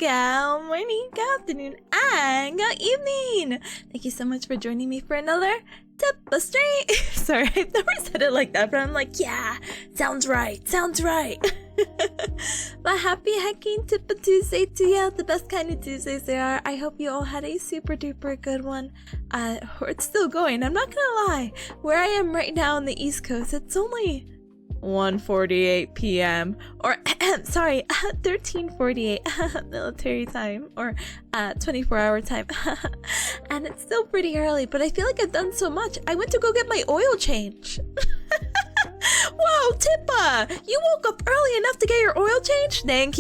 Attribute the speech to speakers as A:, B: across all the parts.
A: good morning, good afternoon, and good evening. Thank you so much for joining me for another Tip a Street. Sorry, I've never said it like that, but I'm like, yeah, sounds right, sounds right. But happy hacking Tip a Tuesday to you, the best kind of Tuesdays there are. I hope you all had a super duper good one. Or it's still going, I'm not gonna lie. Where I am right now on the East Coast, it's only 1:48 p.m. or sorry, 13:48 military time or 24-hour time. And it's still pretty early, but I feel like I've done so much. I went to go get my oil change. Whoa, Tippa! You woke up early enough to get your oil change? Thank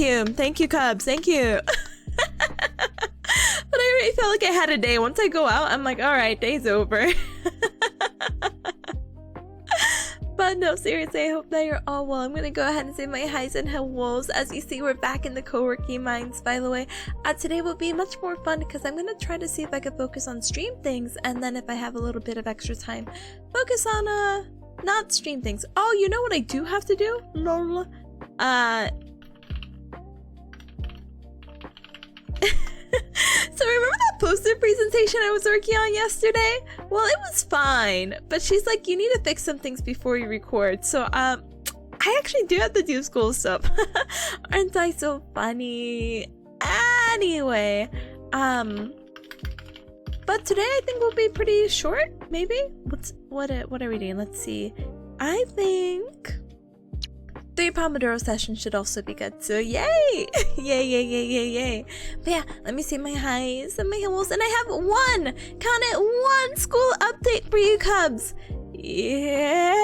A: you, Cubs, thank you. But I already felt like I had a day. Once I go out, I'm like, alright, day's over. But no, seriously, I hope that you're all well. I'm gonna go ahead and say my highs and hellos. As you see, we're back in the co-working minds, by the way. Today will be much more fun because I'm gonna try to see if I can focus on stream things, and then if I have a little bit of extra time, focus on not stream things. Oh, you know what I do have to do? Lol. So remember that poster presentation I was working on yesterday? Well, it was fine, but she's like, you need to fix some things before you record. So I actually do have to do school stuff. Aren't I so funny? Anyway, but today I think will be pretty short, maybe? What are we doing? Let's see. I think 3 Pomodoro sessions should also be good, so yay! Yay. But yeah, let me see my highs and my hills, and I have one, count it, one school update for you Cubs! Yay!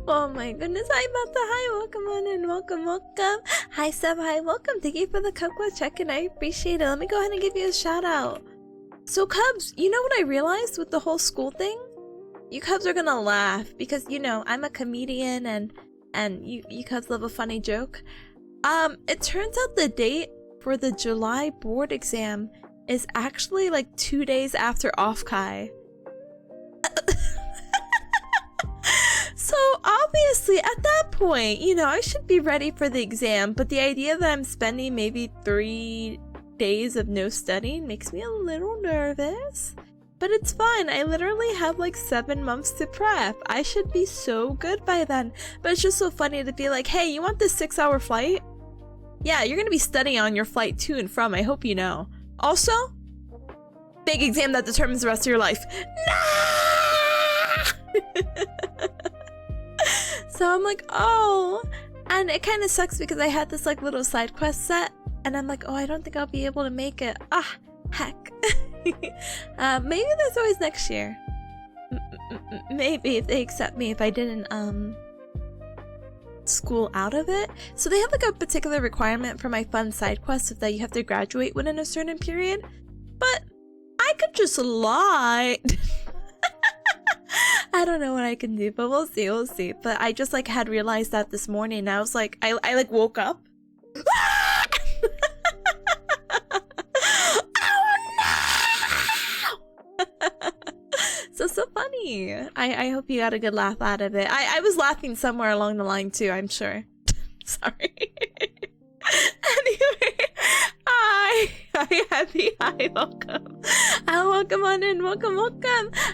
A: Oh my goodness, hi Bata, hi, welcome on in, welcome. Hi Seb, hi, welcome, thank you for the Cubquest check-in, I appreciate it. Let me go ahead and give you a shout out. So Cubs, you know what I realized with the whole school thing? You Cubs are gonna laugh because, you know, I'm a comedian and you Cubs love a funny joke. It turns out the date for the July board exam is actually like 2 days after off-kai. So obviously at that point, you know, I should be ready for the exam, but the idea that I'm spending maybe 3 days of no studying makes me a little nervous. But it's fine, I literally have like 7 months to prep. I should be so good by then. But it's just so funny to be like, hey, you want this 6-hour flight? Yeah, you're gonna be studying on your flight to and from, I hope you know. Also, big exam that determines the rest of your life. Nah! So I'm like, oh. And it kind of sucks because I had this like little side quest set. And I'm like, oh, I don't think I'll be able to make it. Ah, heck. Maybe there's always next year. Maybe if they accept me if I didn't school out of it. So they have like a particular requirement for my fun side quests that you have to graduate within a certain period. But I could just lie. I don't know what I can do, but we'll see. But I just like had realized that this morning and I was like, I like woke up. So funny. I hope you got a good laugh out of it. I was laughing somewhere along the line too, I'm sure. Sorry. Anyway, hi Happy, hi, welcome. Welcome on in, welcome.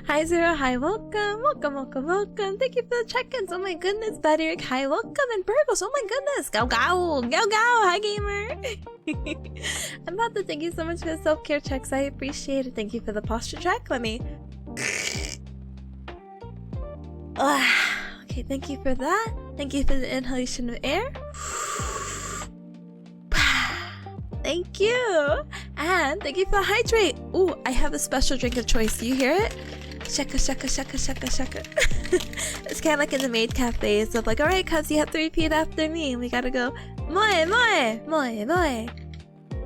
A: Hi Zero, hi, welcome. Thank you for the check-ins. Oh my goodness, Baderick, hi, welcome. And Burgos, oh my goodness. Go, hi gamer. I'm about to thank you so much for the self-care checks. I appreciate it. Thank you for the posture check. Let me okay, thank you for that. Thank you for the inhalation of air. Thank you. And thank you for the hydrate. Ooh, I have a special drink of choice. Do you hear it? Shaka. It's kind of like in the maid cafes of like, alright cuz, you have to repeat after me. We gotta go moe.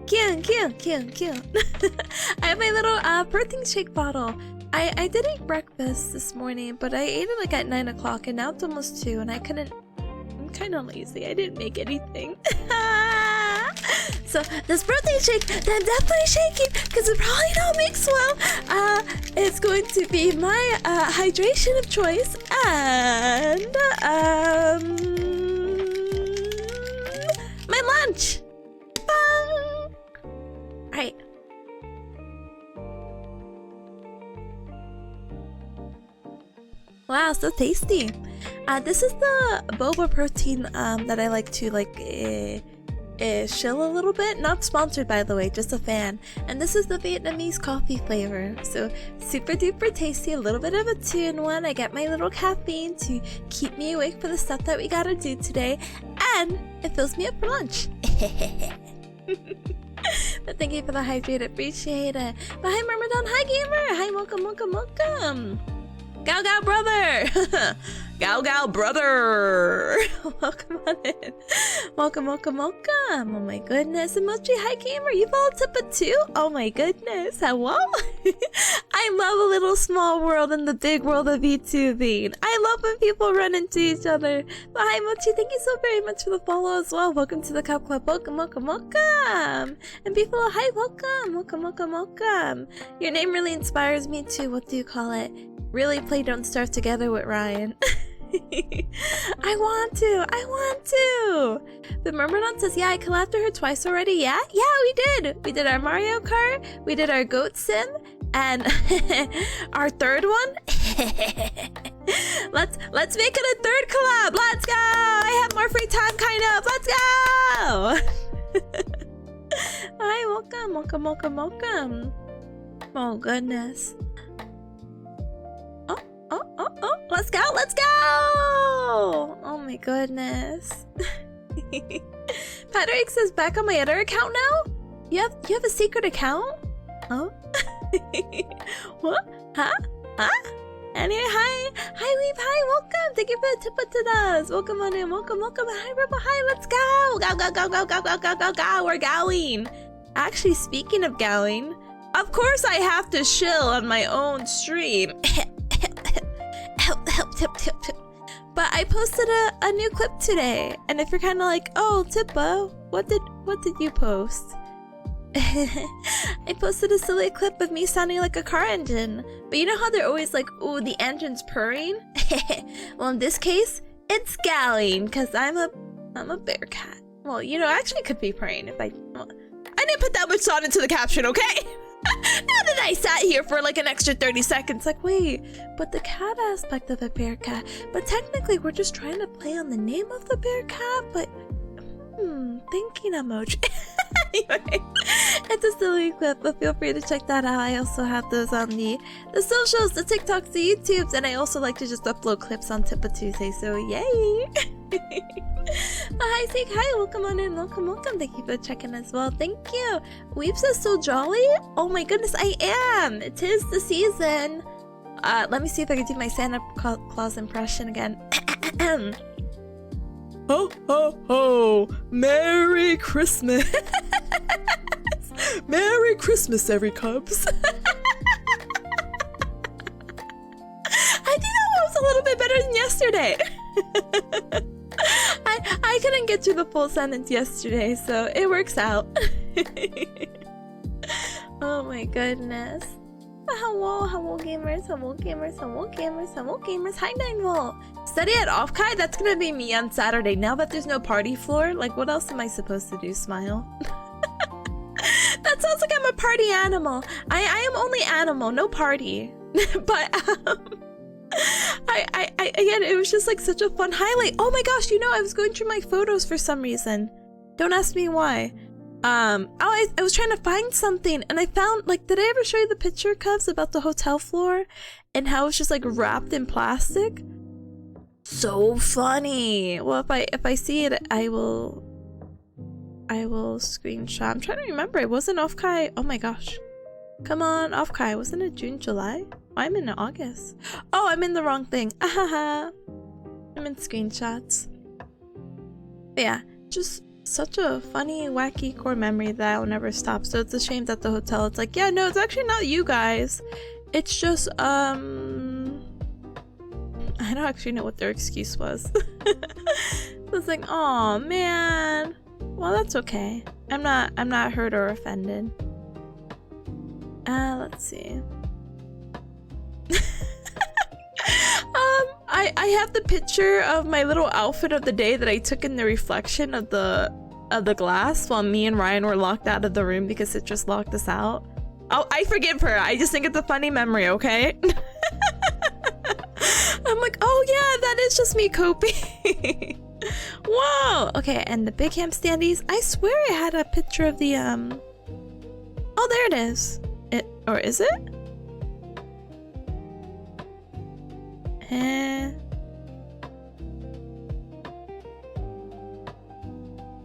A: Kyun. I have my little protein shake bottle. I did eat breakfast this morning, but I ate it like at 9 o'clock and now it's almost 2 and I'm kind of lazy. I didn't make anything. So this protein shake that I'm definitely shaking because it probably don't mix well. It's going to be my hydration of choice and Wow, so tasty. This is the boba protein that I like to chill a little bit. Not sponsored, by the way, just a fan. And this is the Vietnamese coffee flavor. So super duper tasty, a little bit of a 2-in-1. I get my little caffeine to keep me awake for the stuff that we gotta do today. And it fills me up for lunch. But thank you for the hydrate, appreciate it. But hi Myrmidon, hi Gamer, hi, welcome, welcome, welcome. Gal Gal brother! Gal Gal brother! Welcome on in. Welcome, welcome, welcome. Oh my goodness. Emoji, hi Gamer, you followed Tipa too? Oh my goodness, hello? I love a little small world in the big world of YouTubing. I love when people run into each other. But hi Mochi, thank you so very much for the follow as well. Welcome to the Cup Club. Welcome, welcome, welcome. And people, hi, welcome, welcome, welcome, welcome. Your name really inspires me to, what do you call it? Really play Don't Starve together with Ryan. I want to. But Murmurdon says, yeah, I collabed to her twice already. Yeah, we did. We did our Mario Kart, we did our Goat Sim, and our third one. let's make it a third collab. Let's go. I have more free time, kind of. Let's go. Hi, welcome, welcome, welcome, welcome. Oh goodness. Oh, let's go, let's go! Oh my goodness. Patrick says, back on my other account now? You have a secret account? Huh? What? Huh? Anyway, hi Weave, hi, welcome! Thank you for the tip to us. Welcome on in, welcome. Hi Rebel, hi, let's go! Go, we're going! Actually, speaking of going, of course I have to chill on my own stream. Help. But I posted a new clip today, and if you're kind of like, oh, Tippa, what did you post? I posted a silly clip of me sounding like a car engine. But you know how they're always like, ooh, the engine's purring? Well, in this case, it's galling, because I'm a bearcat. Well, you know, actually could be purring if I didn't put that much thought into the caption, okay? Now that I sat here for like an extra 30 seconds, like, wait, but the cat aspect of a bearcat, but technically we're just trying to play on the name of the bearcat, but thinking emoji. Anyway, it's a silly clip, but feel free to check that out. I also have those on the socials, the TikToks, the YouTubes, and I also like to just upload clips on Tippa Tuesday, so yay! Hi Seek, hi, welcome on in, welcome. Thank you for checking as well. Thank you. Weeb says, so jolly? Oh my goodness, I am. It is the season. Let me see if I can do my Santa Claus impression again. Ho ho ho! Merry Christmas! Merry Christmas, every Cubs! I think that was a little bit better than yesterday. I couldn't get to the full sentence yesterday, so it works out. Oh my goodness. Hello gamers. Hi 9volt. Study at Offkai? That's gonna be me on Saturday. Now that there's no party floor, like what else am I supposed to do? Smile? That sounds like I'm a party animal. I am only animal, no party. But again, it was just like such a fun highlight. Oh my gosh, you know, I was going through my photos for some reason. Don't ask me why. I was trying to find something and I found, like, did I ever show you the picture, Cubs, about the hotel floor and how it's just like wrapped in plastic? So funny. Well, if I see it, I will screenshot. I'm trying to remember. It wasn't Offkai. Oh my gosh. Come on, Offkai. Wasn't it June, July? I'm in August. Oh, I'm in the wrong thing. Ahaha. I'm in screenshots. But yeah, just such a funny, wacky core memory that I'll never stop. So it's a shame that the hotel, it's like, yeah, no, it's actually not you guys. It's just, I don't actually know what their excuse was. It's like, oh man. Well, that's okay. I'm not hurt or offended. Let's see. I have the picture of my little outfit of the day that I took in the reflection of the glass while me and Ryan were locked out of the room because it just locked us out. Oh, I forgive her. I just think it's a funny memory, okay? I'm I'm like, oh yeah, that is just me coping. Whoa. Okay, and the big ham standees. I swear I had a picture of the Oh, there it is. Or is it?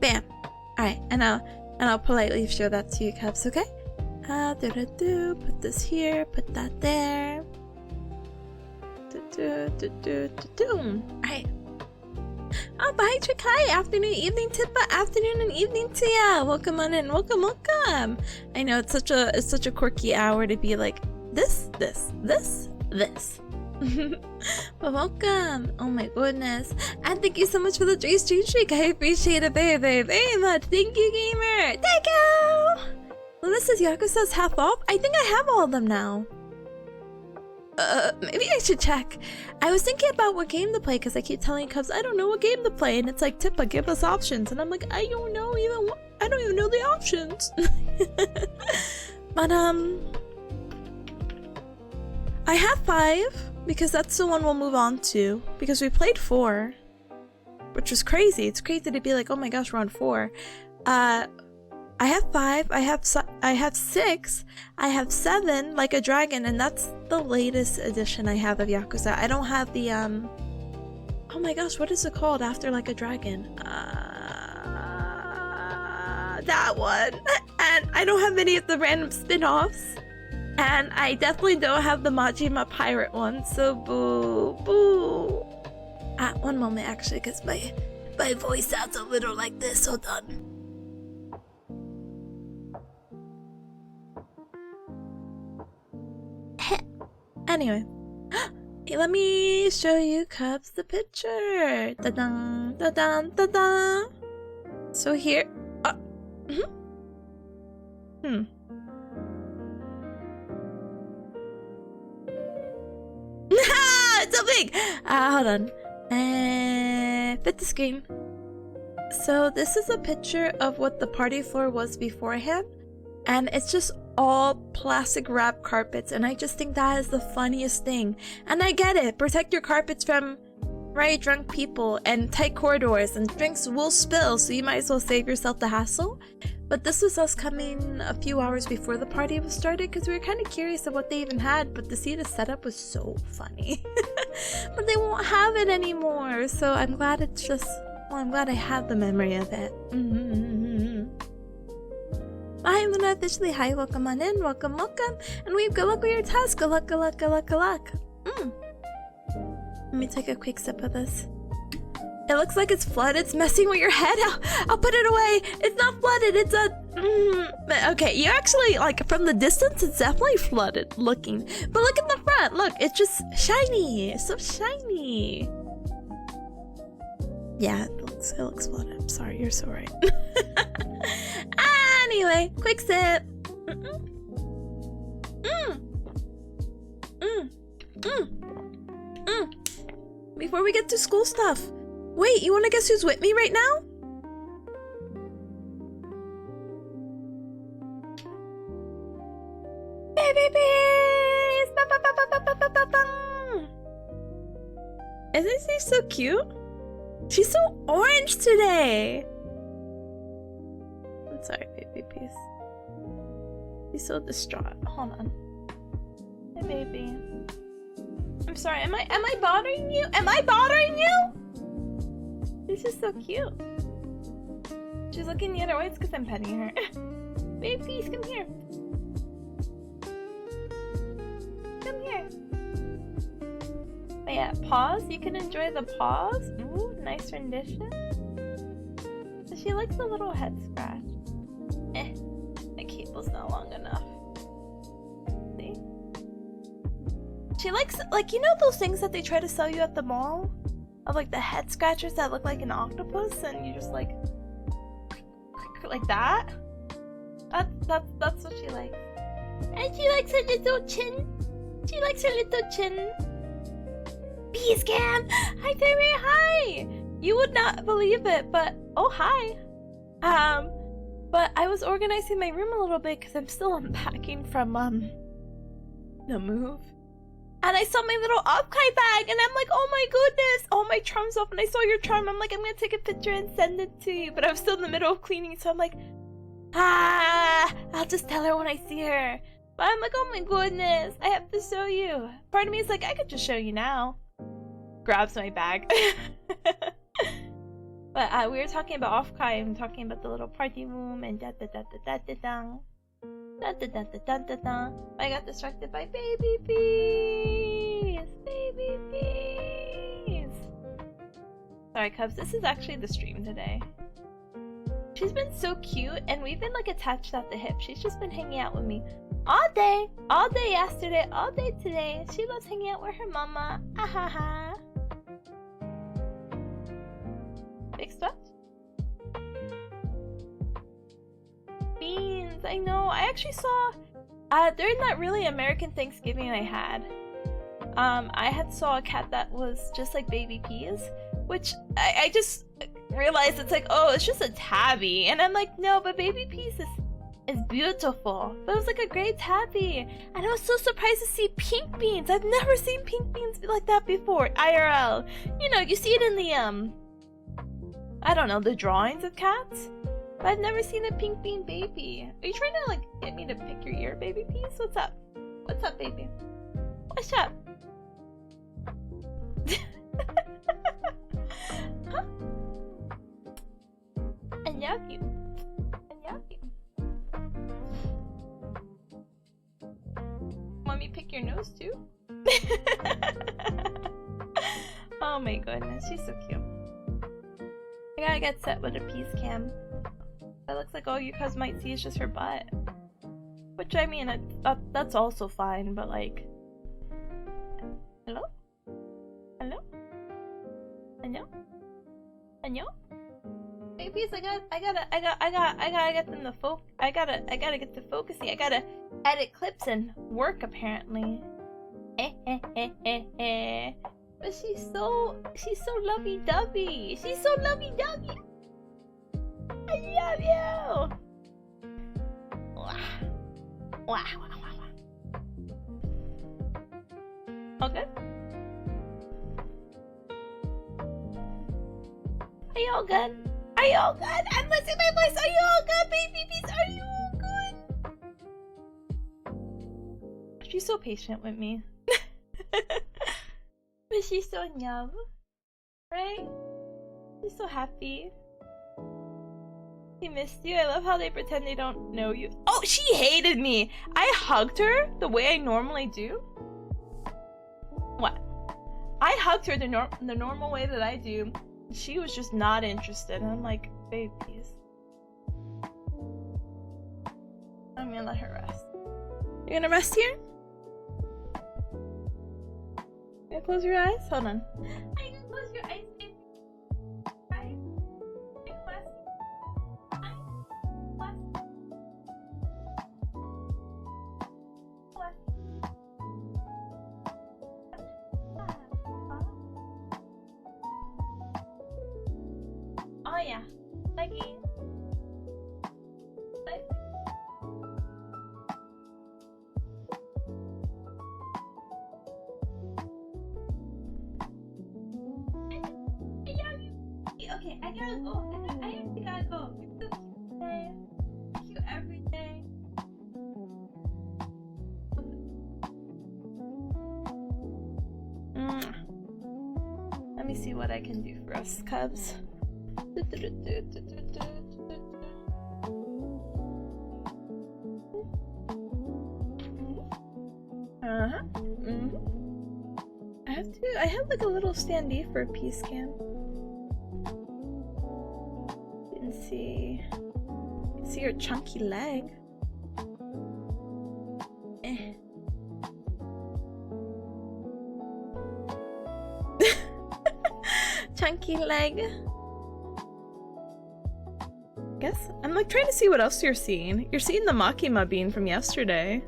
A: Bam. Alright, and I'll politely show that to you, Cubs, okay? Put this here, put that there. Alright. Oh, bye, Trick. Hi. Afternoon, evening, Tippa. Afternoon and evening to ya. Welcome on in. Welcome. I know it's such a quirky hour to be like this. But welcome. Oh my goodness. And thank you so much for the stream streak. I appreciate it very much. Thank you, gamer. Thank you. Well, this is Yakuza's half off. I think I have all of them now. Maybe I should check. I was thinking about what game to play because I keep telling Cubs I don't know what game to play, and it's like, Tippa, give us options, and I'm like, I don't know even I don't even know the options. But I have 5 because that's the one we'll move on to because we played 4, which was crazy. It's crazy to be like, oh my gosh, we're on 4. I have 5, I have 6, I have 7, Like a Dragon, and that's the latest edition I have of Yakuza. I don't have the, oh my gosh, what is it called after Like a Dragon? That one. And I don't have any of the random spin-offs. And I definitely don't have the Majima Pirate one, so boo. One moment, actually, because my voice sounds a little like this. Hold on. Anyway, hey, let me show you Cubs the picture. Da-dun, da-dun, da-dun. So here, It's so big. Hold on. Fit the screen. So this is a picture of what the party floor was beforehand, and it's just all plastic wrap carpets, and I just think that is the funniest thing. And I get it, protect your carpets from drunk people and tight corridors, and drinks will spill, so you might as well save yourself the hassle. But this was us coming a few hours before the party was started because we were kind of curious of what they even had, but to see the setup was so funny. But they won't have it anymore, so I'm glad it's just, well, I'm glad I have the memory of it. Hi, Luna, officially. Hi, welcome on in. Welcome. And we've good luck with your task. Good luck. Let me take a quick sip of this. It looks like it's flooded. It's messing with your head. I'll put it away. It's not flooded. It's a... Okay, you actually, like, from the distance, it's definitely flooded looking. But look at the front. Look, it's just shiny. It's so shiny. Yeah, it looks flooded. I'm sorry, you're so right. Anyway, quick sip. Before we get to school stuff. Wait, you want to guess who's with me right now? Baby bees! Isn't she so cute? She's so orange today. I'm sorry, baby bees. She's so distraught. Hold on. Hey, baby. I'm sorry. Am I bothering you? Am I bothering you? This is so cute. She's looking the other way. It's because I'm petting her. Babies, come here. Come here. But yeah, paws. You can enjoy the paws. Ooh, nice rendition. So she likes a little head scratch. My cable's not long enough. See? She likes, like, you know those things that they try to sell you at the mall? Of like the head scratchers that look like an octopus, and you just like that. That's what she likes. And she likes her little chin. She likes her little chin. Bees cam! Hi, Terry, hi! You would not believe it, but oh hi. But I was organizing my room a little bit because I'm still unpacking from the move. And I saw my little Opkai bag, and I'm like, oh my goodness, all my charms off, and I saw your charm. I'm like, I'm gonna take a picture and send it to you. But I was still in the middle of cleaning, so I'm like, I'll just tell her when I see her. But I'm like, oh my goodness, I have to show you. Part of me is like, I could just show you now. Grabs my bag. But we were talking about Offkai and talking about the little party room and da da da da da da da. Da da da da da da da. I got distracted by baby peas. Baby peas. Sorry, Cubs. This is actually the stream today. She's been so cute, and we've been like attached at the hip. She's just been hanging out with me all day yesterday, all day today. She loves hanging out with her mama. Ahaha. Fixed what? Beans, I know. I actually saw during that really American Thanksgiving I had saw a cat that was just like baby peas, which I just realized it's like, oh, it's just a tabby, and I'm like, no, but baby peas is beautiful. But it was like a gray tabby, and I was so surprised to see pink beans. I've never seen pink beans like that before. IRL, you know, you see it in the I don't know, the drawings of cats. But I've never seen a pink bean baby. Are you trying to like get me to pick your ear, baby peas? What's up? What's up, baby? What's up? Huh? I love you. I love you. Want me to pick your nose too? Oh my goodness, she's so cute. I gotta get set with a peace cam. It looks like all you guys might see is just her butt. Which, I mean, that's also fine, but like... Hello? Hello? Hello? Hello? Babies, I gotta get them to I gotta get to focusing. I gotta edit clips and work, apparently. But she's so lovey-dovey. She's so lovey-dovey. I love you. Wow. Wow. All good? Are you all good? Are you all good? I'm losing my voice. Are you all good, baby bees? Are you all good? She's so patient with me. But she's so young, right? She's so happy. She missed you. I love how they pretend they don't know you. Oh, she hated me. I hugged her the way I normally do. What? I hugged her the normal way that I do. She was just not interested. And I'm like, babies. I'm gonna let her rest. You're gonna rest here? Can you close your eyes? Hold on. I can close your eyes. Oh yeah, leggy. Okay, I gotta go. I actually gotta go. You're so cute today. Cute every day. Let me see what I can do for us, Cubs. I have like a little standee for a peace cam. You can see her chunky leg. Chunky leg. Guess I'm like trying to see what else you're seeing. You're seeing the Makima bean from yesterday.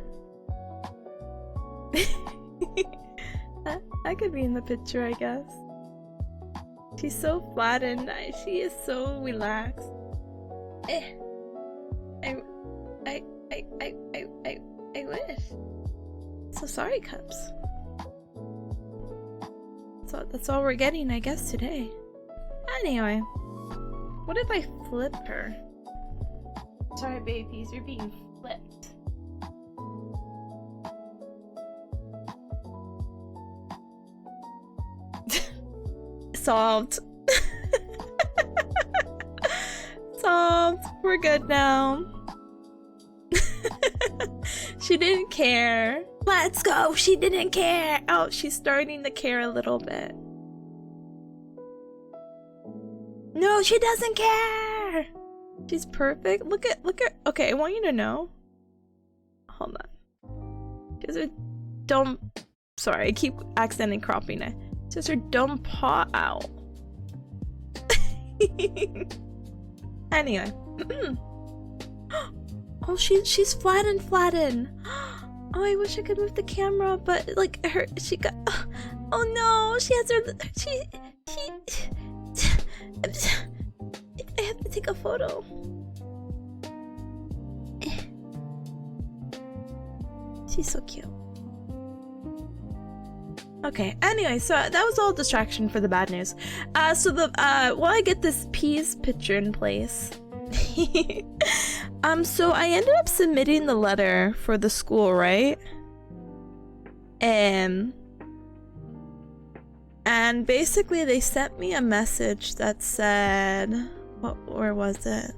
A: I could be in the picture, I guess. She's so flat and she is so relaxed. I wish. So sorry, Cups. That's all we're getting, I guess, today. Anyway, what if I flip her? Sorry, babies, you're being flipped. Solved. Solved. We're good now. She didn't care. Let's go. She didn't care. Oh, she's starting to care a little bit. No, she doesn't care. She's perfect. Look at. Okay, I want you to know. Hold on. She has her dumb. Sorry, I keep accidentally cropping it. She has her dumb paw out. Anyway. Oh, she's flattened. Oh, I wish I could move the camera, but like she got. Oh no, she has her. I have to take a photo. She's so cute. Okay, anyway, so that was all distraction for the bad news. While I get this peas picture in place. So I ended up submitting the letter for the school, right? And basically they sent me a message that said, where was it?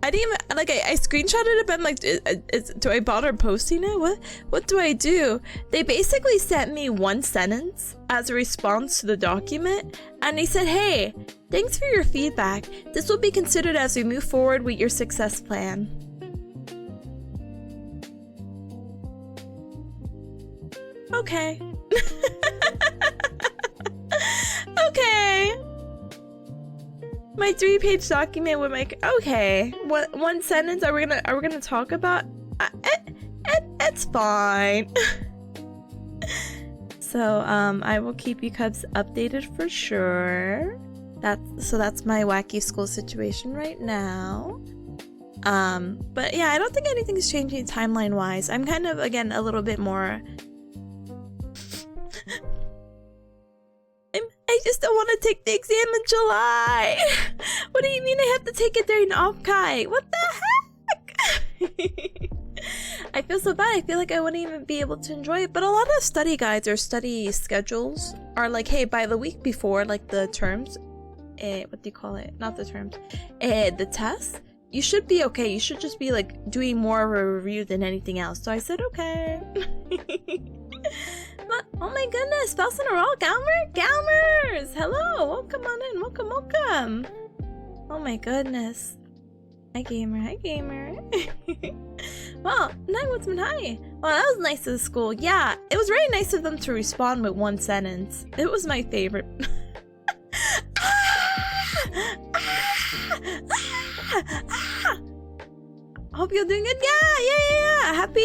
A: I didn't even, like, I screenshotted it, but I'm like, do I bother posting it? What do I do? They basically sent me one sentence as a response to the document, and they said, hey, thanks for your feedback. This will be considered as we move forward with your success plan. Okay. Okay. My 3-page document with my okay. One sentence. Are we gonna talk about? It's fine. So I will keep you cubs updated for sure. That's my wacky school situation right now. But yeah, I don't think anything's changing timeline wise. I'm kind of again a little bit more. I just don't want to take the exam in July. What do you mean I have to take it during off-kai? What the heck? I feel so bad. I feel like I wouldn't even be able to enjoy it. But a lot of study guides or study schedules are like, hey, by the week before, like the terms, what do you call it? Not the terms, the tests. You should be okay. You should just be like doing more of a review than anything else. So I said, okay. Oh my goodness, spouse in a row, Galmers! Hello, welcome on in, welcome. Oh my goodness. Hi gamer. Well, hi. Well, that was nice of the school. Yeah, it was very nice of them to respond with one sentence. It was my favorite. Hope you're doing good. Yeah. Happy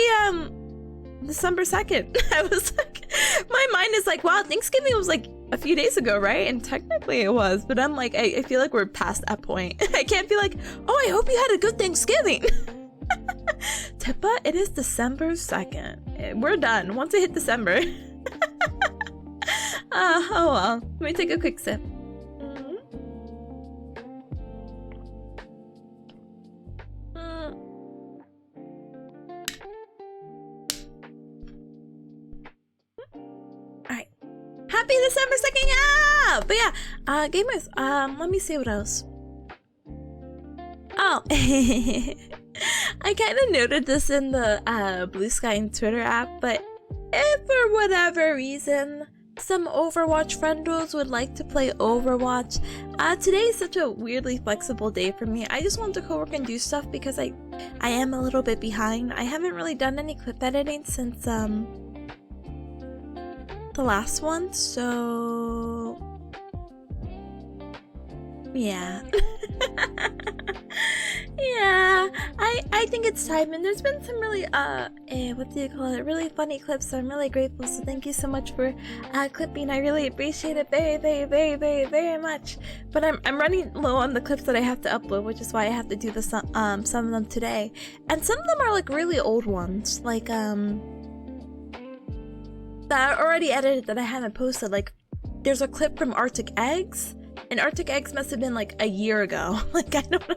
A: December 2nd. I was like, my mind is like, wow, Thanksgiving was like a few days ago, right? And technically it was, but I'm like, I feel like we're past that point. I can't be like, oh, I hope you had a good Thanksgiving. Tipa, it is December 2nd. We're done. Once I hit December. Oh well. Let me take a quick sip. Happy December 2nd, yeah! But yeah, gamers, let me see what else. Oh, I kind of noted this in the Blue Sky and Twitter app, but if for whatever reason some Overwatch friendos would like to play Overwatch, today is such a weirdly flexible day for me. I just want to co-work and do stuff because I am a little bit behind. I haven't really done any clip editing since the last one, so yeah. Yeah, I think it's time, and there's been some really what do you call it, really funny clips, so I'm really grateful. So thank you so much for clipping. I really appreciate it very much. But I'm running low on the clips that I have to upload, which is why I have to do some of them today, and some of them are like really old ones, like that are already edited that I haven't posted. Like there's a clip from Arctic Eggs, and Arctic Eggs must have been like a year ago. Like, I don't know,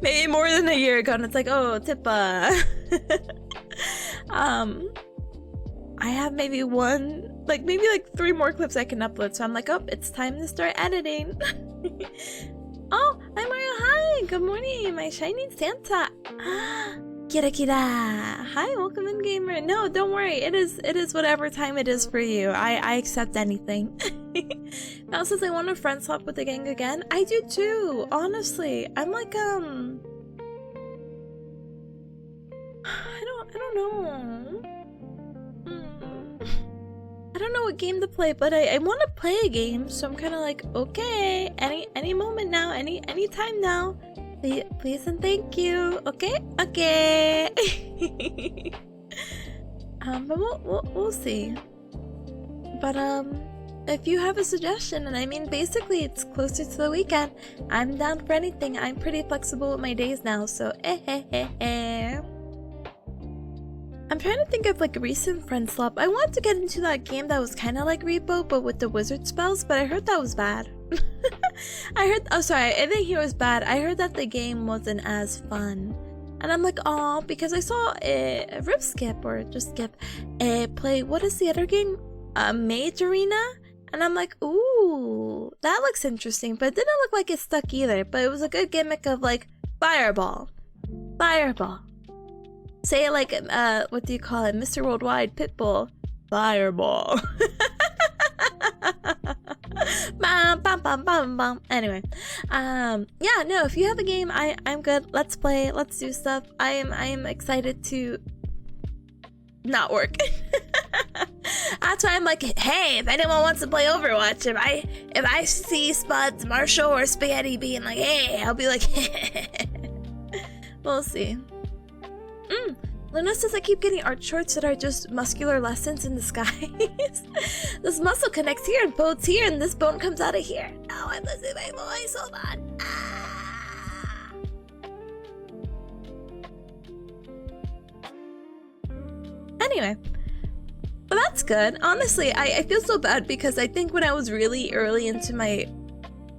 A: maybe more than a year ago, and it's like, oh, Tippa. I have maybe maybe 3 more clips I can upload, so I'm like, oh, it's time to start editing. Oh, hi Mario, hi, good morning, my shiny Santa. Kira kira. Hi, welcome in, gamer. No, don't worry, it is whatever time it is for you. I accept anything. Now says I want to friend swap with the gang again. I do too, honestly. I'm like, I don't know. I don't know what game to play, but I want to play a game, so I'm kind of like, okay, any moment now, any time now, please and thank you. Okay. But we'll see. But if you have a suggestion, and I mean basically it's closer to the weekend, I'm down for anything. I'm pretty flexible with my days now, so I'm trying to think of like a recent friend swap. I wanted to get into that game that was kind of like Repo, but with the wizard spells, but I heard that was bad. I didn't hear it was bad. I heard that the game wasn't as fun. And I'm like, oh, because I saw Rip Skip, or just Skip, play, what is the other game? Mage Arena? And I'm like, ooh, that looks interesting, but it didn't look like it stuck either. But it was a good gimmick of like, Fireball. Say it like, what do you call it? Mr. Worldwide, Pitbull. Fireball. Bam, bam, bam, bam, bam. Anyway, yeah, no, if you have a game, I'm good. Let's play, let's do stuff. I am excited to not work. That's why I'm like, hey, if anyone wants to play Overwatch, if I see Spuds, Marshall, or Spaghetti being like, hey, I'll be like, we'll see. Luna says I keep getting art shorts that are just muscular lessons in disguise. This muscle connects here and bones here, and this bone comes out of here. Oh, I'm losing my voice. Hold on. Anyway, but that's good. Honestly, I feel so bad because I think when I was really early into my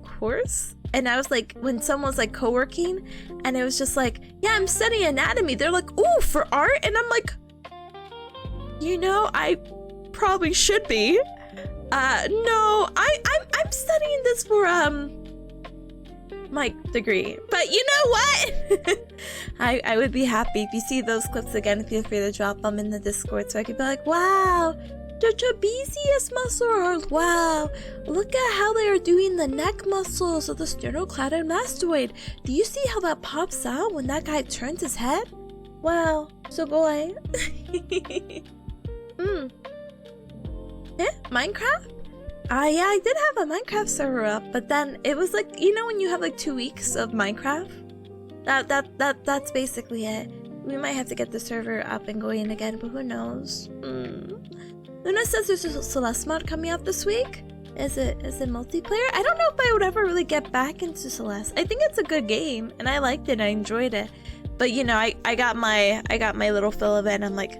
A: course, and I was like, when someone was like co-working, and it was just like, yeah, I'm studying anatomy. They're like, ooh, for art? And I'm like, you know, I probably should be. No, I'm studying this for, my degree. But you know what? I would be happy if you see those clips again. Feel free to drop them in the Discord so I could be like, wow, the trapezius muscle, or wow, look at how they are doing the neck muscles of the sternocleidomastoid mastoid. Do you see how that pops out when that guy turns his head? Wow, so boy. Minecraft? Yeah, I did have a Minecraft server up, but then it was like, you know when you have like 2 weeks of Minecraft? That's basically it. We might have to get the server up and going again, but who knows? Luna says there's a Celeste mod coming out this week. Is it multiplayer? I don't know if I would ever really get back into Celeste. I think it's a good game, and I liked it. I enjoyed it, but you know, I got my little fill of it, and I'm like,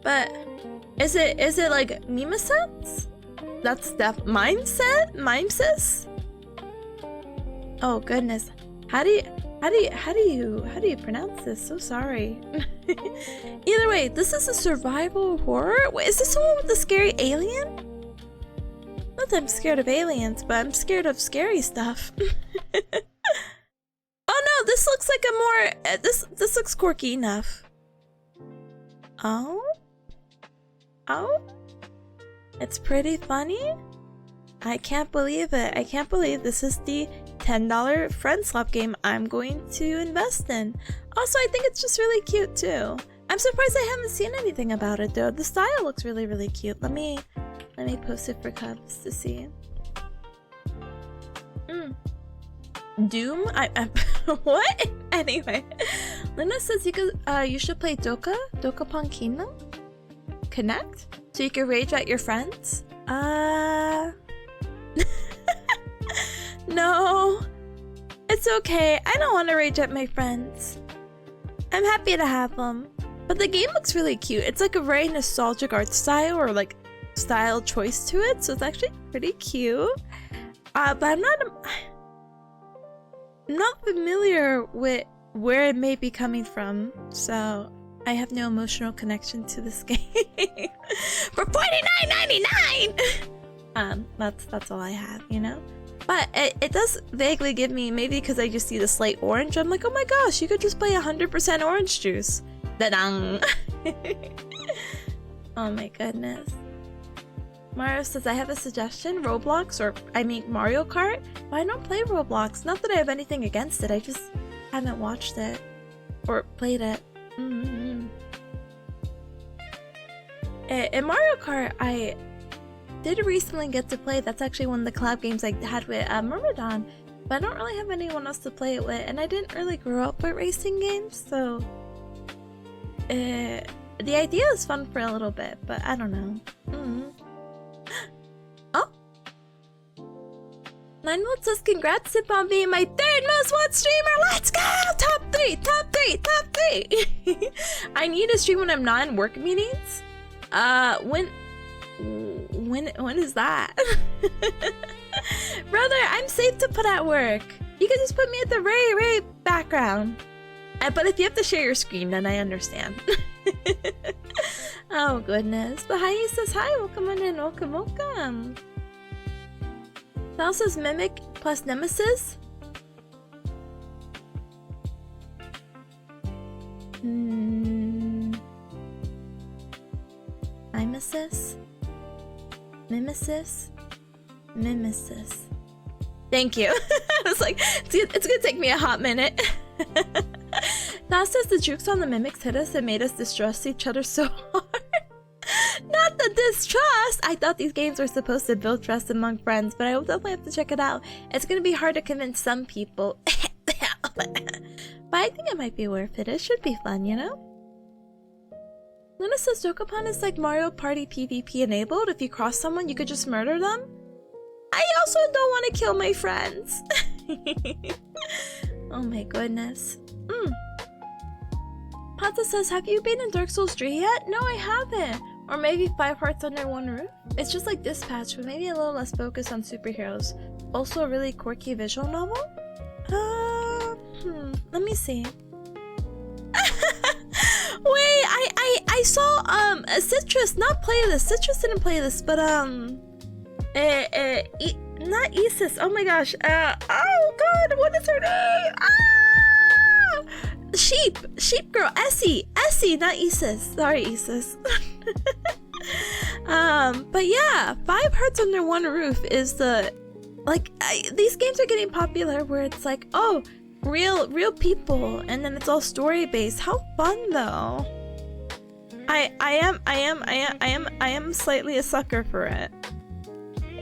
A: but is it like Mimesets? That's Mimesis? Oh goodness, how do you pronounce this? So sorry. Either way, this is a survival horror. Wait, is this the one with the scary alien? Not that I'm scared of aliens, but I'm scared of scary stuff. Oh no, this looks like a more this looks quirky enough. Oh, it's pretty funny. I can't believe it. I can't believe this is the $10 friend swap game I'm going to invest in. Also, I think it's just really cute too. I'm surprised I haven't seen anything about it though. The style looks really, really cute. Let me post it for Cubs to see. Doom? What? Anyway, Luna says you should play Dokapon Kingdom? Connect? So you can rage at your friends? No, it's okay. I don't want to rage at my friends. I'm happy to have them. But the game looks really cute. It's like a very nostalgic art style or like style choice to it, so it's actually pretty cute. But I'm not familiar with where it may be coming from, so I have no emotional connection to this game. For $49.99. That's all I have, you know. But it does vaguely give me, maybe because I just see the slight orange, I'm like, oh my gosh, you could just play 100% orange juice. Da-dang. Oh my goodness. Mario says, I have a suggestion, Roblox, or I mean Mario Kart. But I don't play Roblox. Not that I have anything against it, I just haven't watched it or played it. In Mario Kart, I did recently get to play. That's actually one of the collab games I had with Myrmidon, but I don't really have anyone else to play it with, and I didn't really grow up with racing games, so the idea is fun for a little bit, but I don't know. Oh, 9 Volt says, congrats Sip on being my 3rd most watched streamer. Let's go! Top 3, top 3, top 3. I need to stream when I'm not in work meetings. When is that? Brother, I'm safe to put at work. You can just put me at the very background. But if you have to share your screen, then I understand. Oh goodness. But Hai says hi, welcome on in, welcome. Sal says Mimic plus Nemesis. Mimesis. Thank you. I was like, it's gonna take me a hot minute. That says the jukes on the mimics hit us and made us distrust each other so hard. Not the distrust! I thought these games were supposed to build trust among friends, but I will definitely have to check it out. It's gonna be hard to convince some people. But I think it might be worth it. It should be fun, you know? Luna says Dokapon is like Mario Party PvP enabled. If you cross someone, you could just murder them. I also don't want to kill my friends. Oh my goodness. Pata says, have you been in Dark Souls 3 yet? No, I haven't. Or maybe 5 Hearts Under One Roof? It's just like Dispatch, but maybe a little less focused on superheroes. Also a really quirky visual novel? Let me see. Wait, I saw a Citrus not play this. Citrus didn't play this, but not Isis. Oh my gosh. Oh god, what is her name? Sheep girl, Essie, not Isis. Sorry, Isis. But yeah, 5 Hearts Under One Roof is the these games are getting popular where it's like, oh, real people, and then it's all story based. How fun though. I am slightly a sucker for it.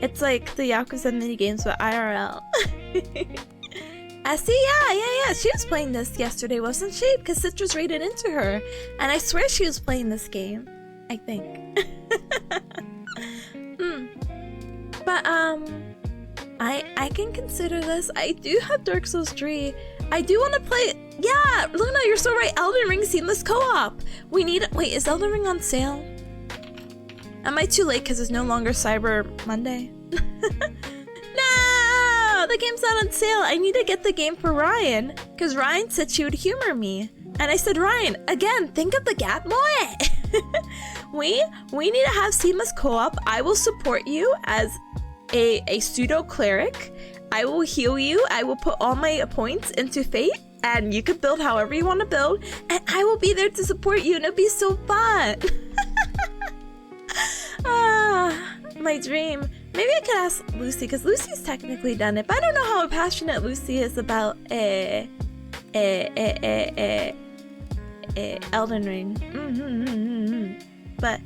A: It's like the Yakuza mini games with IRL. Essie, yeah. She was playing this yesterday, wasn't she? Because Citrus raided into her, and I swear she was playing this game. I think. But I can consider this. I do have Dark Souls 3. I do want to play. Yeah, Luna, you're so right. Elden Ring Seamless Co-op. We need. Wait, is Elden Ring on sale? Am I too late because it's no longer Cyber Monday? No, the game's not on sale. I need to get the game for Ryan because Ryan said she would humor me, and I said, Ryan, again, think of the gap more. We need to have seamless co-op. I will support you as a pseudo cleric. I will heal you. I will put all my points into Fate, and you can build however you want to build, and I will be there to support you, and it'll be so fun. My dream. Maybe I could ask Lucy, because Lucy's technically done it, but I don't know how passionate Lucy is about Elden Ring. But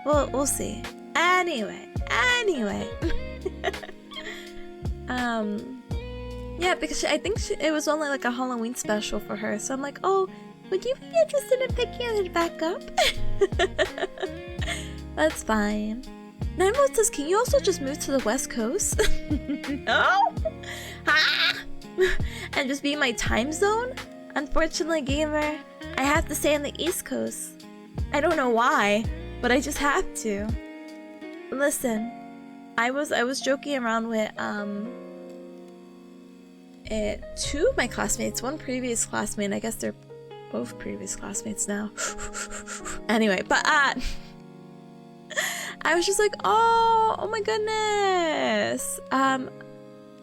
A: we'll see. Anyway. Yeah, because I think it was only like a Halloween special for her, so I'm like, oh, would you be interested in picking it back up? That's fine. Nine says, can you also just move to the West Coast? No? And just be my time zone? Unfortunately, gamer, I have to stay on the East Coast. I don't know why, but I just have to. Listen, I was joking around with two of my classmates, one previous classmate. I guess they're both previous classmates now. Anyway, but I was just like, oh my goodness.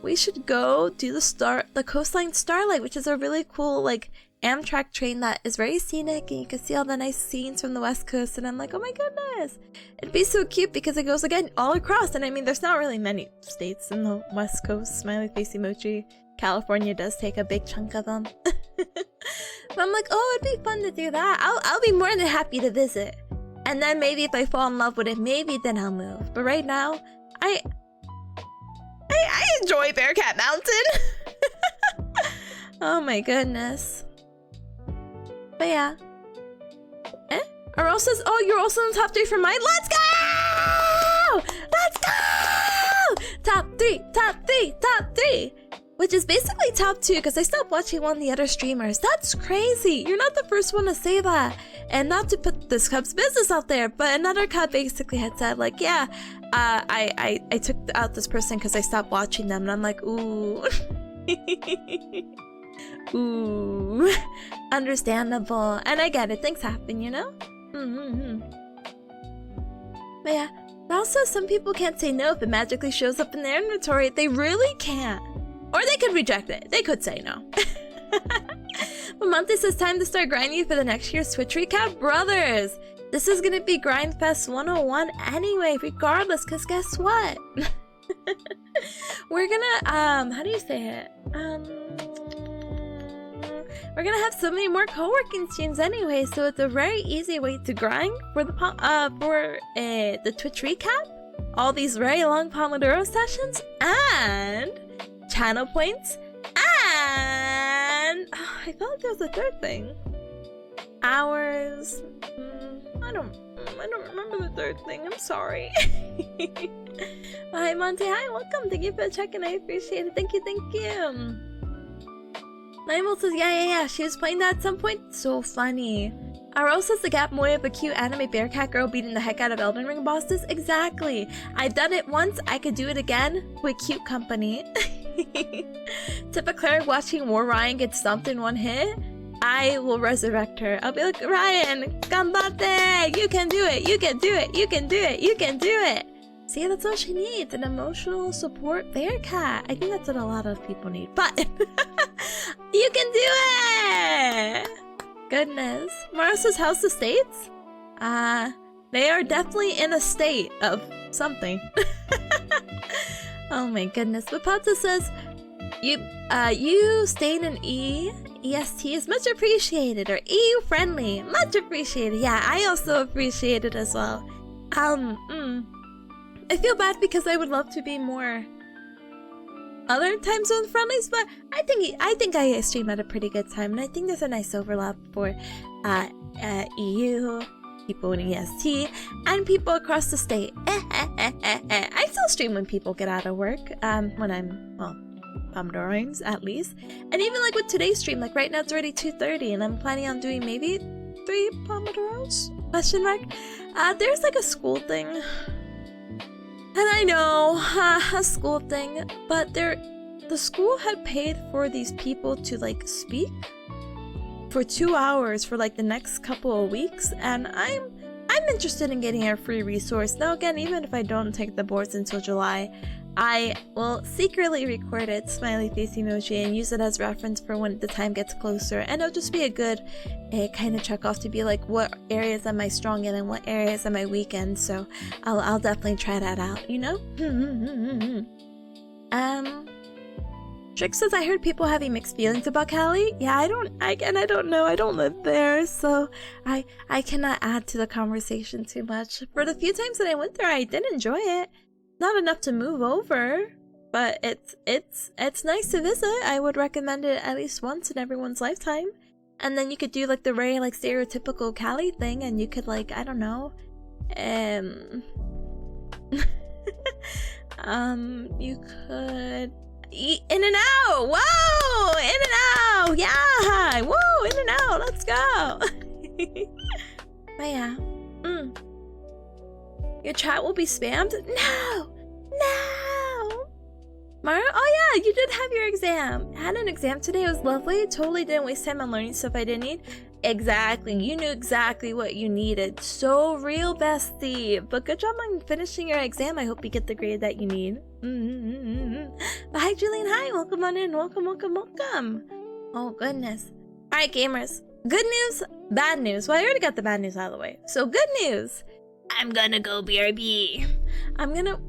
A: We should go do the Coastline Starlight, which is a really cool like Amtrak train that is very scenic, and you can see all the nice scenes from the West Coast. And I'm like, oh my goodness, it'd be so cute because it goes again all across. And I mean, there's not really many states in the West Coast. Smiley face emoji. California does take a big chunk of them. But I'm like, oh, it'd be fun to do that. I'll be more than happy to visit. And then maybe if I fall in love with it, maybe then I'll move. But right now, I enjoy Bearcat Mountain. Oh my goodness. But yeah. Earl says, oh, you're also in the top 3 for mine? Let's go! Let's go! Top 3, top 3, top 3. Which is basically top 2 because I stopped watching one of the other streamers. That's crazy. You're not the first one to say that. And not to put this cub's business out there, but another cub basically had said like, yeah, I took out this person because I stopped watching them. And I'm like, ooh. Ooh. Understandable. And I get it. Things happen, you know? But yeah. But also, some people can't say no if it magically shows up in their inventory. They really can't. Or they could reject it. They could say no. But Monte says time to start grinding for the next year's Twitch recap. Brothers, this is gonna be Grindfest 101 anyway, regardless, because guess what? We're gonna, how do you say it? We're gonna have so many more co-working streams anyway, so it's a very easy way to grind for the Twitch recap. All these very long Pomodoro sessions, and channel points, and I thought there was a third thing. Hours. I don't remember the third thing. I'm sorry. Hi Monte. Hi, welcome. Thank you for checking. I appreciate it. Thank you. Lionel says, yeah. She was playing that at some point. So funny. Aro says the Gap Moy of a cute anime bearcat girl beating the heck out of Elden Ring bosses. Exactly. I've done it once. I could do it again with cute company. Tipa Cleric watching War Ryan get stumped in one hit. I will resurrect her. I'll be like, Ryan, gambate! You can do it! You can do it! You can do it! You can do it! See, that's all she needs. An emotional support bearcat. I think that's what a lot of people need. But you can do it! Goodness. Marasa's House Estates? They are definitely in a state of something. Oh my goodness. Papata says, you staying in EST is much appreciated, or EU friendly. Much appreciated. Yeah, I also appreciate it as well. I feel bad because I would love to be more other time zone friendlies, but I think I stream at a pretty good time, and I think there's a nice overlap for EU, people in EST, and people across the state. I still stream when people get out of work, when I'm, well, Pomodoroing at least. And even like with today's stream, like right now it's already 2:30 and I'm planning on doing maybe 3 Pomodoros? Question mark? There's like a school thing. And I know, a school thing, but the school had paid for these people to like speak for 2 hours for like the next couple of weeks, and I'm interested in getting a free resource. Now again, even if I don't take the boards until July, I will secretly record it, smiley face emoji, and use it as reference for when the time gets closer, and it'll just be a good kind of check off to be like, what areas am I strong in and what areas am I weak in. So I'll definitely try that out, you know. Trick says, I heard people having mixed feelings about Cali. Yeah, I don't know. I don't live there, so I cannot add to the conversation too much. For the few times that I went there, I did enjoy it. Not enough to move over, but it's nice to visit. I would recommend it at least once in everyone's lifetime. And then you could do like the very like stereotypical Cali thing, and you could like, I don't know, you could In and out. Whoa! In and out. Yeah. Whoa! In and out. Let's go. But yeah. Your chat will be spammed? No! No! Mario? Oh yeah, you did have your exam. I had an exam today. It was lovely. Totally didn't waste time on learning stuff I didn't need. Exactly. You knew exactly what you needed. So real, bestie. But good job on finishing your exam. I hope you get the grade that you need. But hi, Julian. Hi. Welcome on in. Welcome, welcome, welcome. Oh, goodness. All right, gamers. Good news, bad news. Well, I already got the bad news out of the way. So good news. I'm gonna go BRB.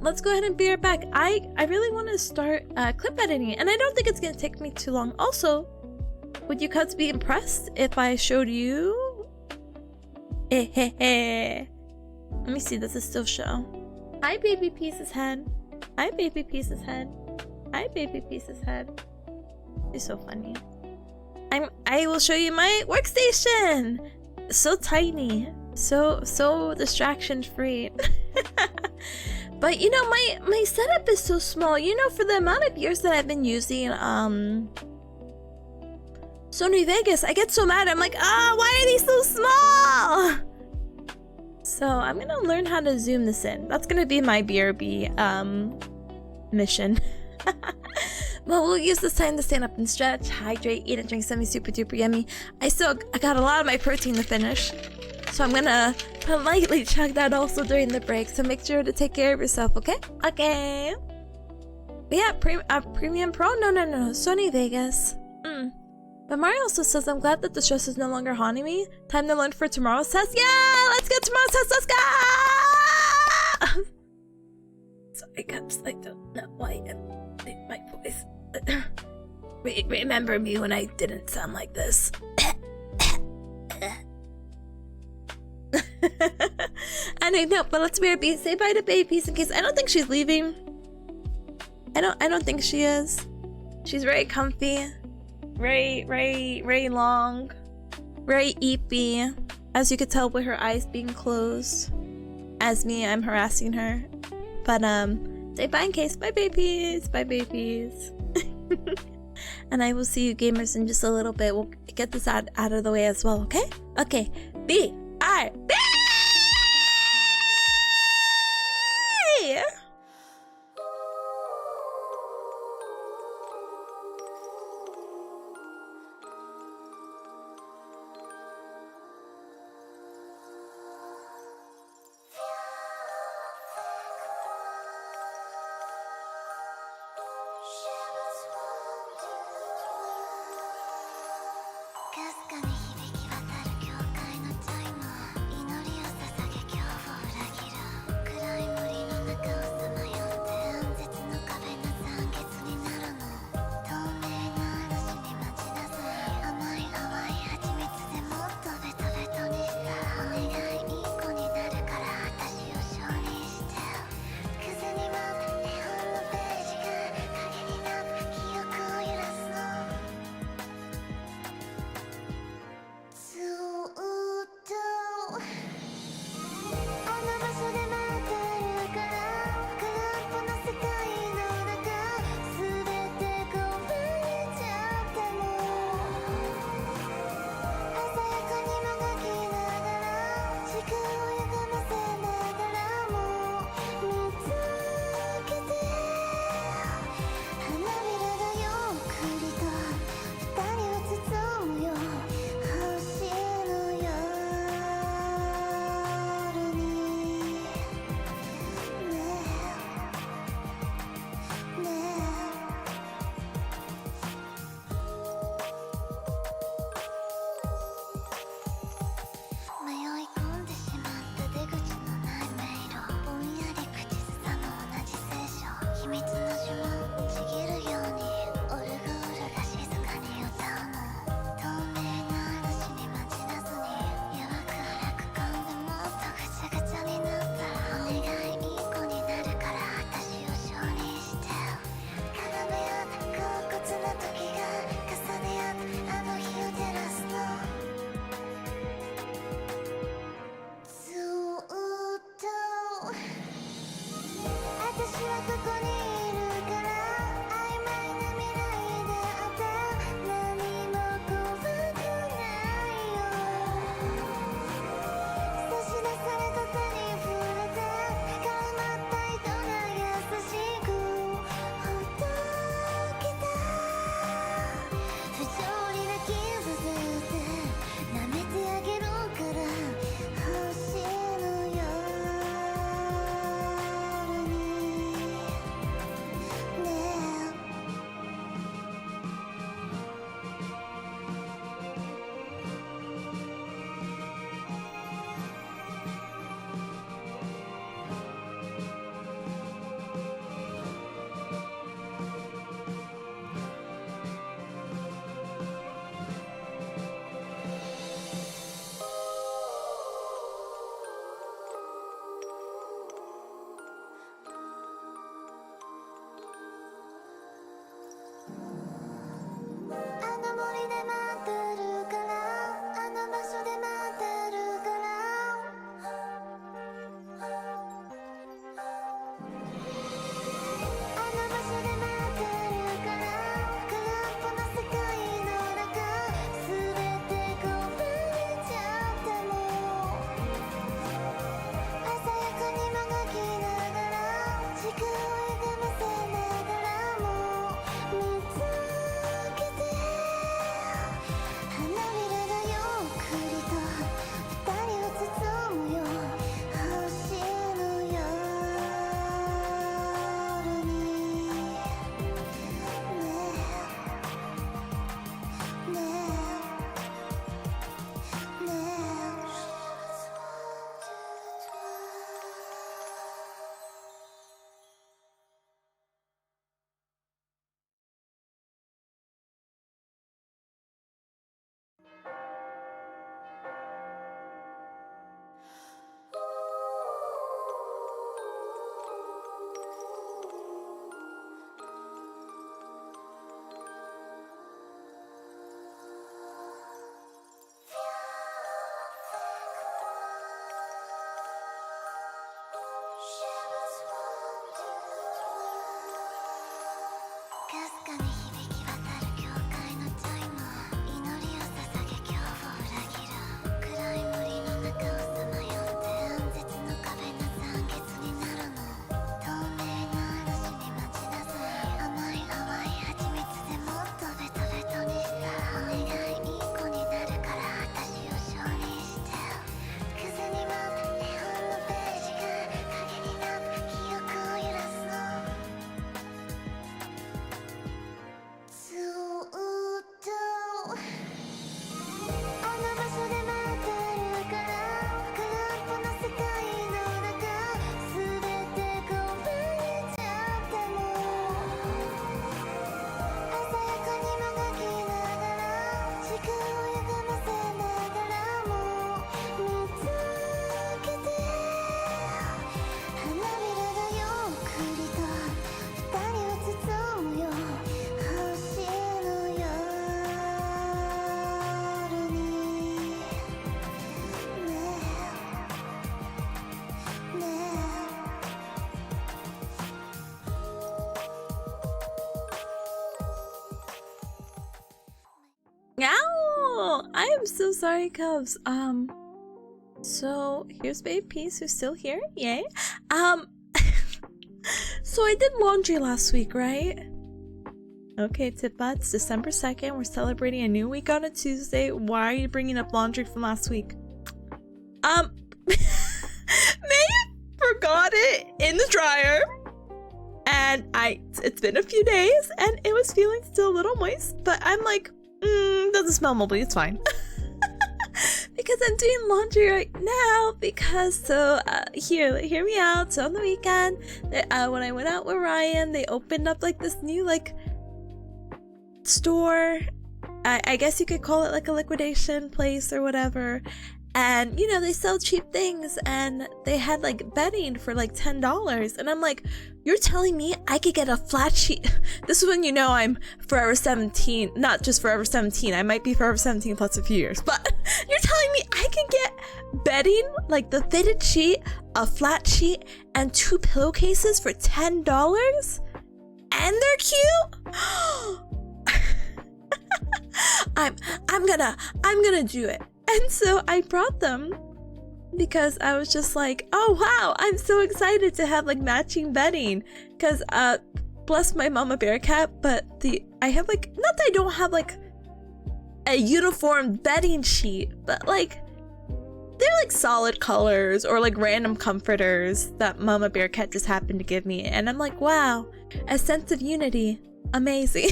A: Let's go ahead and be right back. I really want to start clip editing, and I don't think it's gonna take me too long. Also, would you cuts be impressed if I showed you? Let me see, does it still show? Hi, baby piece's head. Hi, baby piece's head. Hi, baby piece's head. You're so funny. I will show you my workstation. So tiny. So distraction free. But you know, my setup is so small. You know, for the amount of years that I've been using Sony Vegas, I get so mad. I'm like, why are these so small? So I'm gonna learn how to zoom this in. That's gonna be my BRB mission. Well, we'll use this time to stand up and stretch, hydrate, eat and drink something super duper yummy. I got a lot of my protein to finish, so I'm gonna politely chug that also during the break. So make sure to take care of yourself, okay? Okay. Yeah, Premium Pro? No, Sony Vegas. But Mario also says, I'm glad that the stress is no longer haunting me. Time to learn for tomorrow's test. Yeah, let's get tomorrow's test. Let's go! Sorry, guys, I don't know why my voice. Remember me when I didn't sound like this. And I know, but let's BRB. Say bye to baby piece in case. I don't think she's leaving. I don't think she is. She's very comfy. Very long. Very eepy. As you could tell with her eyes being closed. As me, I'm harassing her. But say bye in case. Bye babies. Bye babies. And I will see you gamers in just a little bit. We'll get this out of the way as well, okay? Okay. BRB! no! I am so sorry, Cubs. So here's Babe Peace, who's still here. Yay. So I did laundry last week, right? Okay, Tipa, it's December 2nd. We're celebrating a new week on a Tuesday. Why are you bringing up laundry from last week? May forgot it in the dryer. And it's been a few days and it was feeling still a little moist, but I'm like, doesn't smell moldy, it's fine. Because I'm doing laundry right now because, hear me out. So on the weekend, when I went out with Ryan, they opened up like this new like store. I guess you could call it like a liquidation place or whatever. And, you know, they sell cheap things and they had like bedding for like $10. And I'm like, you're telling me I could get a flat sheet? This is when you know I'm Forever 17, not just Forever 17. I might be Forever 17 plus a few years, but you're telling me I can get bedding, like the fitted sheet, a flat sheet, and 2 pillowcases for $10? And they're cute? I'm gonna do it. And so I brought them because I was just like, oh wow, I'm so excited to have like matching bedding. Cause bless my mama bearcat, but I have like, not that I don't have like a uniform bedding sheet, but like they're like solid colors or like random comforters that mama bearcat just happened to give me. And I'm like, wow, a sense of unity, amazing.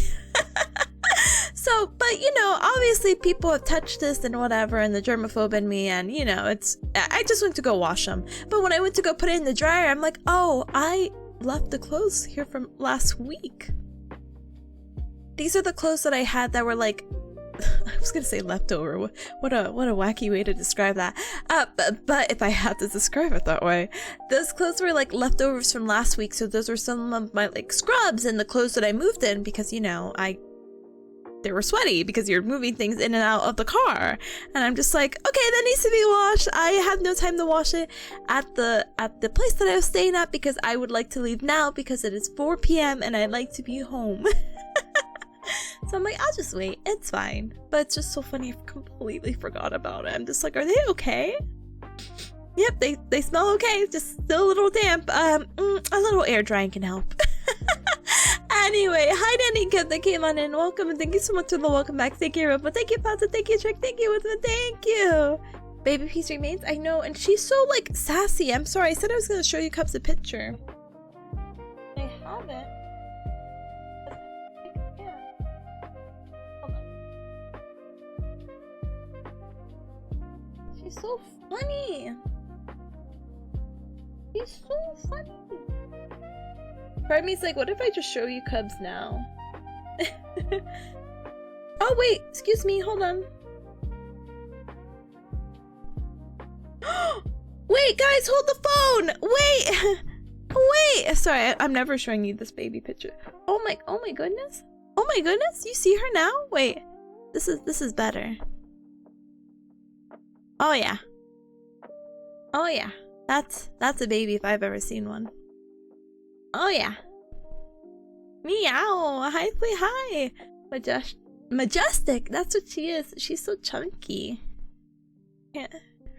A: So, but you know, obviously people have touched this and whatever, and the germaphobe in me, and you know, I just went to go wash them. But when I went to go put it in the dryer, I'm like, oh, I left the clothes here from last week. These are the clothes that I had that were like, I was gonna say leftover. What a wacky way to describe that. But if I had to describe it that way, those clothes were like leftovers from last week. So those were some of my like scrubs and the clothes that I moved in because, you know, they were sweaty because you're moving things in and out of the car. And I'm just like, okay, that needs to be washed. I have no time to wash it at the place that I was staying at because I would like to leave now because it is 4 p.m. and I'd like to be home. So I'm like, I'll just wait. It's fine. But it's just so funny. I completely forgot about it. I'm just like, are they okay? Yep, they smell okay. Just still a little damp. A little air drying can help. Anyway, hi Danny Kid that came on in. Welcome and thank you so much for the welcome back. Thank you, Robo. Thank you, Pata. Thank you, Trick. Thank you, Whitman. Thank you. Baby Peace remains. I know, and she's so like sassy. I'm sorry. I said I was gonna show you Cups a picture. I haven't. She's so funny. She's so funny. Part of me's like, what if I just show you Cubs now? Oh wait, excuse me, hold on. Wait, guys, hold the phone! Wait! Wait! Sorry, I'm never showing you this baby picture. Oh my goodness. Oh my goodness, you see her now? Wait, this is better. Oh yeah. Oh yeah. That's a baby if I've ever seen one. Oh yeah. Meow. Hi, play hi. Majestic. That's what she is. She's so chunky. Yeah.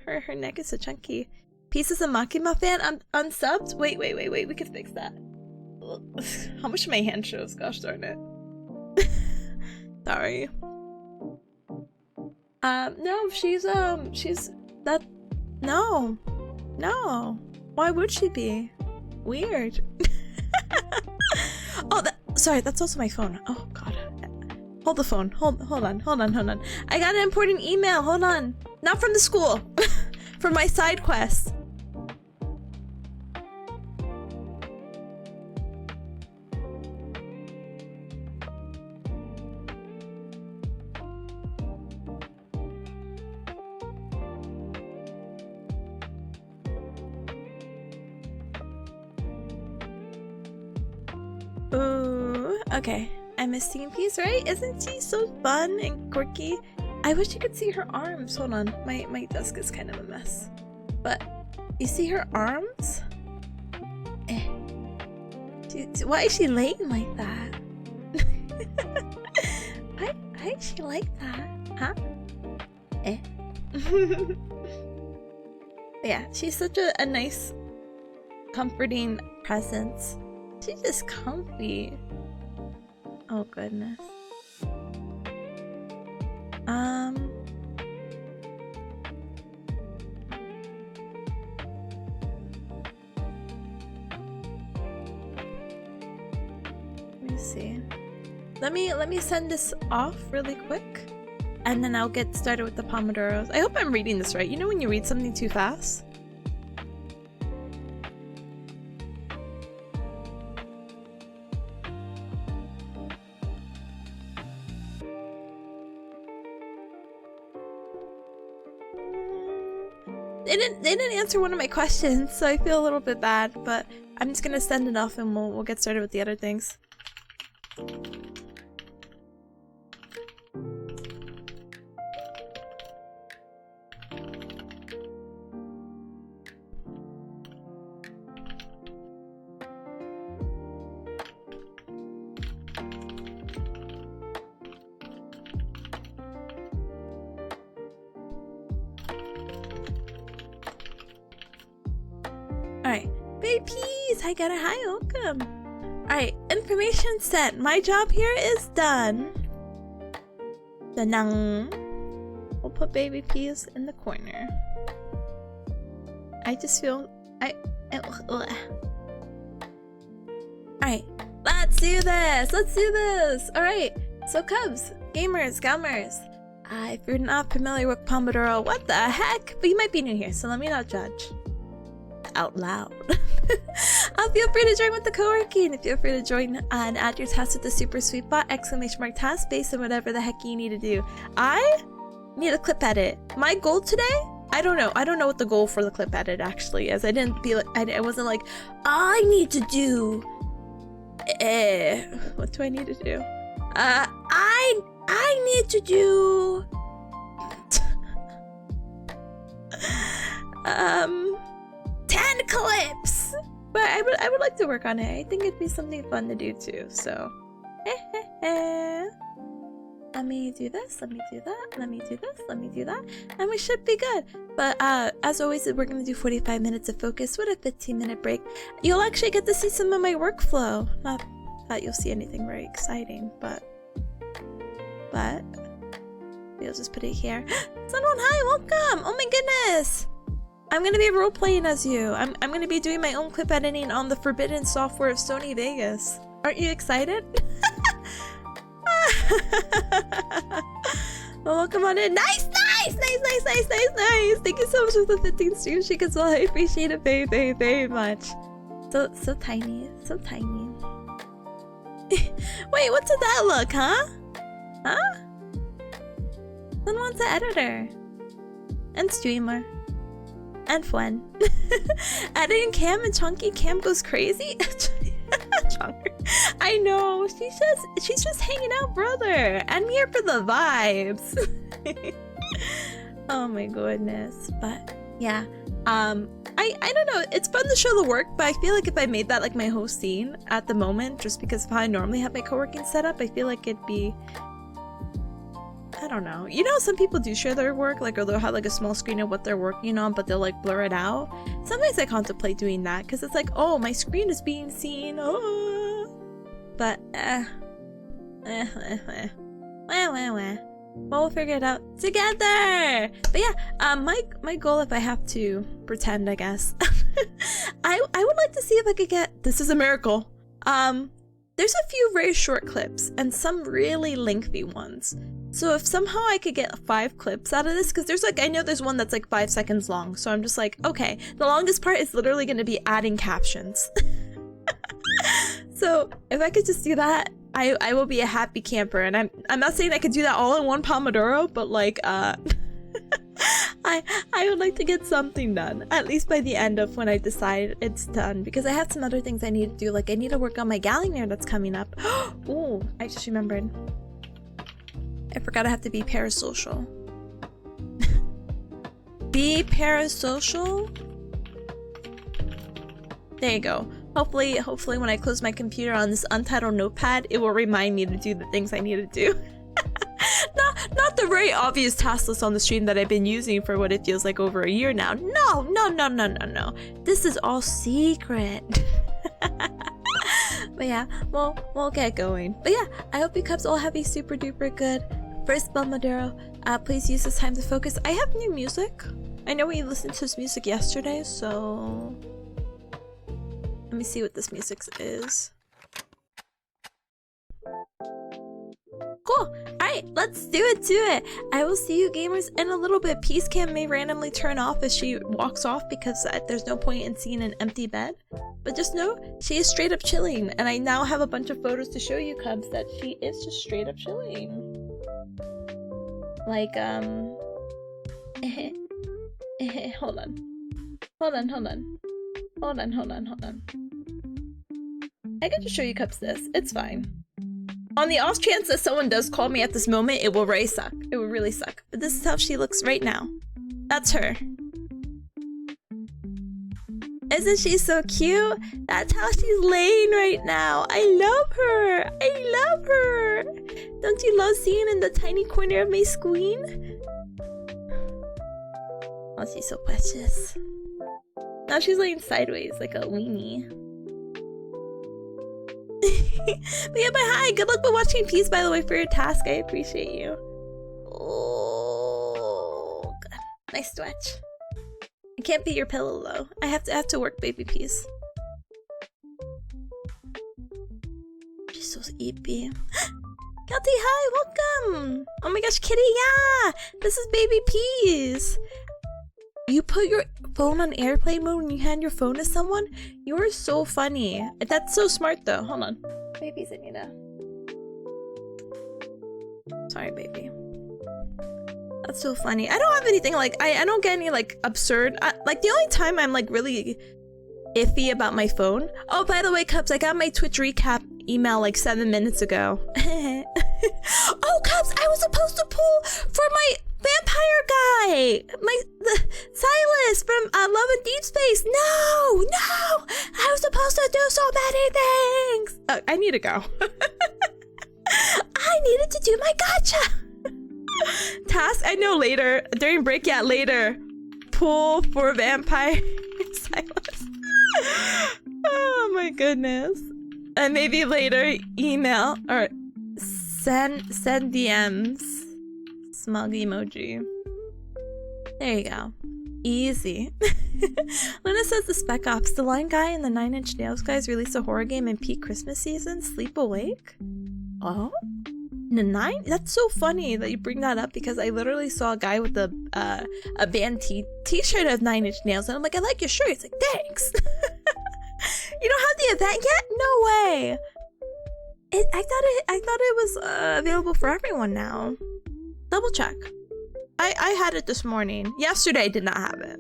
A: Her neck is so chunky. Pieces of Makima fan unsubbed? Wait. We can fix that. How much my hand shows? Gosh darn it. Sorry. No, she's that. No. Why would she be? Weird. Oh, sorry, that's also my phone. Oh god. Hold the phone. Hold on. I got an important email. Hold on. Not from the school. From my side quest. Ooh, okay. I'm a singing piece, right? Isn't she so fun and quirky? I wish you could see her arms. Hold on, my desk is kind of a mess. But you see her arms? Why is she laying like that? Why is she like that? Huh? Yeah, she's such a nice, comforting presence. She's just comfy. Oh goodness. Let me see. Let me send this off really quick, and then I'll get started with the Pomodoros. I hope I'm reading this right. You know when you read something too fast? They didn't answer one of my questions, so I feel a little bit bad, but I'm just gonna send it off and we'll get started with the other things. Alright, baby peas! Hi, Gata, hi, welcome! Alright, information sent. My job here is done. Danang. We'll put baby peas in the corner. I just feel... Alright, let's do this! Let's do this! Alright, so Cubs, gamers, gummers. If you're not familiar with Pomodoro, what the heck? But you might be new here, so let me not judge. Out loud. Feel free to join with the Coworking. Feel free to join and add your task with the super sweet bot ! Task based on whatever the heck you need to do. I need a clip edit. My goal today, I don't know what the goal for the clip edit actually is. I didn't feel like I wasn't like I need to do what do I need to do? I need to do 10 clips! But I would like to work on it. I think it'd be something fun to do too, so. Let me do this, let me do that, let me do this, let me do that, and we should be good. But as always, we're gonna do 45 minutes of focus with a 15-minute break. You'll actually get to see some of my workflow. Not that you'll see anything very exciting, but we'll just put it here. Someone, hi, welcome! Oh my goodness! I'm gonna be role-playing as you. I'm gonna be doing my own clip editing on the forbidden software of Sony Vegas. Aren't you excited? Well, welcome on in. Nice! Thank you so much for the 15 stream streak as well. I appreciate it very, very, very much. So tiny. So tiny. Wait, what's that look, huh? Huh? Someone wants an editor. And streamer. And fun. Editing Cam and Chunky. Cam goes crazy. I know. She's just hanging out, brother. I'm here for the vibes. Oh my goodness. But yeah. I don't know. It's fun to show the work, but I feel like if I made that like my whole scene at the moment, just because of how I normally have my co-working setup, I feel like it'd be, I don't know. You know, some people do share their work, like, or they'll have like a small screen of what they're working on, but they'll like blur it out. Sometimes I contemplate doing that because it's like, oh, my screen is being seen. Oh. But well, we'll figure it out together. But yeah, my goal, if I have to pretend, I guess, I would like to see if I could get. This is a miracle. There's a few very short clips and some really lengthy ones. So if somehow I could get 5 clips out of this, because there's like, I know there's one that's like 5 seconds long, so I'm just like, okay, the longest part is literally going to be adding captions. So if I could just do that, I will be a happy camper. And I'm not saying I could do that all in one Pomodoro, but like I would like to get something done, at least by the end of when I decide it's done, because I have some other things I need to do. Like I need to work on my Gallinger that's coming up. Oh, I just remembered. I forgot I have to be parasocial. Be parasocial? There you go. Hopefully when I close my computer on this untitled notepad, it will remind me to do the things I need to do. not the very obvious task list on the stream that I've been using for what it feels like over a year now. No, no, no, no, no, no. This is all secret. But yeah, we'll get going. But yeah, I hope you cubs all have a super duper good first Pomodoro. Please use this time to focus. I have new music. I know we listened to this music yesterday, so let me see what this music is. Cool. Alright, let's do it. I will see you gamers in a little bit. Peace Cam may randomly turn off as she walks off because there's no point in seeing an empty bed. But just know, she is straight up chilling. And I now have a bunch of photos to show you cubs that she is just straight up chilling. Like, hold on. I can just show you cubs this. It's fine. On the off chance that someone does call me at this moment, it will really suck. It will really suck. But this is how she looks right now. That's her. Isn't she so cute? That's how she's laying right now. I love her. I love her. Don't you love seeing in the tiny corner of my screen? Oh, she's so precious. Now she's laying sideways like a weenie. But yeah, but hi, good luck with watching Peace, by the way, for your task. I appreciate you. Oh, good. Nice stretch. I can't be your pillow though. I have to work, baby Peace. She's so sleepy. Kelty, hi, welcome. Oh my gosh, Kitty, yeah. This is baby Peace. You put your phone on airplane mode when you hand your phone to someone? You're so funny. That's so smart though. Hold on. Baby's Anita. Sorry, baby. That's so funny. I don't have anything like, I don't get any like absurd, like the only time I'm like really iffy about my phone. Oh, by the way, Cubs, I got my Twitch recap email like 7 minutes ago. Oh, Cubs, I was supposed to pull for my vampire guy, Silas from Love and Deep Space. No, I was supposed to do so many things. I need to go. I needed to do my gacha. Task, I know later, during break, yeah, later. Pull for vampire Silas. Oh my goodness. And maybe later email or send DMs. Smug emoji. There you go. Easy. Luna says the Spec Ops, the line guy and the 9 Inch Nails guys released a horror game in peak Christmas season. Sleep Awake? Oh? The 9? That's so funny that you bring that up because I literally saw a guy with a band t-shirt of 9 Inch Nails and I'm like, I like your shirt. It's like, thanks. You don't have the event yet? No way. I thought it was available for everyone now. Double check. I had it this morning. Yesterday I did not have it.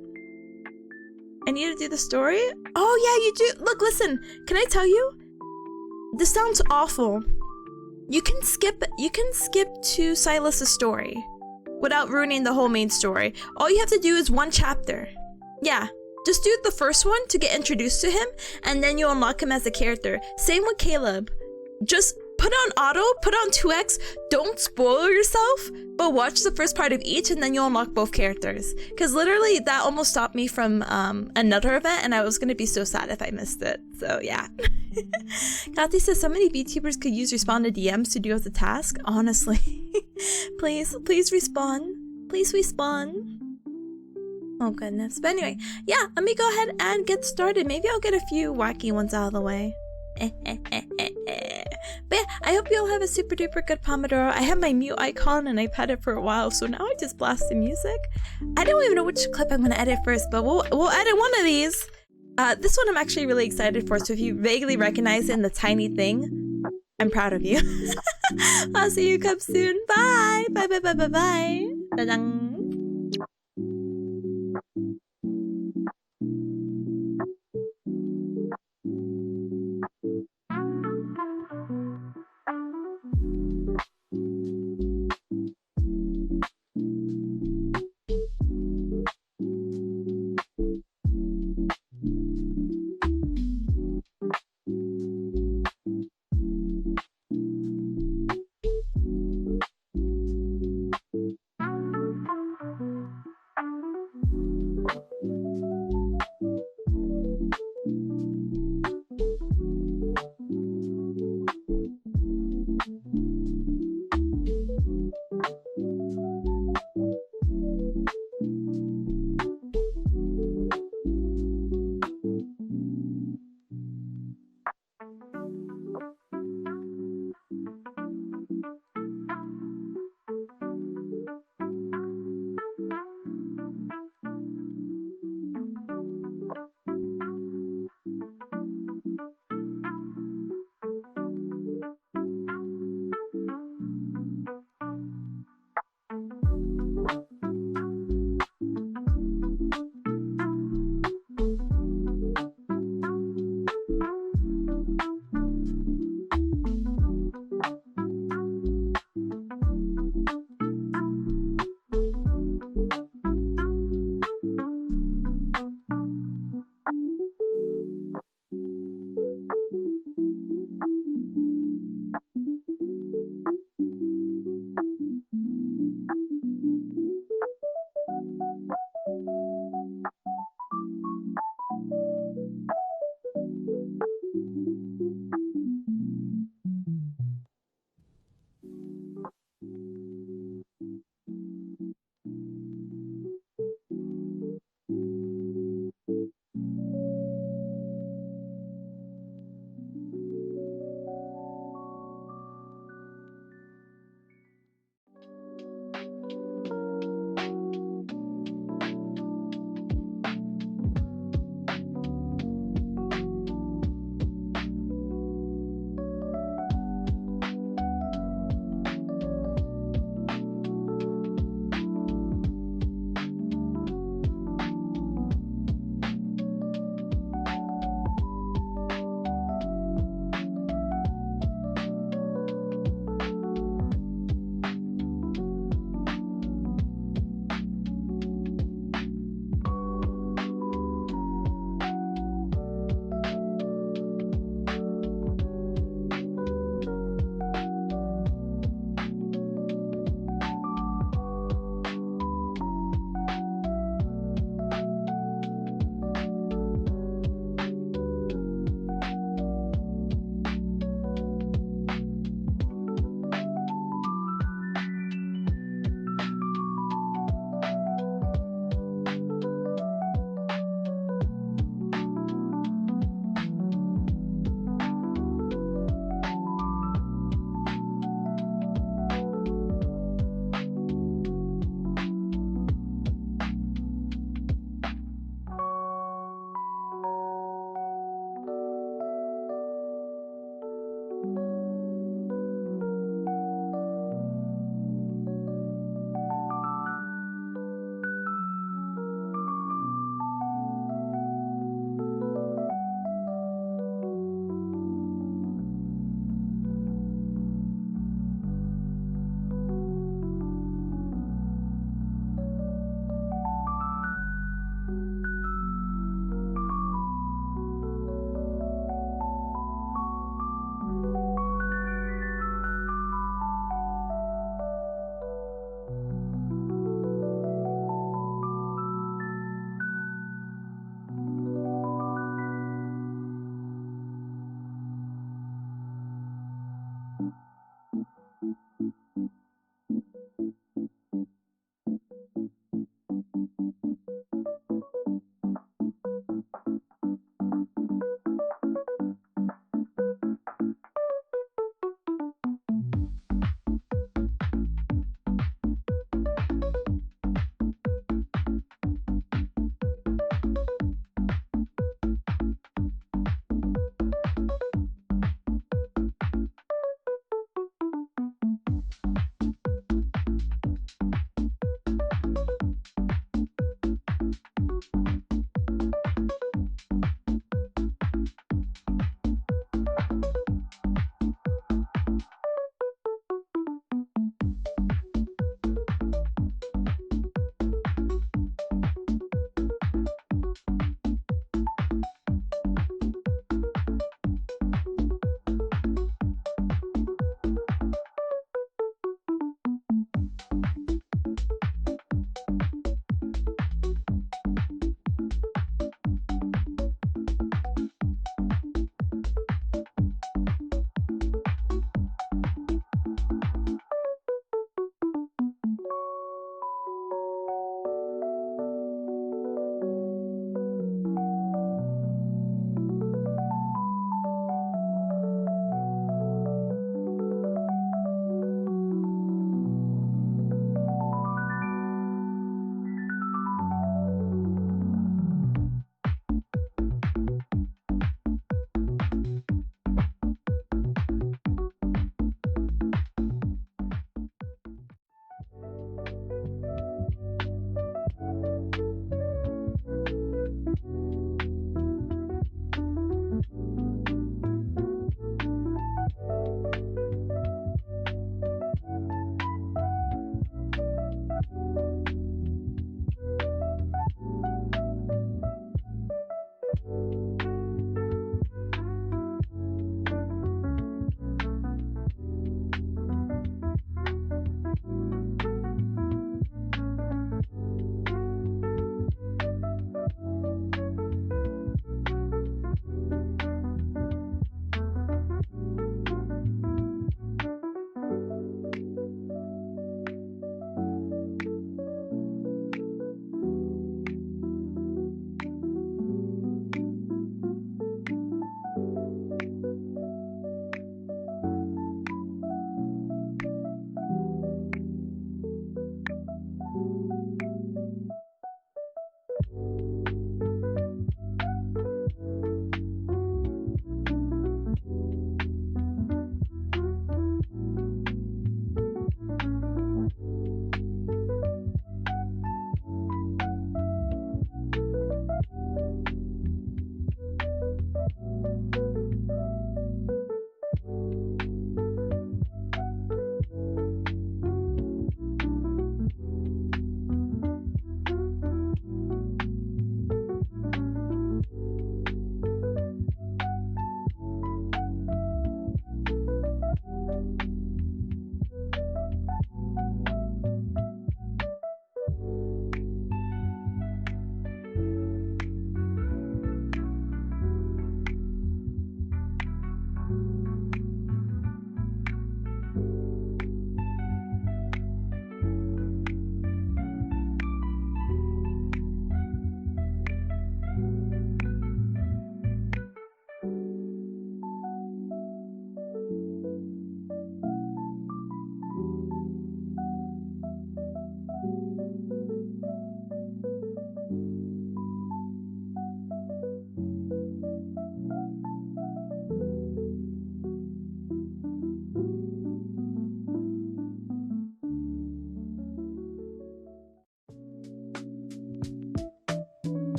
A: I need to do the story? Oh yeah, you do. Look, listen. Can I tell you? This sounds awful. You can skip to Silas's story without ruining the whole main story. All you have to do is one chapter. Yeah. Just do the first one to get introduced to him, and then you unlock him as a character. Same with Caleb. Just put on auto, put on 2x, don't spoil yourself, but watch the first part of each and then you'll unlock both characters. Because literally that almost stopped me from another event and I was going to be so sad if I missed it. So yeah. Kati says so many VTubers could use respond to DMs to do as a task. Honestly. Please respond. Please respond. Oh goodness. But anyway, yeah, let me go ahead and get started. Maybe I'll get a few wacky ones out of the way. But yeah, I hope you all have a super duper good Pomodoro. I have my mute icon and I've had it for a while, so now I just blast the music. I don't even know which clip I'm gonna edit first, but we'll edit one of these. This one I'm actually really excited for, so if you vaguely recognize it in the tiny thing, I'm proud of you. I'll see you come soon. Bye! Bye bye bye bye bye. Da-dang.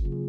A: you.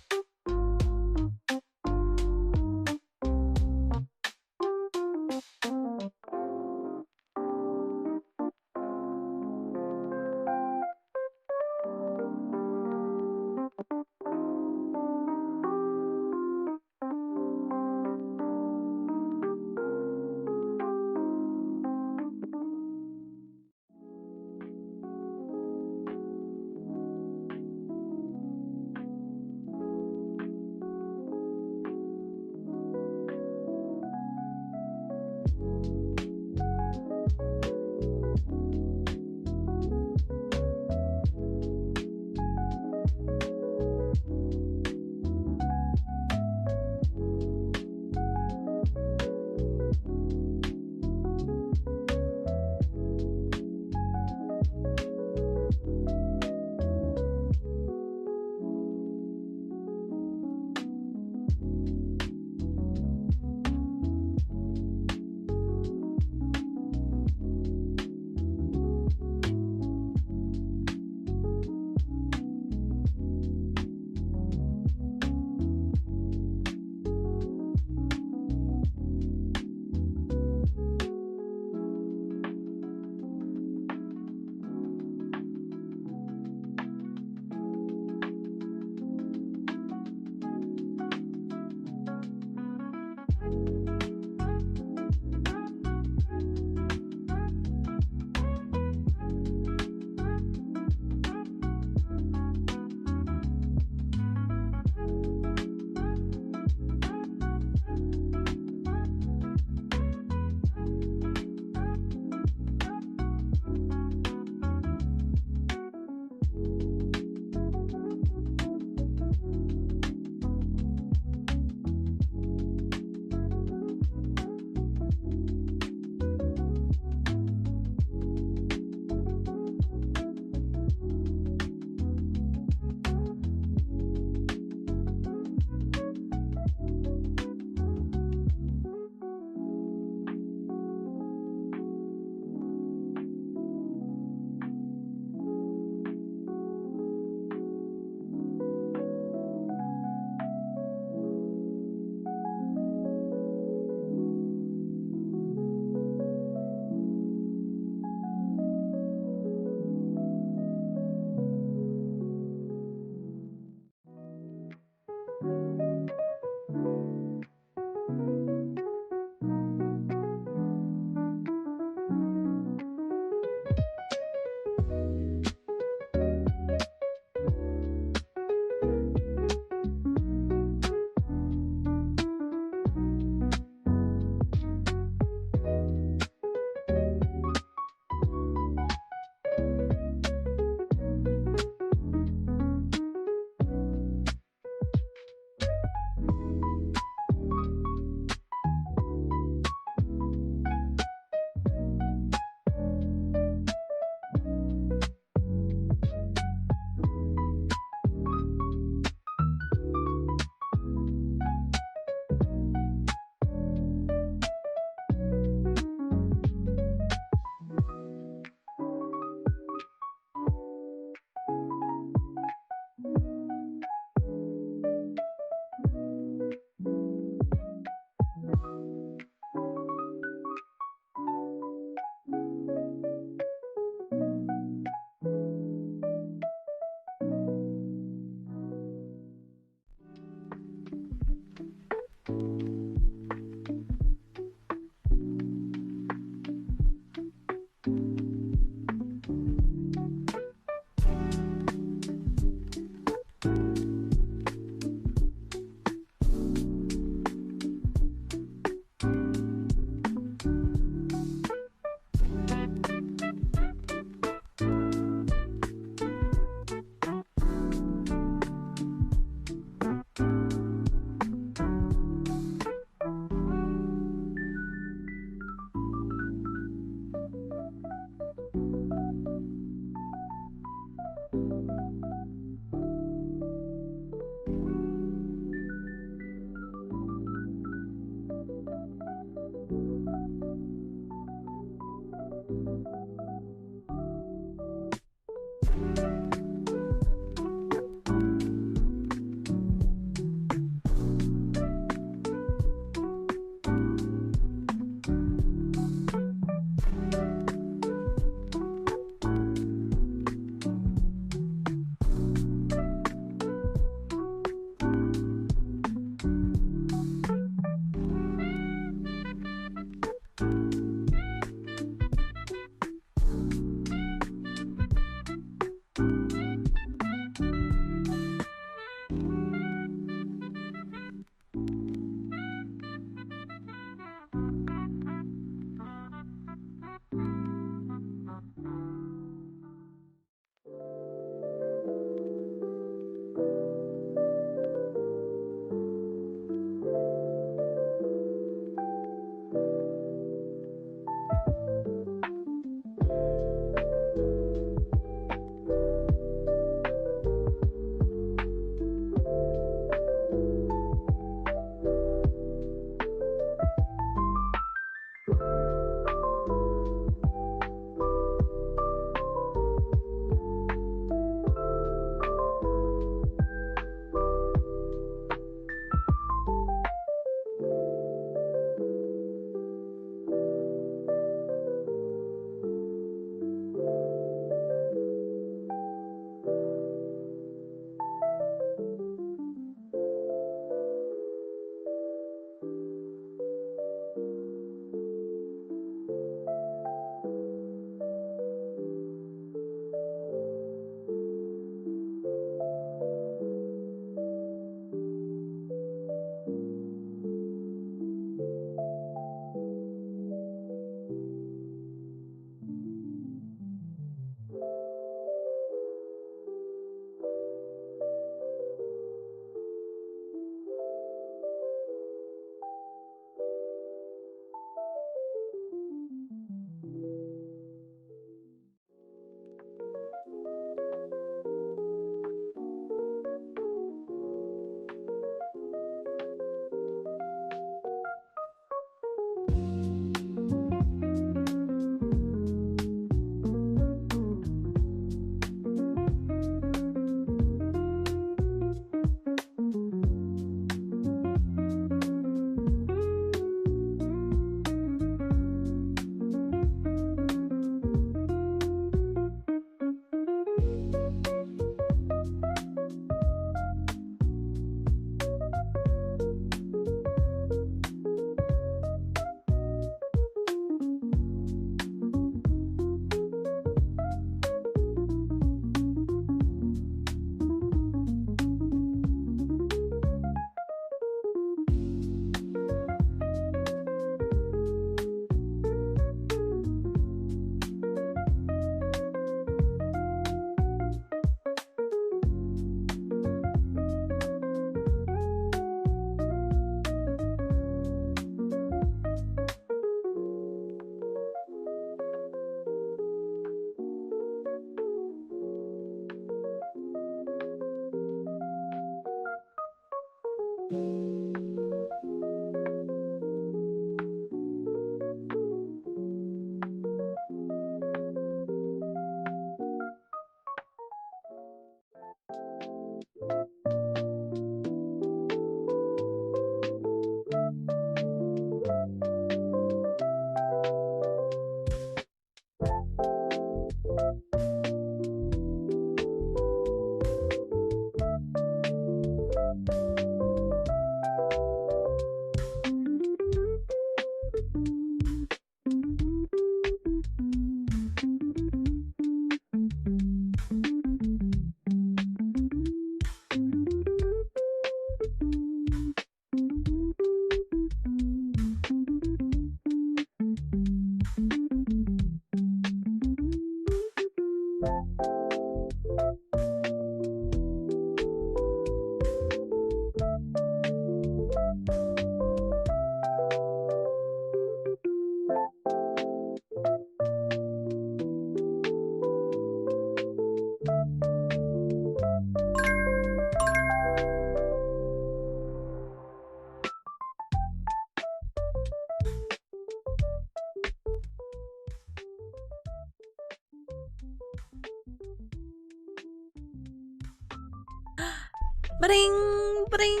A: Bring, bring,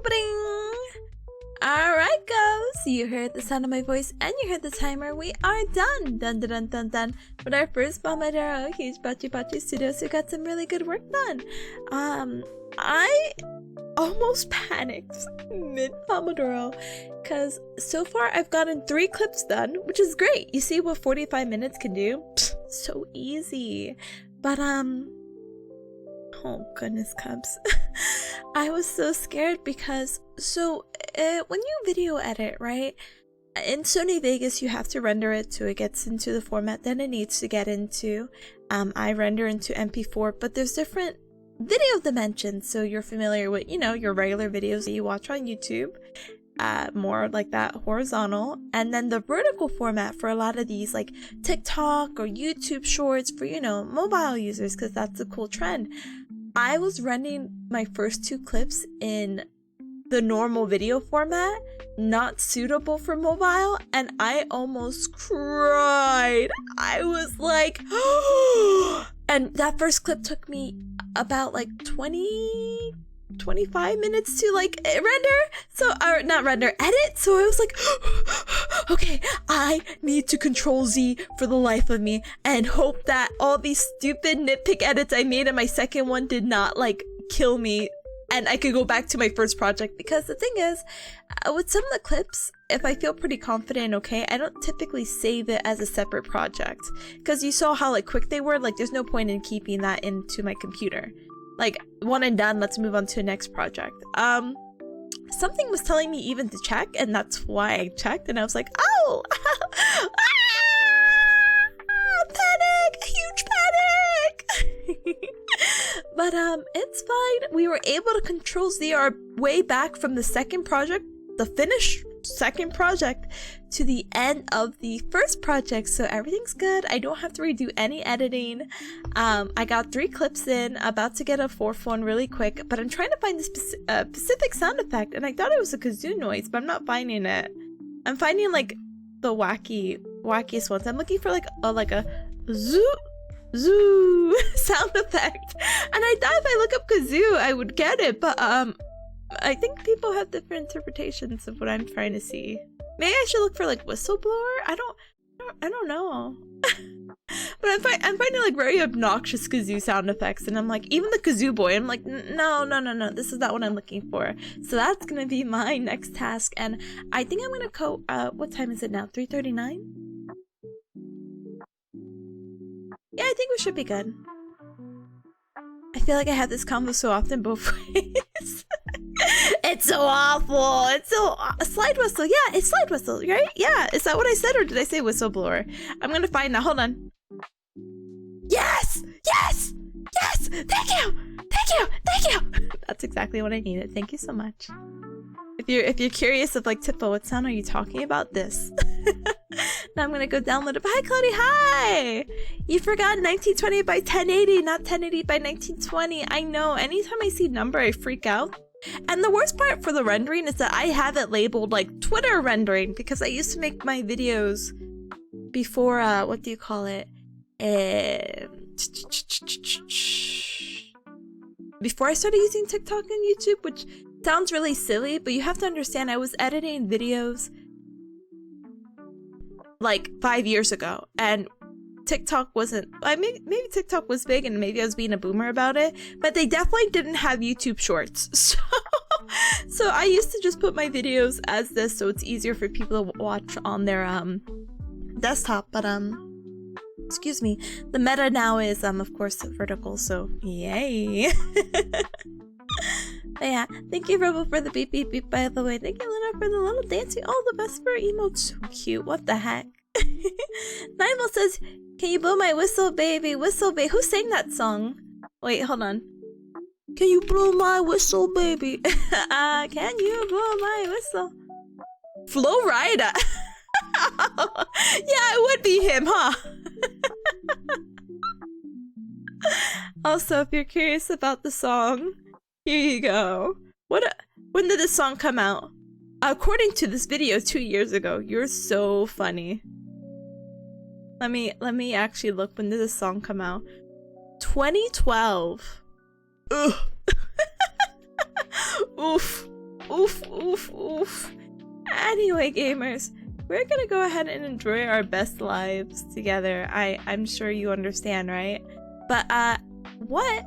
A: bring. Alright, guys. You heard the sound of my voice and you heard the timer. We are done. Dun dun dun dun dun. With our first Pomodoro, huge Bachi Studios. We got some really good work done. I almost panicked mid Pomodoro because so far I've gotten 3 clips done, which is great. You see what 45 minutes can do? Pfft, so easy. But oh goodness, Cubs. I was so scared because when you video edit, right, in Sony Vegas you have to render it so it gets into the format that it needs to get into. I render into MP4, but there's different video dimensions, so you're familiar with, you know, your regular videos that you watch on YouTube, more like that horizontal, and then the vertical format for a lot of these like TikTok or YouTube shorts for, you know, mobile users, because that's a cool trend. I was running my first 2 clips in the normal video format, not suitable for mobile, and I almost cried. I was like, and that first clip took me about like 25 minutes to like edit. So I was like, okay, I need to Control Z for the life of me and hope that all these stupid nitpick edits I made in my second one did not like kill me and I could go back to my first project. Because the thing is, with some of the clips, if I feel pretty confident, okay, I don't typically save it as a separate project, because you saw how like quick they were. Like there's no point in keeping that into my computer. Like, one and done, let's move on to the next project. Something was telling me even to check, and that's why I checked, and I was like, oh! Panic! Huge panic! But, it's fine. We were able to Control Z our way back from the second project, the finished second project, to the end of the first project, so everything's good. I don't have to redo any editing. I got 3 clips in, about to get a 4th one really quick, but I'm trying to find the specific sound effect, and I thought it was a kazoo noise, but I'm not finding it. I'm finding like the wackiest ones. I'm looking for like a zoo sound effect, and I thought if I look up kazoo I would get it, but I think people have different interpretations of what I'm trying to see. Maybe I should look for like whistleblower. I don't know. But I'm finding like very obnoxious kazoo sound effects, and I'm like, even the kazoo boy, I'm like, no, this is not what I'm looking for. So that's gonna be my next task, and I think I'm gonna go. What time is it now? 3:39. Yeah, I think we should be good. I feel like I have this combo so often both ways. It's so awful. It's so slide whistle. Yeah, it's slide whistle, right? Yeah, is that what I said, or did I say whistleblower? I'm gonna find that. Hold on. Yes! Thank you. That's exactly what I needed. Thank you so much. If you're curious of like, Tippa, what sound are you talking about? This. Now I'm gonna go download it. Hi, Claudia. Hi. You forgot 1920 by 1080, not 1080 by 1920. I know. Anytime I see number, I freak out. And the worst part for the rendering is that I have it labeled like Twitter rendering, because I used to make my videos before, what do you call it? before I started using TikTok and YouTube, which sounds really silly, but you have to understand I was editing videos like 5 years ago, and TikTok wasn't, I mean, maybe TikTok was big and maybe I was being a boomer about it, but they definitely didn't have YouTube Shorts. So I used to just put my videos as this so it's easier for people to watch on their desktop, but excuse me, the meta now is of course vertical, so yay. But yeah, thank you Robo for the beep beep beep, by the way. Thank you Luna for the little dancing. Oh, the Vesper emote, so cute. What the heck? Nival says, can you blow my whistle, baby? Whistle, baby. Who sang that song? Wait, hold on. Can you blow my whistle, baby? Can you blow my whistle? Flo Rida. Yeah, it would be him, huh? Also, if you're curious about the song, here you go. When did this song come out? According to this video, 2 years ago. You're so funny. Let me actually look. When did this song come out? 2012. Ugh. Oof. Oof, oof, oof. Anyway, gamers, we're gonna go ahead and enjoy our best lives together. I'm sure you understand, right? But what?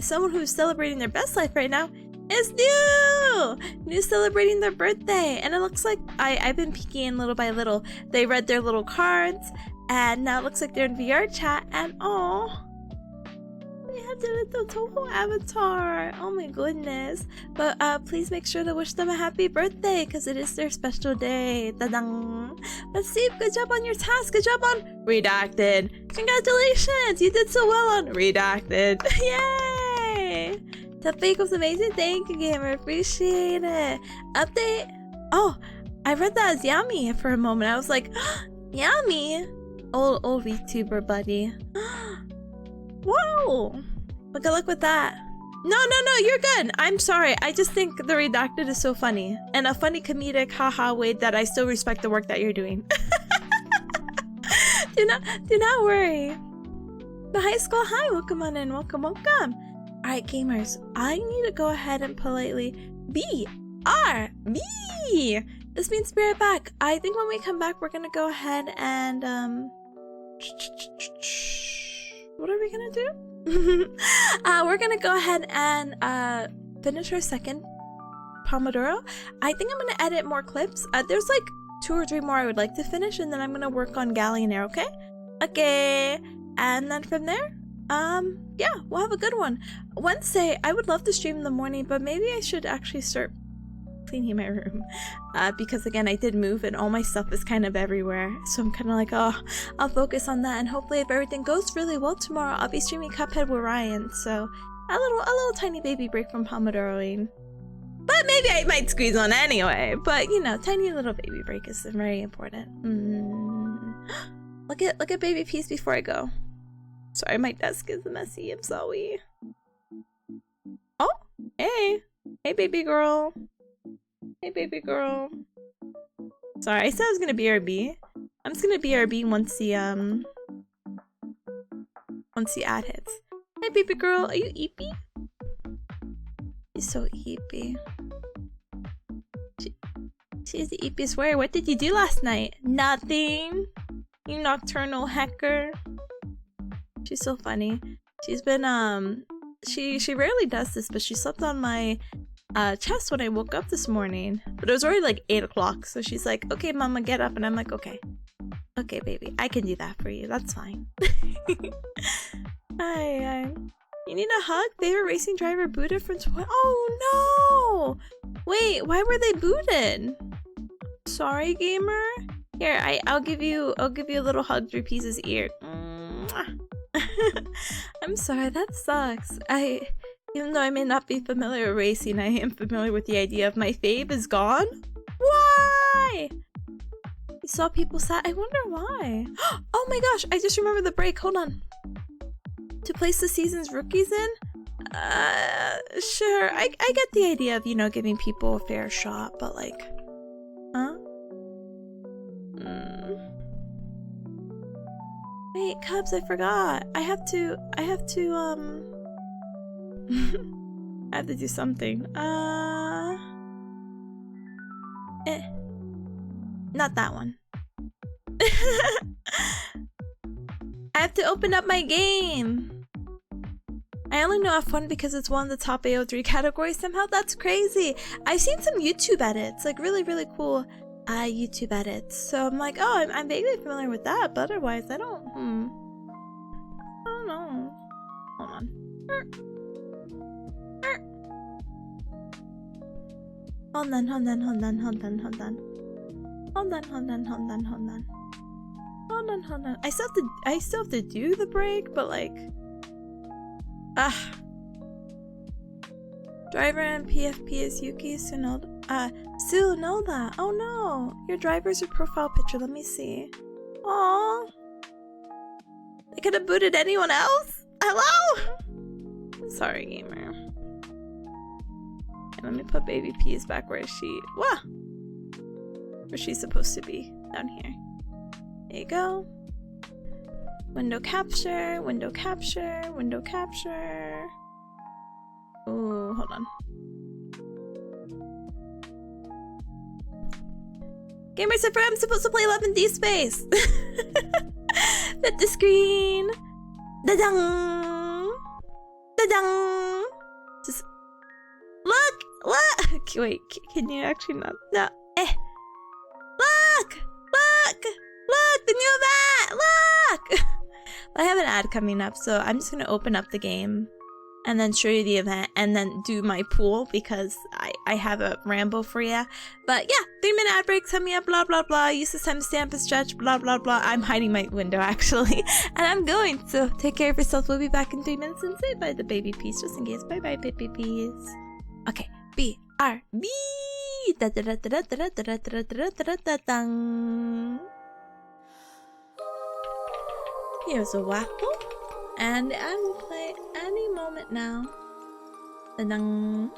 A: Someone who's celebrating their best life right now is new celebrating their birthday, and it looks like I've been peeking little by little. They read their little cards, and now it looks like they're in VR chat, and oh, they have their little Toho avatar. Oh my goodness. But please make sure to wish them a happy birthday, because it is their special day. Ta-dang. Let's see. Good job on your task. Good job on redacted. Congratulations, you did so well on redacted. Yay. The fake was amazing. Thank you, gamer. Appreciate it. Update. Oh, I read that as Yummy for a moment. I was like, Yummy. Old VTuber buddy. Whoa. But good luck with that. No, you're good. I'm sorry. I just think the redacted is so funny. And a funny comedic haha way that I still respect the work that you're doing. Do not worry. The high school, hi. Welcome on in. Welcome. Alright, gamers. I need to go ahead and politely BRB. This means be right back. I think when we come back, we're gonna go ahead and what are we gonna do? We're gonna go ahead and finish our second Pomodoro. I think I'm gonna edit more clips. There's like 2 or 3 more I would like to finish, and then I'm gonna work on Gallionaire, okay? Okay. And then from there, yeah, we'll have a good one. Wednesday, I would love to stream in the morning, but maybe I should actually start cleaning my room, because again, I did move and all my stuff is kind of everywhere, so I'm kind of like, oh, I'll focus on that, and hopefully if everything goes really well tomorrow, I'll be streaming Cuphead with Ryan, so a little tiny baby break from Pomodoroing. But maybe I might squeeze one anyway, but you know, tiny little baby break is very important. Look at baby peas before I go. Sorry, my desk is messy, I'm sorry. Oh, hey baby girl. Hey baby girl. Sorry, I said I was gonna BRB. I'm just gonna BRB once the ad hits. Hey baby girl, are you eepy? She's so eepy. She's the eepiest warrior. What did you do last night? Nothing. You nocturnal hacker. She's so funny. She's been she rarely does this, but she slept on my chest when I woke up this morning, but it was already like 8 o'clock, so she's like, okay mama, get up, and I'm like, okay baby, I can do that for you, that's fine. Hi. You need a hug? Favorite racing driver booted from oh no, wait, why were they booted? Sorry gamer. Here, I'll give you a little hug through Peace's ear. I'm sorry, that sucks. Even though I may not be familiar with racing, I am familiar with the idea of my fave is gone. Why? You saw people sad? I wonder why. Oh my gosh, I just remembered the break. Hold on. To place the season's rookies in? Sure. I get the idea of, you know, giving people a fair shot, but like, huh? Wait, Cubs, I forgot. I have to I have to do something. Not that one. I have to open up my game. I only know F1 because it's one of the top AO3 categories somehow. That's crazy. I've seen some YouTube edits, like really, really cool YouTube edits. So I'm like, oh, I'm vaguely familiar with that, but otherwise I don't, I don't know. Hold on. Hold on. I still have to do the break, but like, driver and PFP is Yuki Tsunoda. Tsunoda. Oh no, your driver's your profile picture. Let me see. Aww. I could have booted anyone else. Hello. Sorry, gamer. Okay, let me put baby P's back where she's supposed to be, down here. There you go. Window capture. Ooh, hold on. Gamer said I'm supposed to play 11D Space. Flip the screen. Da-dang. Da-dang. Just look. Wait, can you actually not? No. Look, the new event. Look. I have an ad coming up, so I'm just gonna open up the game and then show you the event and then do my pool because I have a ramble for ya. But yeah, 3-minute ad break, send me up, blah blah blah. Use this timestamp and stretch, blah blah blah. I'm hiding my window actually, and I'm going. So take care of yourself. We'll be back in 3 minutes and say bye to baby peas just in case. Bye bye, baby peas. Okay, BRB. Here's a waffle, and I will play any moment now. Ta-dang.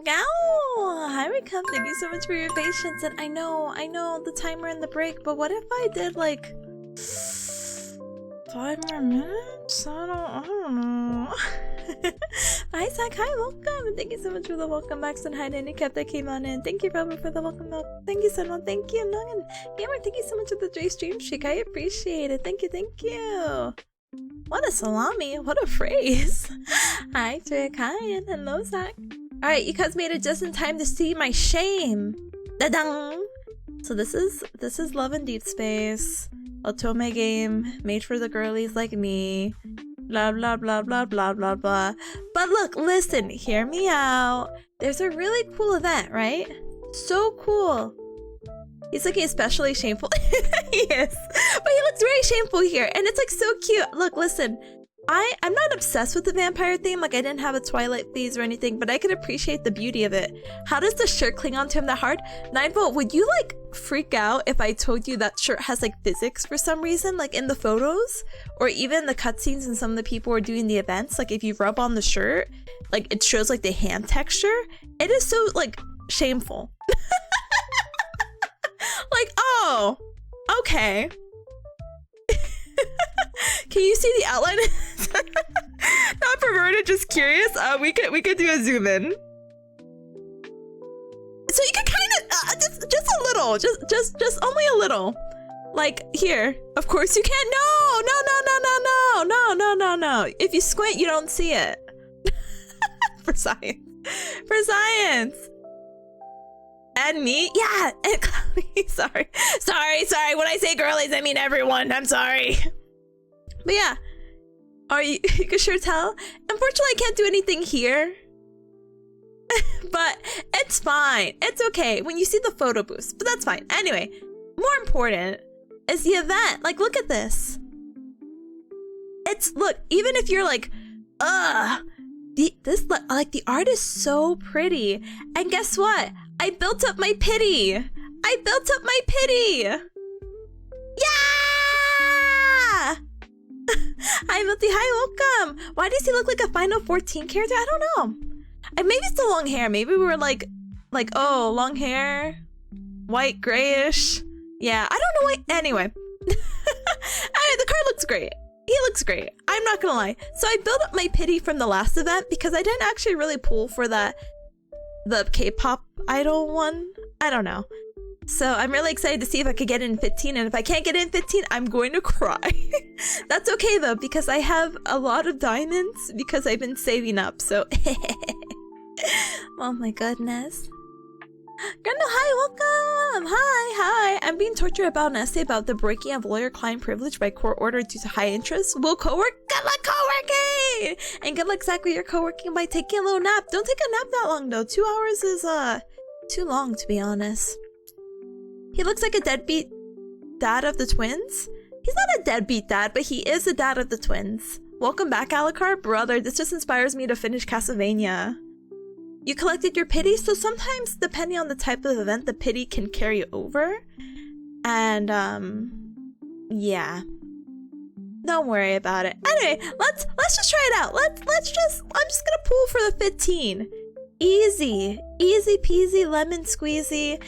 A: Hi, Recap. Thank you so much for your patience. And I know the timer and the break, but what if I did like 5 more minutes? I don't know. Hi, Zach. Hi, welcome. And thank you so much for the welcome backs. And hi, Handicap that came on in. Thank you, Robert, for the welcome back. Thank you, Sunwell. Thank you, Nungan. Gamer, thank you so much for the J stream streak. I appreciate it. Thank you, thank you. What a salami. What a phrase. Hi, Trick. Hi, and hello, Zach. Alright, you guys made it just in time to see my shame. Da-dang! So this is Love in Deep Space. Otome game made for the girlies like me. Blah blah blah blah blah blah blah. But look, listen, hear me out. There's a really cool event, right? So cool. He's looking especially shameful. He is. But he looks very shameful here. And it's like so cute. Look, listen. I'm not obsessed with the vampire theme, like I didn't have a Twilight phase or anything, but I could appreciate the beauty of it. How does the shirt cling onto him that hard? 9volt, would you like freak out if I told you that shirt has like physics for some reason, like in the photos? Or even the cutscenes and some of the people are doing the events, like if you rub on the shirt, like it shows like the hand texture? It is so like shameful. Like, oh, okay. Can you see the outline? Not perverted, just curious. We could do a zoom in. So you can kind of just a little, just only a little. Like here, of course you can't. No. If you squint, you don't see it. For science, for science. And me, yeah. And Chloe, sorry. When I say girlies, I mean everyone. I'm sorry. But yeah, you can sure tell. Unfortunately, I can't do anything here. But it's fine. It's okay when you see the photo boost. But that's fine. Anyway, more important is the event. Like, look at this. Look, even if you're like, the art is so pretty. And guess what? I built up my pity. Yeah! Hi, Milty. Hi, welcome. Why does he look like a Final 14 character? I don't know. Maybe it's the long hair. Maybe we were like, oh, long hair, white, grayish. Yeah, I don't know why. Anyway, the card looks great. He looks great. I'm not gonna lie. So I built up my pity from the last event because I didn't actually really pull for the K-pop idol one. I don't know. So I'm really excited to see if I could get in 15, and if I can't get in 15, I'm going to cry. That's okay though, because I have a lot of diamonds because I've been saving up, so oh my goodness. Grendel, hi, welcome! Hi! I'm being tortured about an essay about the breaking of lawyer-client privilege by court order due to high interest. Will co-work? Good luck co-working! And good luck, Zach, with your co-working by taking a little nap. Don't take a nap that long though. 2 hours is too long, to be honest. He looks like a deadbeat dad of the twins. He's not a deadbeat dad, but he is a dad of the twins. Welcome back, Alucard. Brother, this just inspires me to finish Castlevania. You collected your pity, so sometimes, depending on the type of event, the pity can carry over. And, yeah. Don't worry about it. Anyway, let's just try it out. I'm just gonna pull for the 15. Easy peasy, lemon squeezy.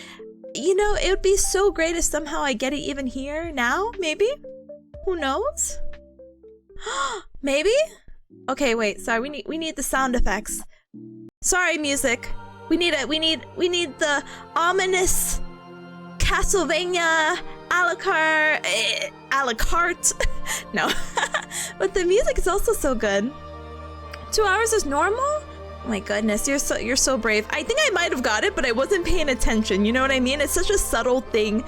A: You know, it would be so great if somehow I get it even here now, maybe? Who knows? Maybe? Okay, wait, sorry, we need the sound effects. Sorry, music. We need the ominous Castlevania a la carte. No. But the music is also so good. 2 hours is normal? Oh my goodness, you're so brave. I think I might have got it, but I wasn't paying attention. You know what I mean? It's such a subtle thing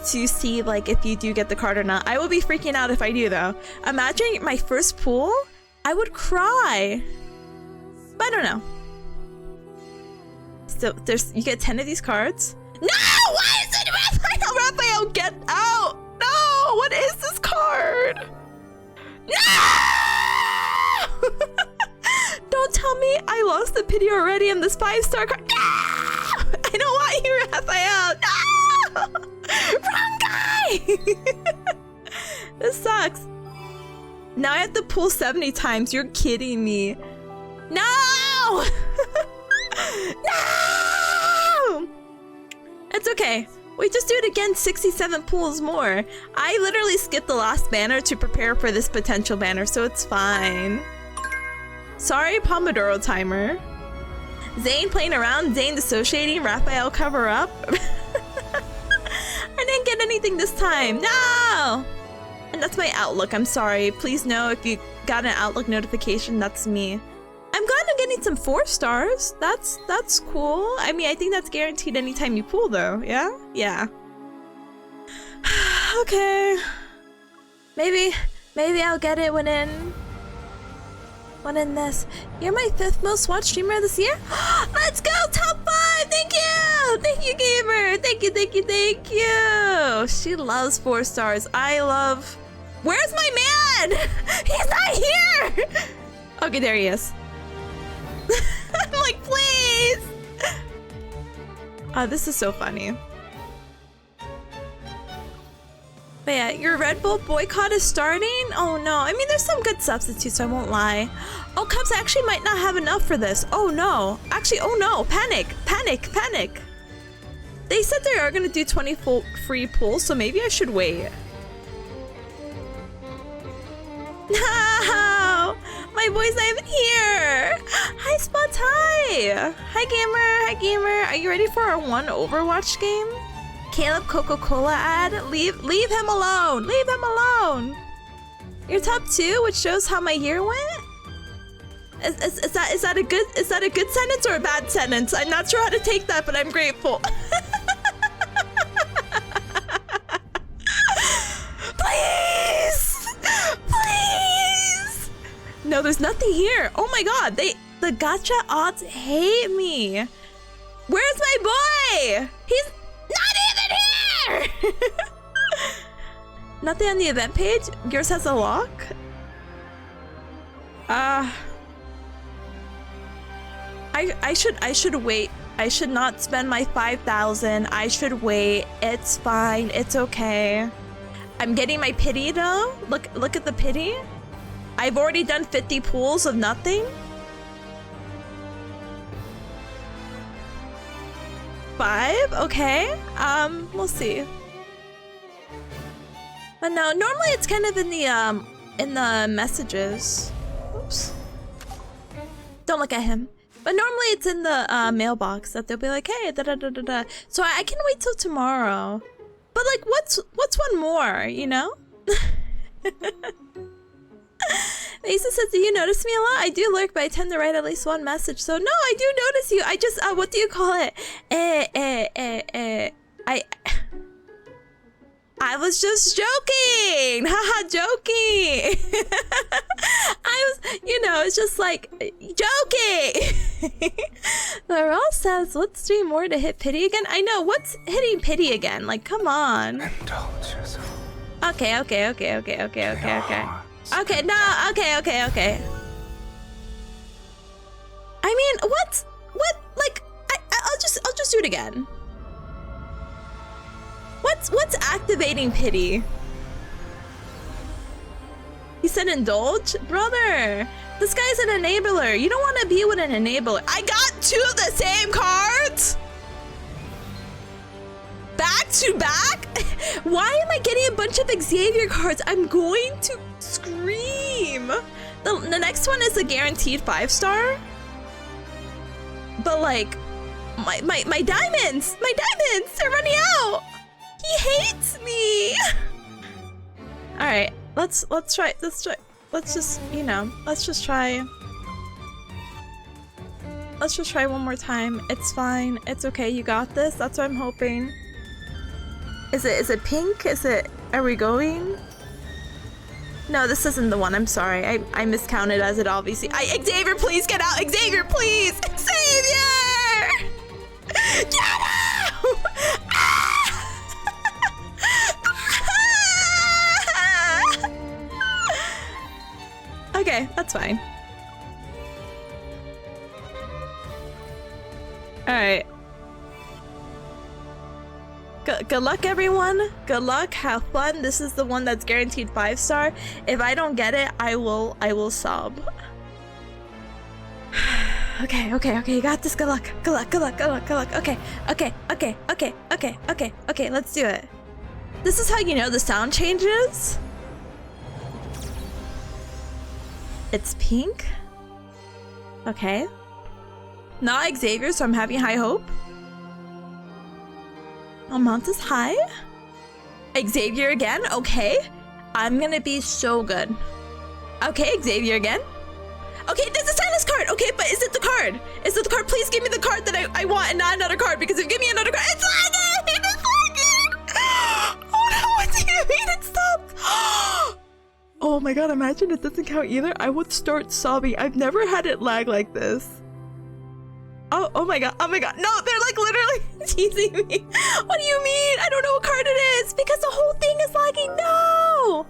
A: to see, like, if you do get the card or not. I will be freaking out if I do, though. Imagine my first pull, I would cry. But I don't know. So you get 10 of these cards. No! Why is it Raphael? Get out! No! What is this card? No! Don't tell me I lost the pity already in this 5-star card. No! I don't want you, Raphael. No! Wrong guy! This sucks. Now I have to pull 70 times. You're kidding me. No! No! It's okay. We just do it again 67 pools more. I literally skipped the last banner to prepare for this potential banner, so it's fine. Sorry, Pomodoro timer. Zane playing around, Zane dissociating, Raphael cover up. I didn't get anything this time. No! And that's my Outlook. I'm sorry. Please know if you got an Outlook notification, that's me. I'm glad I'm getting some 4 stars. That's cool. I mean, I think that's guaranteed anytime you pull, though. Yeah? Yeah. Okay. Maybe I'll get it when in this. You're my 5th most watched streamer this year? Let's go! Top 5! Thank you! Thank you, gamer! Thank you, thank you, thank you! She loves 4 stars. I love... Where's my man? He's not here! Okay, there he is. I'm like, please! Oh, this is so funny. But yeah, your Red Bull boycott is starting? Oh no, I mean there's some good substitutes, so I won't lie. Oh, Cubs actually might not have enough for this. Oh no. Actually, oh no, panic, panic, panic. They said they are gonna do 20 full free pulls, so maybe I should wait. No! My boy's not even here! Hi, Spots, hi! Hi, gamer, hi, gamer. Are you ready for our one Overwatch game? Caleb Coca-Cola ad? Leave him alone! Leave him alone! You're top 2, which shows how my year went? Is that a good sentence or a bad sentence? I'm not sure how to take that, but I'm grateful. Please! Please! No, there's nothing here. Oh my god, the gacha odds hate me. Where's my boy? He's not even here! Nothing on the event page? Yours has a lock? I should wait. I should not spend my 5,000. I should wait. It's fine. It's okay. I'm getting my pity though. Look at the pity. I've already done 50 pools of nothing. 5? Okay. We'll see. But no, normally it's kind of in the messages. Oops. Don't look at him. But normally it's in the mailbox that they'll be like, hey, da da da da da. So I can wait till tomorrow. But like, what's one more, you know? Asa says, do you notice me a lot? I do lurk, but I tend to write at least one message. So no, I do notice you. I just, what do you call it? I was just joking. Haha, joking. I was, you know, it's just like, joking. Laurel says, let's do more to hit pity again. I know, what's hitting pity again? Like, come on.
B: Indulge yourself.
A: Okay. Okay, no, okay. I mean, what, like, I'll just do it again. What's activating pity? He said indulge? Brother, this guy's an enabler. You don't want to be with an enabler. I got 2 of the same cards? Back to back? Why am I getting a bunch of Xavier cards? I'm going to scream. The next one is a guaranteed 5-star. But like, my diamonds, they're running out. He hates me. All right, let's try. Let's just, you know, let's just try one more time. It's fine. It's okay. You got this. That's what I'm hoping. Is it pink? Are we going? No, this isn't the one. I'm sorry. I miscounted as it obviously. Xavier, please get out. Xavier, please. Xavier! Get out! Ah! Okay, that's fine. Alright. Good luck, everyone. Good luck. Have fun. This is the one that's guaranteed 5-star. If I don't get it, I will sob. Okay, you got this. Good luck. Okay, let's do it. This is how you know the sound changes. It's pink. Okay. Not Xavier, so I'm having high hope. Amount is high. Xavier again. Okay. I'm gonna be so good. Okay, Xavier again. Okay, there's a Silas card. Okay, but is it the card? Is it the card? Please give me the card that I want and not another card, because if you give me another card, it's lagging! It's lagging! Oh no, what do you mean it stopped? Oh my god, imagine it doesn't count either. I would start sobbing. I've never had it lag like this. Oh my god, no, they're like literally teasing me. What do you mean? I don't know what card it is, because the whole thing is lagging. No!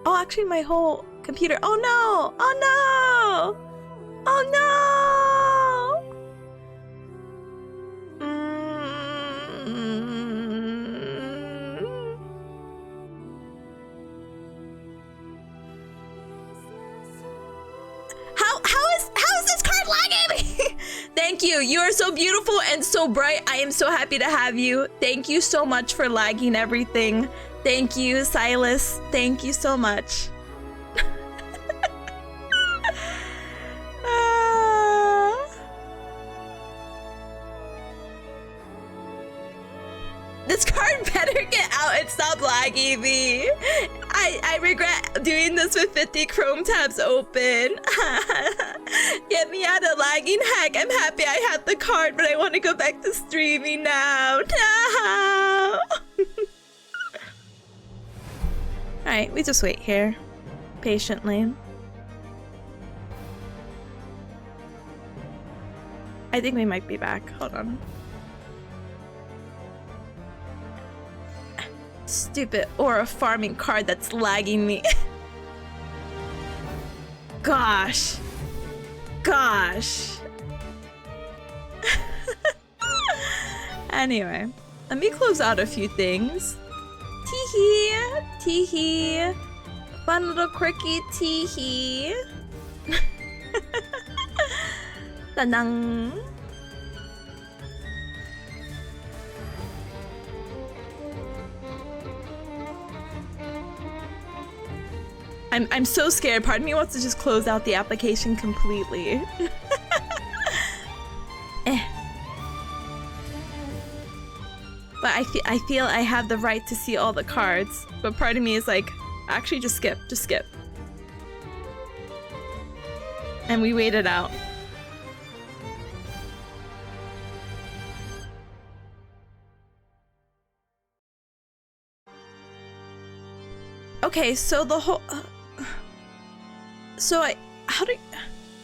A: Oh, actually my whole computer. Oh no! Oh no! Oh no! How is this card lagging? Thank you. You are so beautiful and so bright. I am so happy to have you. Thank you so much for lagging everything. Thank you, Silas. Thank you so much. This card better get out and stop lagging me. I regret doing this with 50 Chrome tabs open. Get me out of lagging. Heck, I'm happy I have the card, but I want to go back to streaming now. No. Alright, we just wait here. Patiently. I think we might be back. Hold on. Stupid aura farming card that's lagging me. Gosh. Anyway, let me close out a few things. Teehee. Fun little quirky teehee. Tadang. I'm so scared. Part of me wants to just close out the application completely. But I feel I have the right to see all the cards. But part of me is like, actually just skip. And we wait it out. Okay, so the whole how did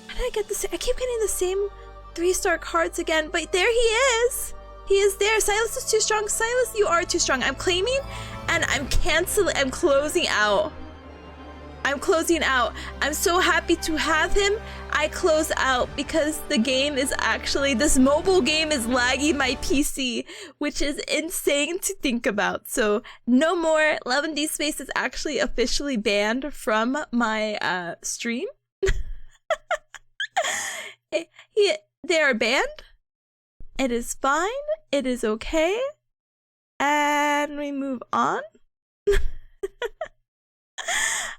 A: I get this? I keep getting the same 3-star cards again, but there he is. He is there. Silas is too strong. Silas, you are too strong. I'm claiming and I'm canceling. I'm closing out. I'm so happy to have him. I close out because the game is actually, this mobile game is lagging my PC, which is insane to think about. So no more. 11D Space is actually officially banned from my stream. They are banned. It is fine. It is okay. And we move on.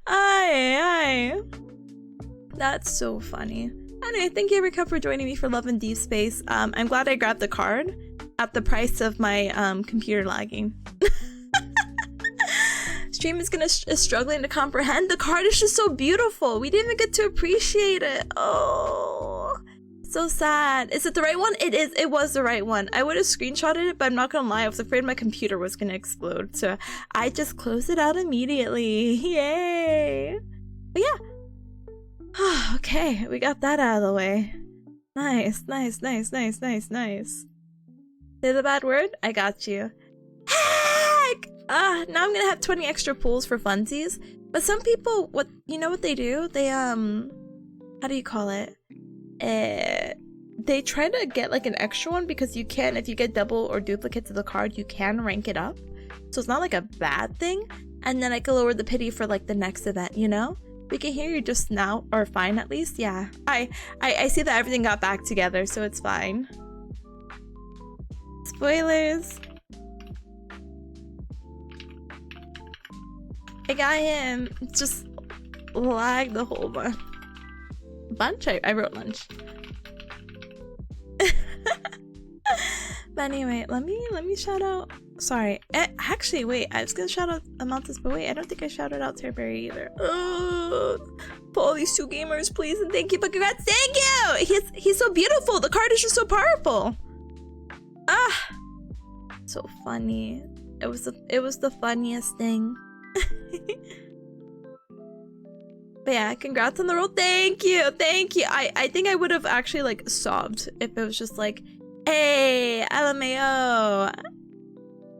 A: Aye. That's so funny. Anyway, thank you Erika for joining me for Love and Deep Space. I'm glad I grabbed the card at the price of my computer lagging. Stream is struggling to comprehend. The card is just so beautiful. We didn't even get to appreciate it. Oh, so sad. Is it the right one? It is. It was the right one. I would have screenshotted it, but I'm not gonna lie, I was afraid my computer was gonna explode, so I just closed it out immediately. Yay! But yeah. Okay, we got that out of the way. Nice. Say the bad word? I got you. Heck! Now I'm gonna have 20 extra pools for funsies. But some people, you know what they do? They, how do you call it? They try to get like an extra one because you can, if you get double or duplicates of the card, you can rank it up. So it's not like a bad thing. And then I can lower the pity for like the next event, you know? We can hear you just now, or fine at least. Yeah, I see that everything got back together, so it's fine. Spoilers. I got him. Just lagged the whole bunch. I wrote lunch. But anyway, let me shout out. Sorry, actually, wait. I was gonna shout out Amalthus, but wait, I don't think I shouted out Terberry either. Pull these 2 gamers, please, and thank you. But congrats, thank you. He's so beautiful. The card is just so powerful. Ah, so funny. It was the funniest thing. But yeah, congrats on the roll. Thank you. I think I would have actually like sobbed if it was just like, hey, LMAO.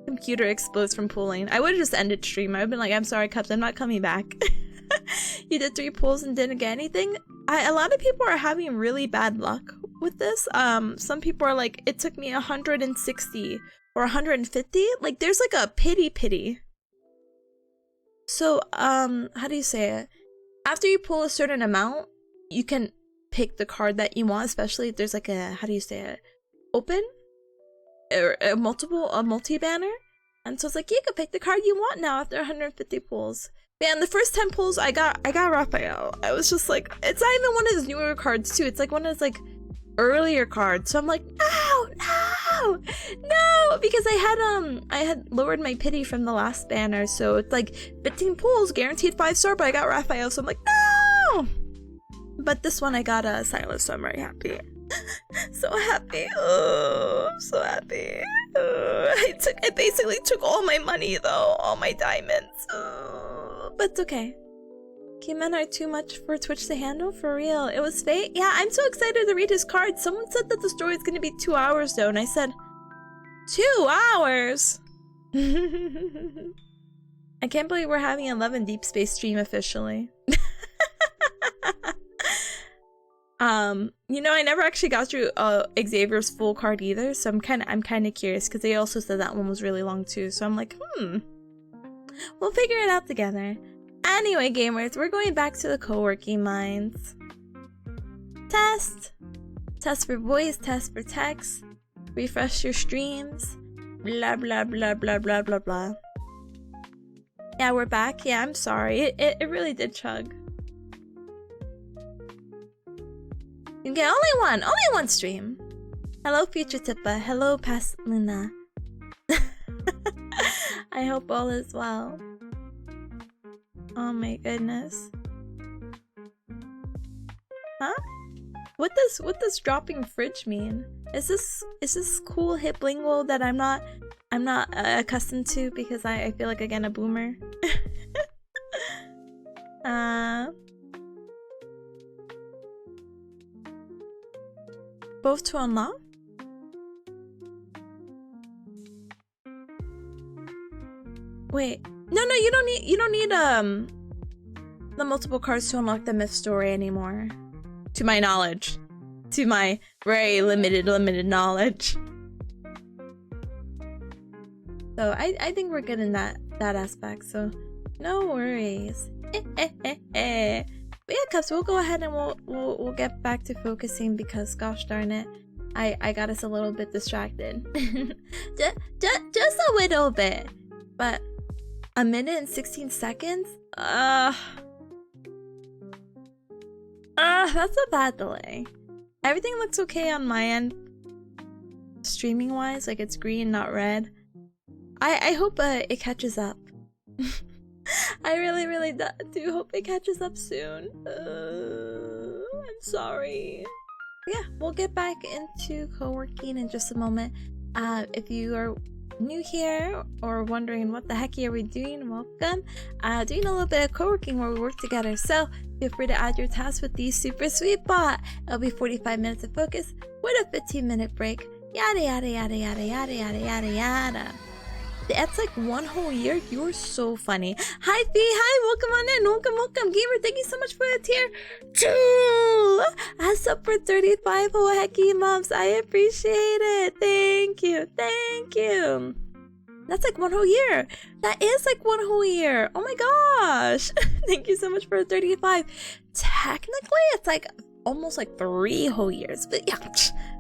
A: Computer explodes from pulling. I would have just ended stream. I would have been like, I'm sorry, Cups, I'm not coming back. You did 3 pulls and didn't get anything. A lot of people are having really bad luck with this. Some people are like, it took me 160 or 150. Like, there's like a pity. So, how do you say it? After you pull a certain amount, you can pick the card that you want, especially if there's like a, how do you say it? Open? Or a multi-banner? And so it's like, you can pick the card you want now after 150 pulls. Man, the first 10 pulls, I got Raphael. I was just like, it's not even one of his newer cards too. It's like one of his like earlier cards. So I'm like, no, because I had lowered my pity from the last banner. So it's like 15 pulls, guaranteed 5-star, but I got Raphael. So I'm like, no. But this one I got a Silas, so I'm very happy. So happy. Oh, I'm so happy. I basically took all my money though, all my diamonds. But it's okay. K-Men are too much for Twitch to handle, for real. It was fate. Yeah, I'm so excited to read his card. Someone said that the story is gonna be 2 hours though, and I said, 2 hours? I can't believe we're having 11 Deep Space stream officially. You know, I never actually got through Xavier's full card either, so I'm kind of curious because they also said that one was really long too. So I'm like, we'll figure it out together. Anyway, gamers, we're going back to the co-working minds. Test for voice, test for text, refresh your streams, blah blah blah blah blah blah blah. Yeah, we're back. Yeah, I'm sorry. It really did chug. You get only one stream. Hello, future Tippa. Hello, past Luna. I hope all is well. Oh my goodness. Huh? What does dropping fridge mean? Is this cool hip lingo that I'm not accustomed to because I feel like again a boomer? Both to unlock? Wait. No, you don't need the multiple cards to unlock the myth story anymore. To my knowledge. To my very limited knowledge. So I think we're good in that aspect, so no worries. But yeah, Cups, we'll go ahead and we'll get back to focusing because gosh darn it, I got us a little bit distracted. just a little bit. But 1 minute and 16 seconds? That's a bad delay. Everything looks okay on my end, streaming wise, like it's green, not red. I hope it catches up. I really do hope it catches up soon. I'm sorry. Yeah, we'll get back into co-working in just a moment. If you are new here or wondering what the heck are we doing, welcome. Doing a little bit of co-working where we work together. So feel free to add your tasks with the super sweet bot. It'll be 45 minutes of focus with a 15-minute break. Yada yada yada yada yada yada yada yada. That's like 1 whole year. You're so funny. Hi Fee, hi, welcome on in. Welcome. Gamer, thank you so much for the tier 2. That's up for 35 whole hecky months. I appreciate it. Thank you. That's like 1 whole year. That is like 1 whole year. Oh my gosh. Thank you so much for 35. Technically, it's like almost like 3 whole years. But yeah,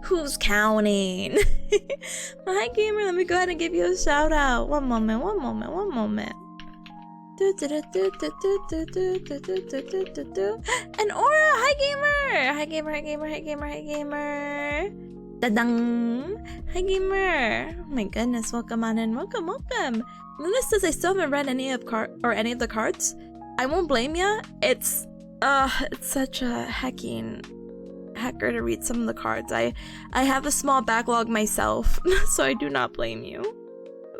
A: who's counting? Hi, gamer. Let me go ahead and give you a shout out. One moment. And Aura, hi gamer. Dadang! Hi gamer! Oh my goodness, welcome on in. Welcome. Luna says I still haven't read any of the cards. I won't blame ya. It's such a hacker to read some of the cards. I have a small backlog myself, so I do not blame you.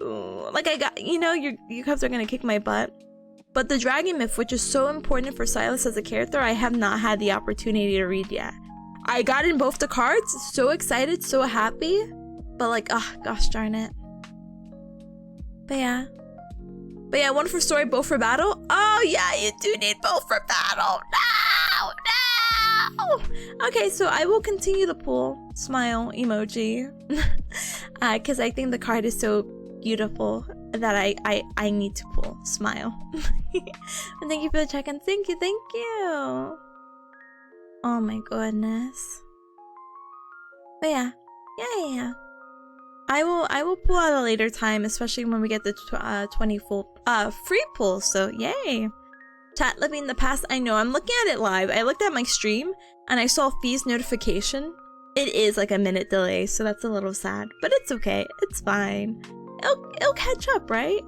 A: Ooh, like I got, your cards are gonna kick my butt. But the Dragon Myth, which is so important for Silas as a character, I have not had the opportunity to read yet. I got in both the cards, so excited, so happy, but like, gosh darn it. But yeah, one for story, both for battle. Oh yeah, you do need both for battle. No. Okay, so I will continue the pull. Smile emoji, because I think the card is so beautiful that I need to pull. Smile. And thank you for the check-in. Thank you. Oh my goodness. But yeah. I will pull at a later time, especially when we get the 20 full free pulls. So yay. Chat living the past. I know, I'm looking at it live. I looked at my stream and I saw fees notification. It is like a minute delay, so that's a little sad, but it's okay. It's fine. It'll catch up, right?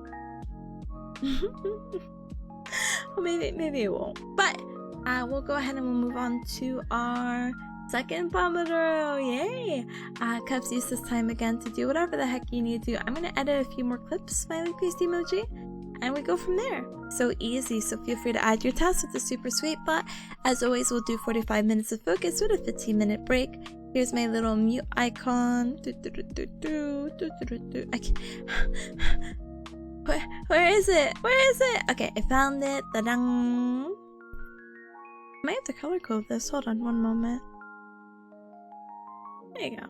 A: Well, maybe it won't. But we'll go ahead and we'll move on to our second Pomodoro. Yay! Cubs use this time again to do whatever the heck you need to do. I'm gonna edit a few more clips, smiley face emoji, and we go from there. So easy, so feel free to add your tasks with the super sweet, but as always, we'll do 45 minutes of focus with a 15-minute break. Here's my little mute icon. Where is it? Okay, I found it. Ta-dang! I might have to color code this. Hold on one moment. There you go.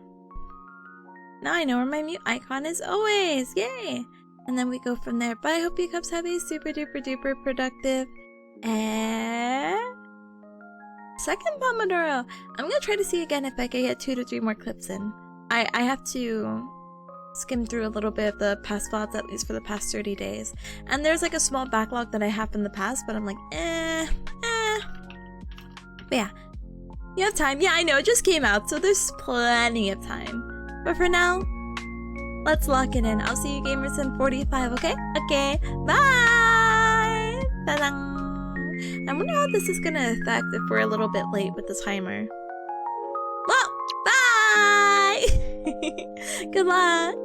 A: Now I know where my mute icon is always. Yay! And then we go from there. But I hope you cubs have a super duper duper productive second Pomodoro. I'm gonna try to see again if I can get 2 to 3 more clips in. I have to skim through a little bit of the past VODs, at least for the past 30 days. And there's like a small backlog that I have in the past, but I'm like, But yeah, you have time. Yeah, I know, it just came out, so there's plenty of time. But for now, let's lock it in. I'll see you gamers in 45, okay? Okay, bye! Ta-dang! I wonder how this is gonna affect if we're a little bit late with the timer. Well, bye! Good luck!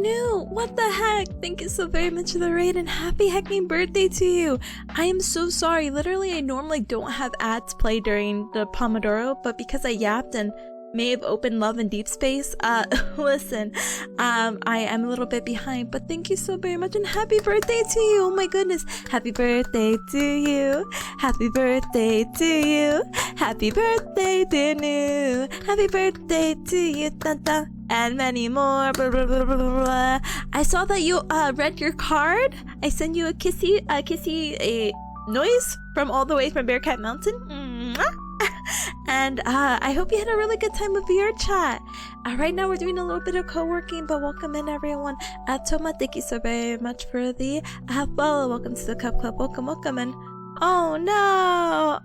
A: Tanu, what the heck? Thank you so very much for the raid and happy hecking birthday to you. I am so sorry. Literally, I normally don't have ads play during the Pomodoro, but because I yapped and may have opened Love and Deep Space, listen, I am a little bit behind, but thank you so very much and happy birthday to you. Oh my goodness. Happy birthday to you. Happy birthday to you. Happy birthday, dear new. Happy birthday to you. Dun, dun. And many more. Blah, blah, blah, blah, blah. I saw that you read your card. I sent you a kissy noise from all the way from Bearcat Mountain. Mwah. And I hope you had a really good time with your chat. Right now we're doing a little bit of co-working, but welcome in everyone. Toma, thank you so very much for the follow. Welcome to the Cup Club. Welcome, welcome. And oh no,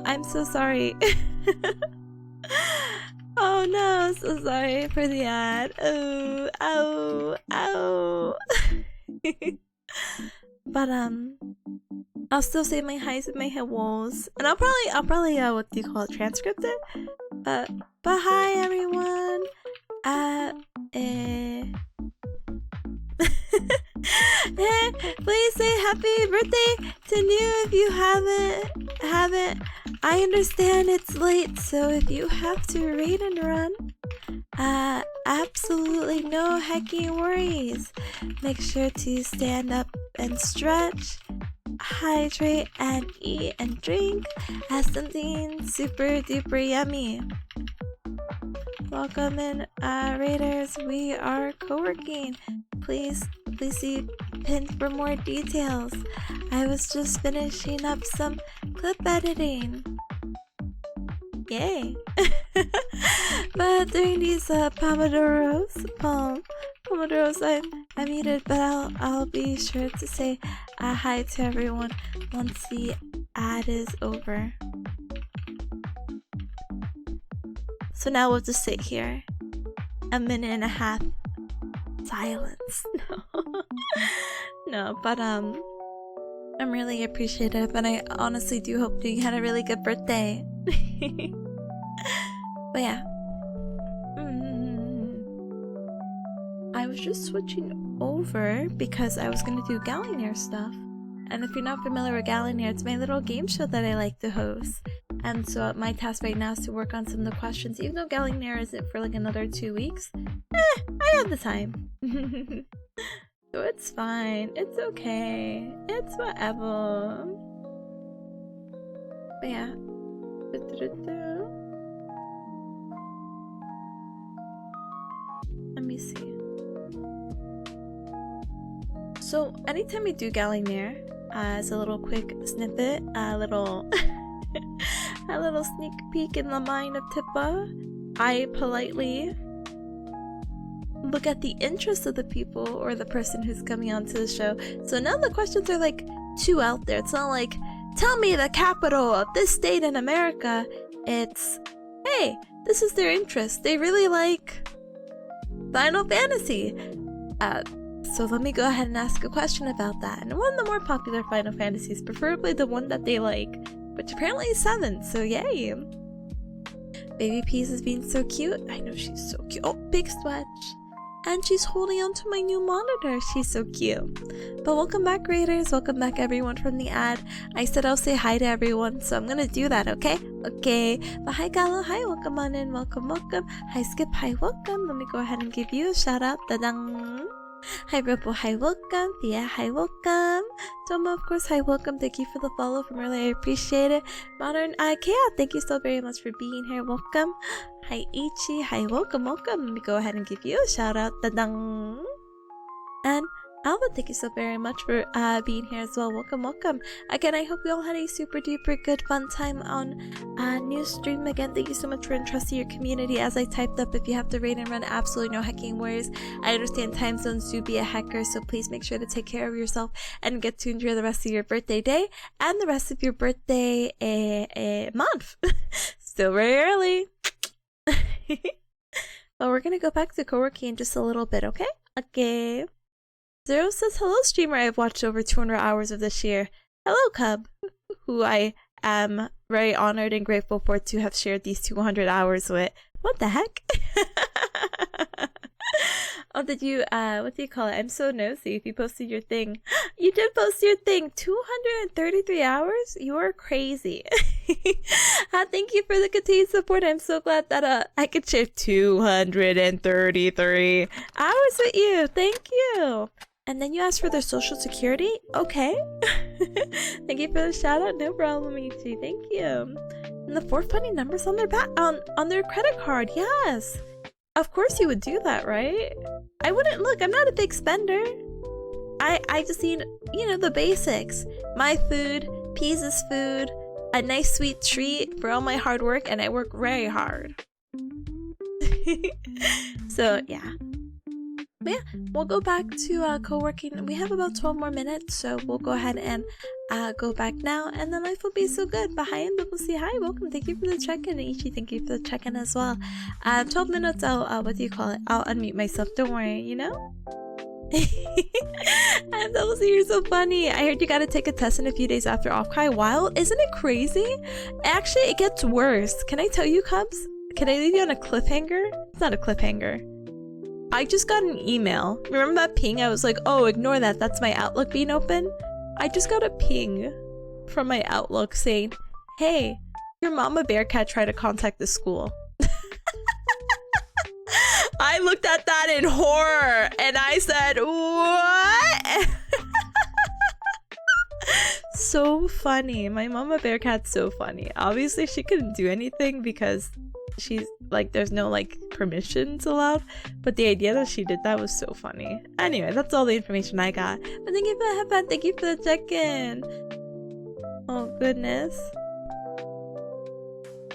A: I'm so sorry. Oh no, so sorry for the ad. Oh, ow. But I'll still say my highs and my hellos, and I'll probably what do you call it, transcript it. But hi everyone. Please say happy birthday to New if you haven't. I understand it's late, so if you have to raid and run, absolutely no hecking worries. Make sure to stand up and stretch, hydrate and eat and drink as something super duper yummy. Welcome in, raiders. We are co-working. Please see pinned for more details. I was just finishing up some clip editing. Yay. But during these Pomodoros, I'm muted, but I'll be sure to say hi to everyone once the ad is over. So now we'll just sit here, a minute and a half silence. No, but I'm really appreciative, and I honestly do hope that you had a really good birthday. But yeah, I was just switching over because I was gonna do Gallinear stuff. And if you're not familiar with Gallinear, it's my little game show that I like to host. And so my task right now is to work on some of the questions. Even though Gallinear isn't for like another 2 weeks, I have the time. So it's fine. It's okay. It's whatever. But yeah. Let me see. So anytime we do Gallinear, as a little quick snippet, a little sneak peek in the mind of Tippa, I politely look at the interest of the people or the person who's coming onto the show. So none of the questions are like too out there. It's not like, tell me the capital of this state in America. It's, hey, this is their interest. They really like Final Fantasy. So let me go ahead and ask a question about that. And one of the more popular Final Fantasies, preferably the one that they like, which apparently is 7, so yay. Baby Peas is being so cute. I know she's so cute. Oh, big stretch. And she's holding on to my new monitor. She's so cute. But welcome back, raiders. Welcome back, everyone from the ad. I said I'll say hi to everyone, so I'm gonna do that, okay? Okay. But hi, Galo. Hi, welcome on in. Welcome. Hi, Skip. Hi, welcome. Let me go ahead and give you a shout out. Da-dang. Hi, Ripple. Hi, welcome. Thea. Hi, welcome. Toma, of course. Hi, welcome. Thank you for the follow from earlier. I appreciate it. Modern Chaos. Thank you so very much for being here. Welcome. Hi, Ichi. Hi, welcome. Let me go ahead and give you a shout out. Da-dang. And Alva, thank you so very much for being here as well. Welcome. Again, I hope you all had a super duper good fun time on new stream. Again, thank you so much for entrusting your community. As I typed up, if you have to raid and run, absolutely no hacking worries. I understand time zones do be a hacker, so please make sure to take care of yourself and get to enjoy the rest of your birthday day and the rest of your birthday month. Still very early. Well, we're gonna go back to co-working in just a little bit, okay? Okay. Zero says, hello streamer I've watched over 200 hours of this year. Hello Cub, who I am very honored and grateful for to have shared these 200 hours with. What the heck? Oh, did you, what do you call it? I'm so nosy if you posted your thing. You did post your thing. 233 hours? You are crazy. Thank you for the continued support. I'm so glad that, I could share 233 hours with you. Thank you. And then you asked for their social security? Okay. Thank you for the shout out. No problem, Ichi. Thank you. And the 4 funny numbers on their on their credit card. Yes. Of course you would do that, right? I wouldn't look. I'm not a big spender. I just need, you know, the basics. My food, Pease's food, a nice sweet treat for all my hard work, and I work very hard. So, yeah. But yeah, we'll go back to co-working. We have about 12 more minutes, so we'll go ahead and go back now, and then life will be so good. But hi, and we'll see. Hi, welcome. Thank you for the check-in. Ichi, thank you for the check-in as well. 12 minutes, I'll what do you call it? I'll unmute myself. Don't worry, you know? And those you're so funny. I heard you gotta take a test in a few days after off-kai. Wild, isn't it crazy? Actually, it gets worse. Can I tell you, Cubs? Can I leave you on a cliffhanger? It's not a cliffhanger. I just got an email. Remember that ping? I was like, oh, ignore that. That's my Outlook being open. I just got a ping from my Outlook saying, hey, your mama bearcat tried to contact the school. I looked at that in horror and I said, what? So funny. My mama bearcat's so funny. Obviously, she couldn't do anything because she's like, there's no like permissions allowed, but the idea that she did that was so funny. Anyway, that's all the information I got. But thank you for the headband. Thank you for the check-in. Oh goodness.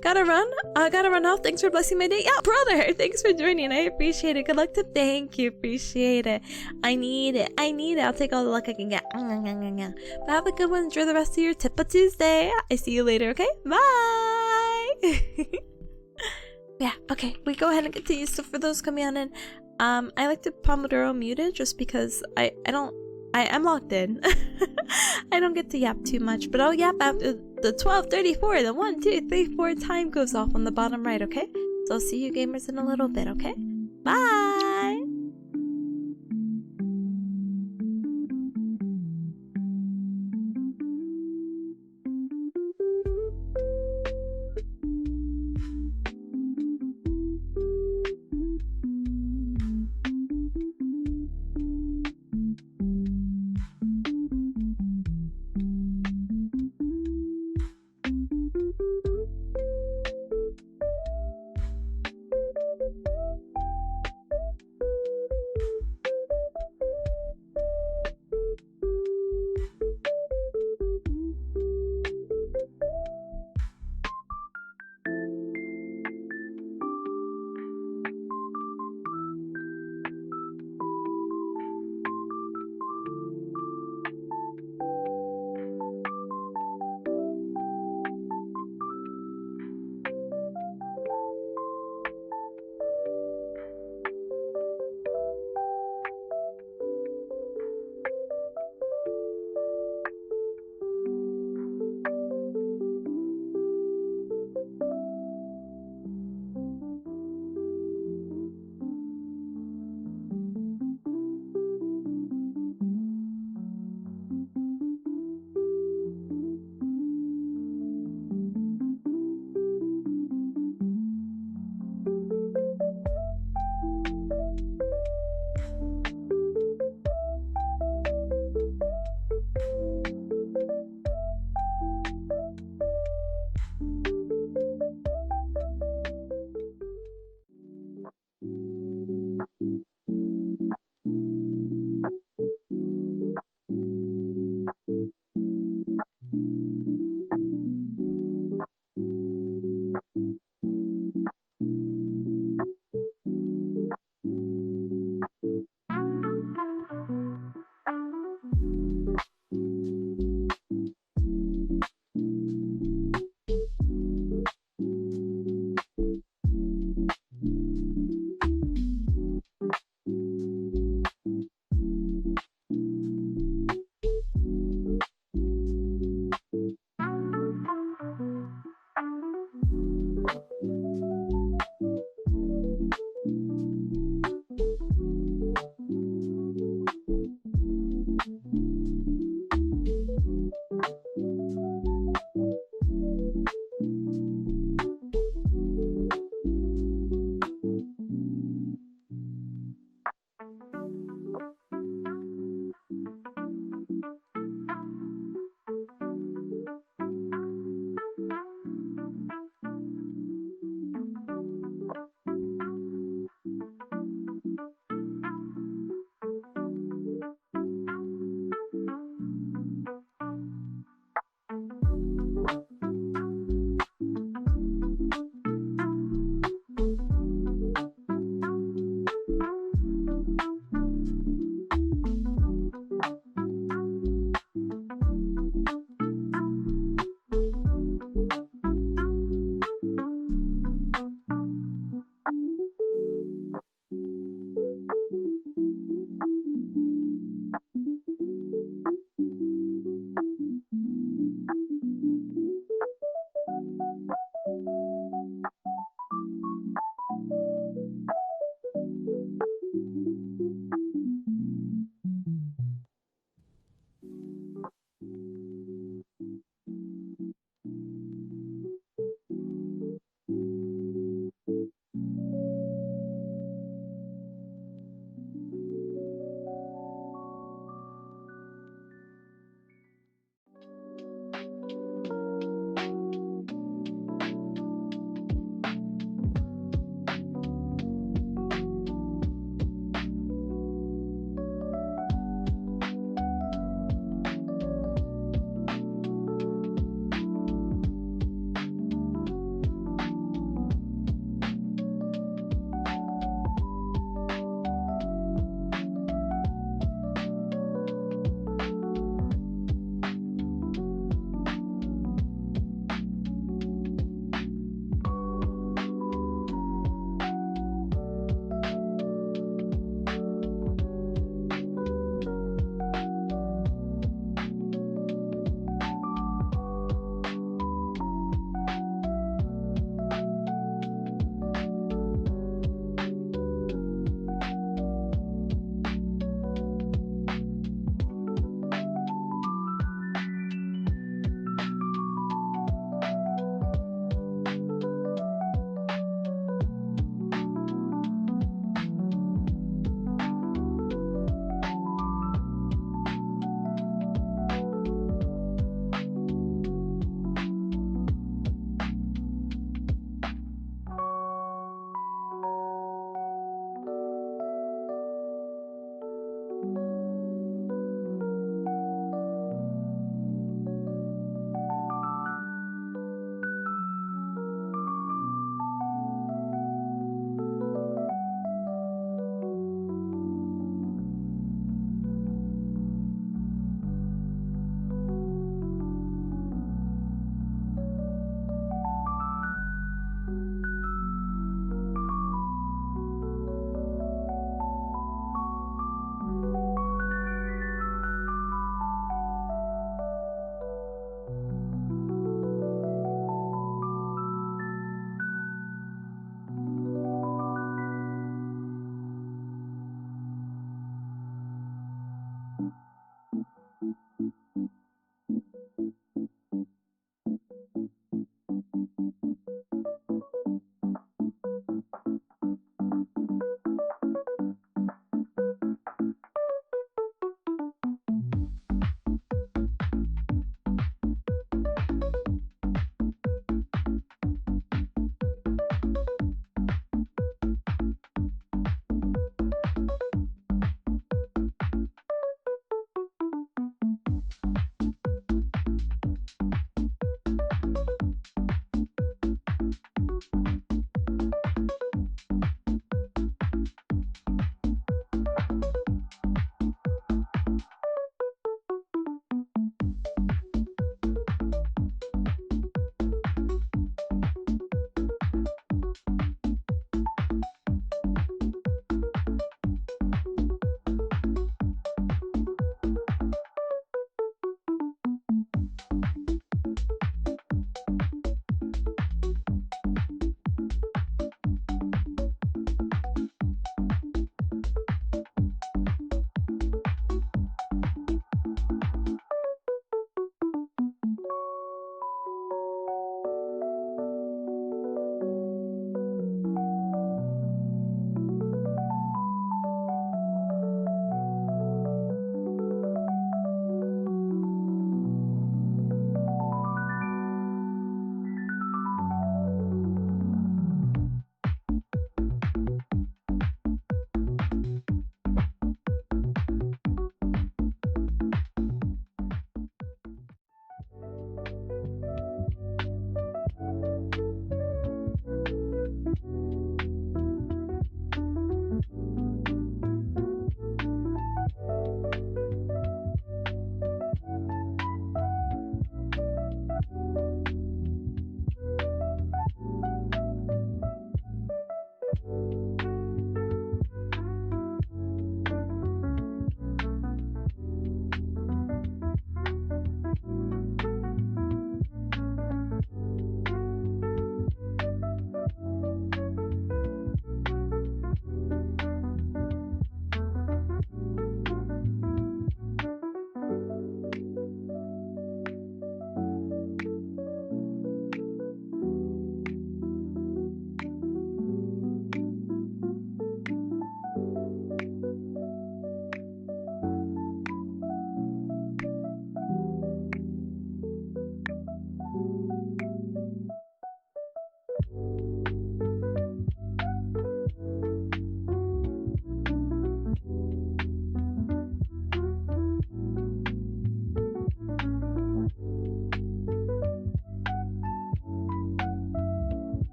A: Gotta run. I gotta run off. Thanks for blessing my day. Yeah, brother. Thanks for joining. I appreciate it. Good luck to thank you. Appreciate it. I need it. I need it. I'll take all the luck I can get. But have a good one. Enjoy the rest of your Tipa Tuesday. I see you later. Okay. Bye. Yeah, okay, we go ahead and continue. So for those coming on in, I like to Pomodoro muted just because I'm locked in. I don't get to yap too much, but I'll yap after the 12:34, the 1, 2, 3, 4 time goes off on the bottom right, okay? So I'll see you gamers in a little bit, okay? Bye!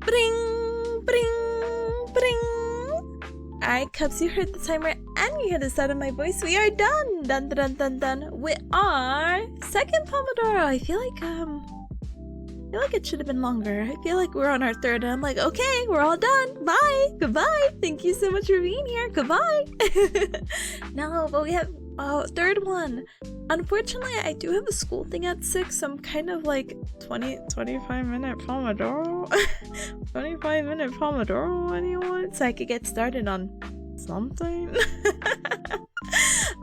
A: Bring, bring, bring. Alright, Cubs, you heard the timer and you heard the sound of my voice. We are done. Done, done, done, done. With our second Pomodoro. I feel like it should have been longer. I feel like we're on our third and I'm like, okay, we're all done. Bye. Goodbye. Thank you so much for being here. Goodbye. No, but we have third one. Unfortunately, I do have a school thing at 6, so I'm kind of like 25-minute Pomodoro. 25-minute Pomodoro, anyone? So I could get started on something.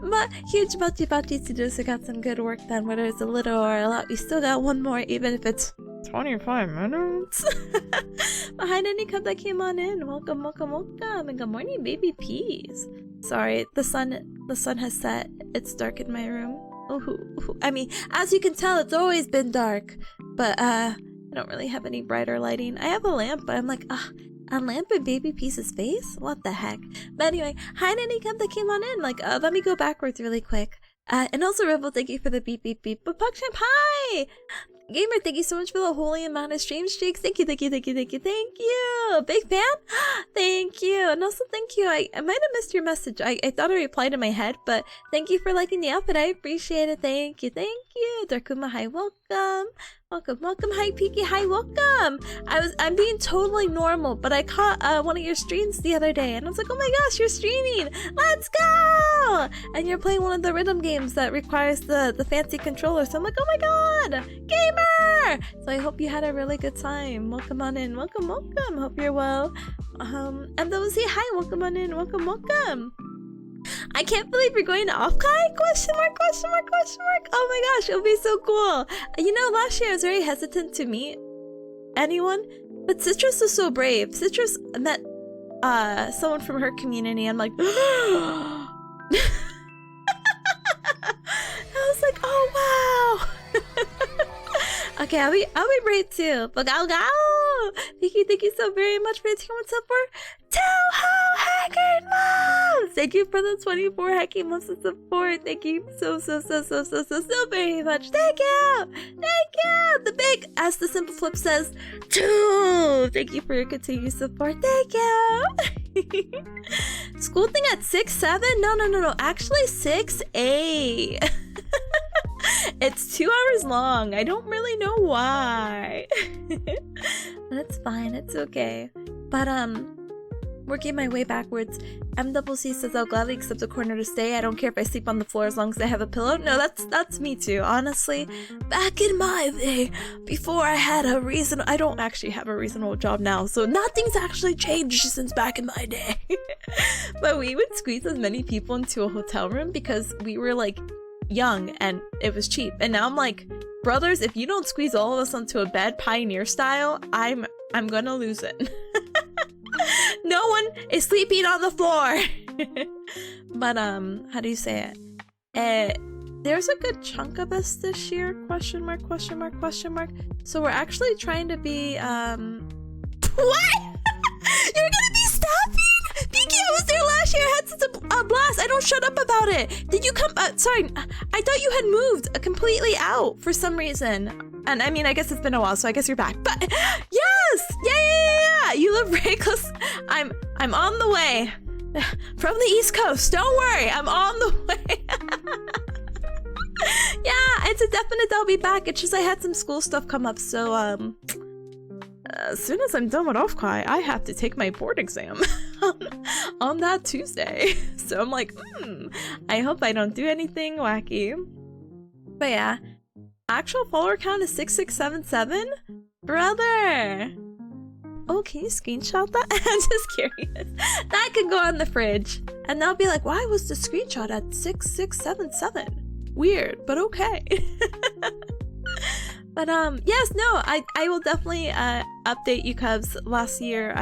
A: But huge bati to do, so got some good work done, whether it's a little or a lot. We still got one more, even if it's 25 minutes. Behind any cup that came on in, welcome, welcome, welcome, and good morning, baby peas. Sorry, the sun has set. It's dark in my room. Ooh. I mean, as you can tell, it's always been dark, but I don't really have any brighter lighting. I have a lamp, but I'm like, a lamp in baby Peace's face? What the heck? But anyway, hi to any cup that came on in. Like, let me go backwards really quick. And also, Rebel, thank you for the beep beep beep. But Puckship, hi! Gamer, thank you so much for the holy amount of stream streaks. Thank you. Big fan? Thank you. And also thank you. I might have missed your message. I thought I replied in my head, but thank you for liking the outfit. I appreciate it. Thank you. Darkuma, hi, welcome. Welcome. Hi, Piki, hi, welcome. I'm being totally normal, but I caught one of your streams the other day, and I was like, oh my gosh, you're streaming. Let's go! And you're playing one of the rhythm games that requires the fancy controller. So I'm like, oh my god, gamer! So I hope you had a really good time. Welcome on in. Welcome. Hope you're well. And those say hi. Welcome on in. Welcome. I can't believe you're going to Offkai? Question mark. Oh my gosh, it'll be so cool. You know, last year I was very hesitant to meet anyone, but Citrus was so brave. Citrus met someone from her community. I'm like, I was like, oh wow. Okay, I'll be brave too. But go! Thank you so very much for the team support. Toho Hacking Moms! Thank you for the 24 Hacking Moms of support. Thank you so very much. Thank you! The big, as the simple flip says, 2! Thank you for your continued support. Thank you! School thing at 6, 7? No. Actually 6A. It's 2 hours long. I don't really know why. That's fine. It's okay. But working my way backwards. MCC says I'll gladly accept a corner to stay. I don't care if I sleep on the floor as long as I have a pillow. No, that's me too. Honestly, back in my day, before I had a reason, I don't actually have a reasonable job now, so nothing's actually changed since back in my day. But we would squeeze as many people into a hotel room because we were like young and it was cheap. And now I'm like, brothers, if you don't squeeze all of us onto a bed, Pioneer style, I'm gonna lose it. No one is sleeping on the floor. But how do you say it? There's a good chunk of us this year, question mark. So we're actually trying to be what? You're gonna be stopping? Pinky, I was there last year. I had such a blast. I don't shut up about it. Did you come? Sorry, I thought you had moved completely out for some reason. And I mean, I guess it's been a while, so I guess you're back. But yes, yeah. You live very close. I'm on the way from the East Coast. Don't worry, I'm on the way. Yeah, it's a definite I'll be back. It's just I had some school stuff come up, so as soon as I'm done with Offkai, I have to take my board exam on that Tuesday. So I'm like, I hope I don't do anything wacky. But yeah, actual follower count is 6677. Brother! Oh, can you screenshot that? I'm just curious. That could go on the fridge. And they'll be like, why was the screenshot at 6677? Weird, but okay. But yes, no, I will definitely update you cubs. Last year,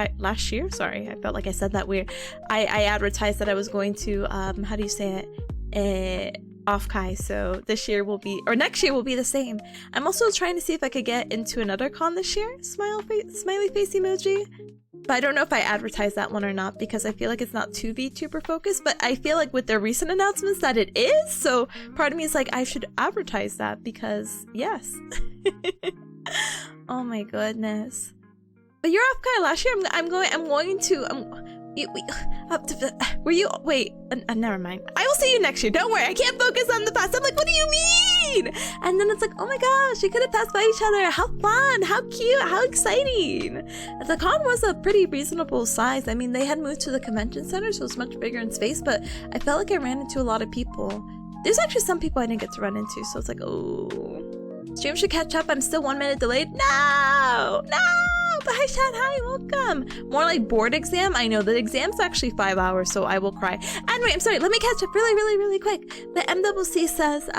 A: sorry, I felt like I said that weird. I advertised that I was going to how do you say it? Offkai, so this year will be, or next year will be the same. I'm also trying to see if I could get into another con this year. Smiley face emoji. But I don't know if I advertise that one or not because I feel like it's not too VTuber focused, but I feel like with their recent announcements that it is, so part of me is like, I should advertise that because, yes. Oh my goodness. But you're off Kai last year. I'm going to were you wait never mind. I will see you next year. Don't worry, I can't focus on the past. I'm like, what do you mean? And then it's like, oh my gosh, we could have passed by each other. How fun, how cute, how exciting. The con was a pretty reasonable size. I mean, they had moved to the convention center, so it was much bigger in space, but I felt like I ran into a lot of people. There's actually some people I didn't get to run into, so it's like, oh, stream should catch up. I'm still 1 minute delayed. No, but hi chat, hi, welcome. More like board exam. I know the exam's actually 5 hours, so I will cry. Anyway, I'm sorry, let me catch up really quick. The MWC says,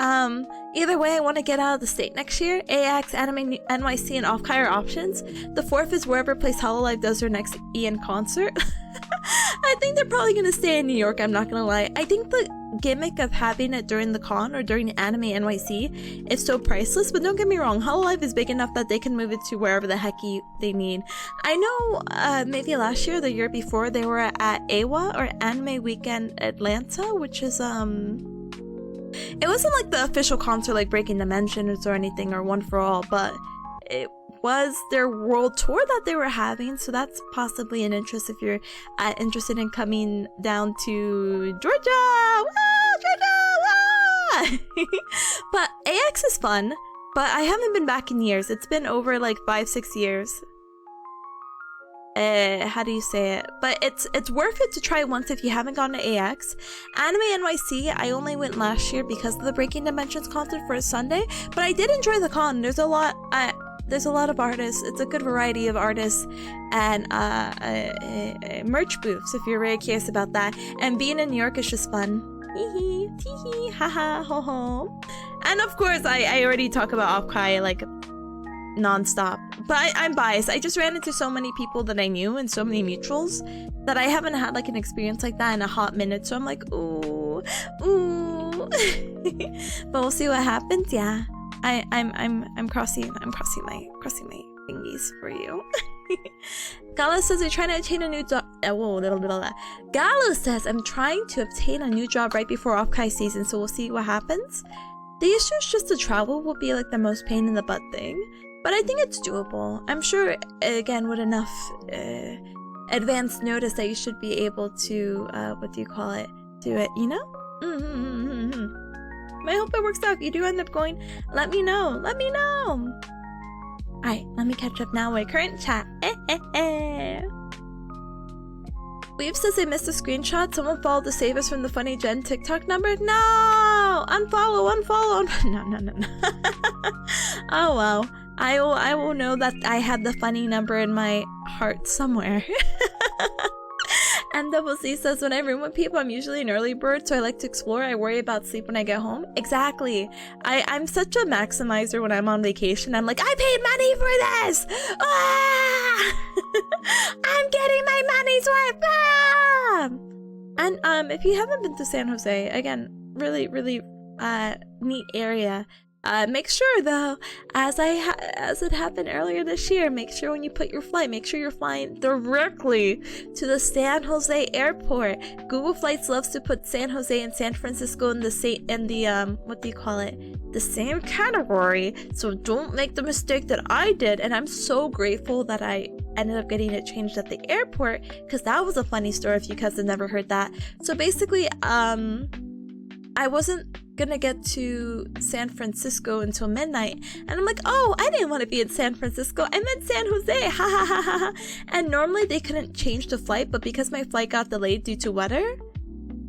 A: either way, I want to get out of the state next year. AX, Anime NYC, and Off-Kai are options. The fourth is wherever Place Hololive does their next Ian concert. I think they're probably gonna stay in New York, I'm not gonna lie. I think the gimmick of having it during the con or during Anime NYC is so priceless, but don't get me wrong, Hololive is big enough that they can move it to wherever the heck they need. I know maybe last year, the year before, they were at AWA or Anime Weekend Atlanta, which is it wasn't like the official concert like Breaking Dimensions or anything or One for All, but it was their world tour that they were having, so that's possibly an interest if you're interested in coming down to Georgia. Georgia! But AX is fun, but I haven't been back in years. It's been over like 5-6 years. How do you say it? But it's worth it to try once if you haven't gone to AX. Anime NYC, I only went last year because of the Breaking Dimensions concert for a Sunday, but I did enjoy the con. There's a lot of artists. It's a good variety of artists and merch booths if you're really curious about that. And being in New York is just fun. Hee hee, haha, ho ho. And of course, I already talk about Off-Kai like non-stop, but I'm biased. I just ran into so many people that I knew and so many mutuals that I haven't had like an experience like that in a hot minute. So I'm like, ooh. But we'll see what happens. Yeah. I'm crossing my thingies for you. Galo says they're trying to obtain a new job. Galo says I'm trying to obtain a new job right before Off-Kai season, so we'll see what happens. The issue is just the travel will be like the most pain in the butt thing, but I think it's doable. I'm sure, again, with enough advance notice that you should be able to do it, you know? I hope it works out. If you do end up going, let me know. Alright, let me catch up now with current chat. Weave says they missed a screenshot. Someone followed to save us from the funny Jen TikTok number. No! Unfollow. No. Oh well. I will know that I had the funny number in my heart somewhere. NWC says, when I room with people, I'm usually an early bird, so I like to explore. I worry about sleep when I get home. Exactly. I'm such a maximizer when I'm on vacation. I'm like, I paid money for this! Ah! I'm getting my money's worth! Ah! And if you haven't been to San Jose, again, really neat area. Make sure though, as it happened earlier this year, make sure when you put your flight, make sure you're flying directly to the San Jose airport. Google Flights loves to put San Jose and San Francisco in the same the same category. So don't make the mistake that I did. And I'm so grateful that I ended up getting it changed at the airport, because that was a funny story if you guys have never heard that. So basically, I wasn't gonna get to San Francisco until midnight, and I'm like, oh, I didn't want to be in San Francisco, I meant San Jose, ha ha ha ha ha. And normally they couldn't change the flight, but because my flight got delayed due to weather,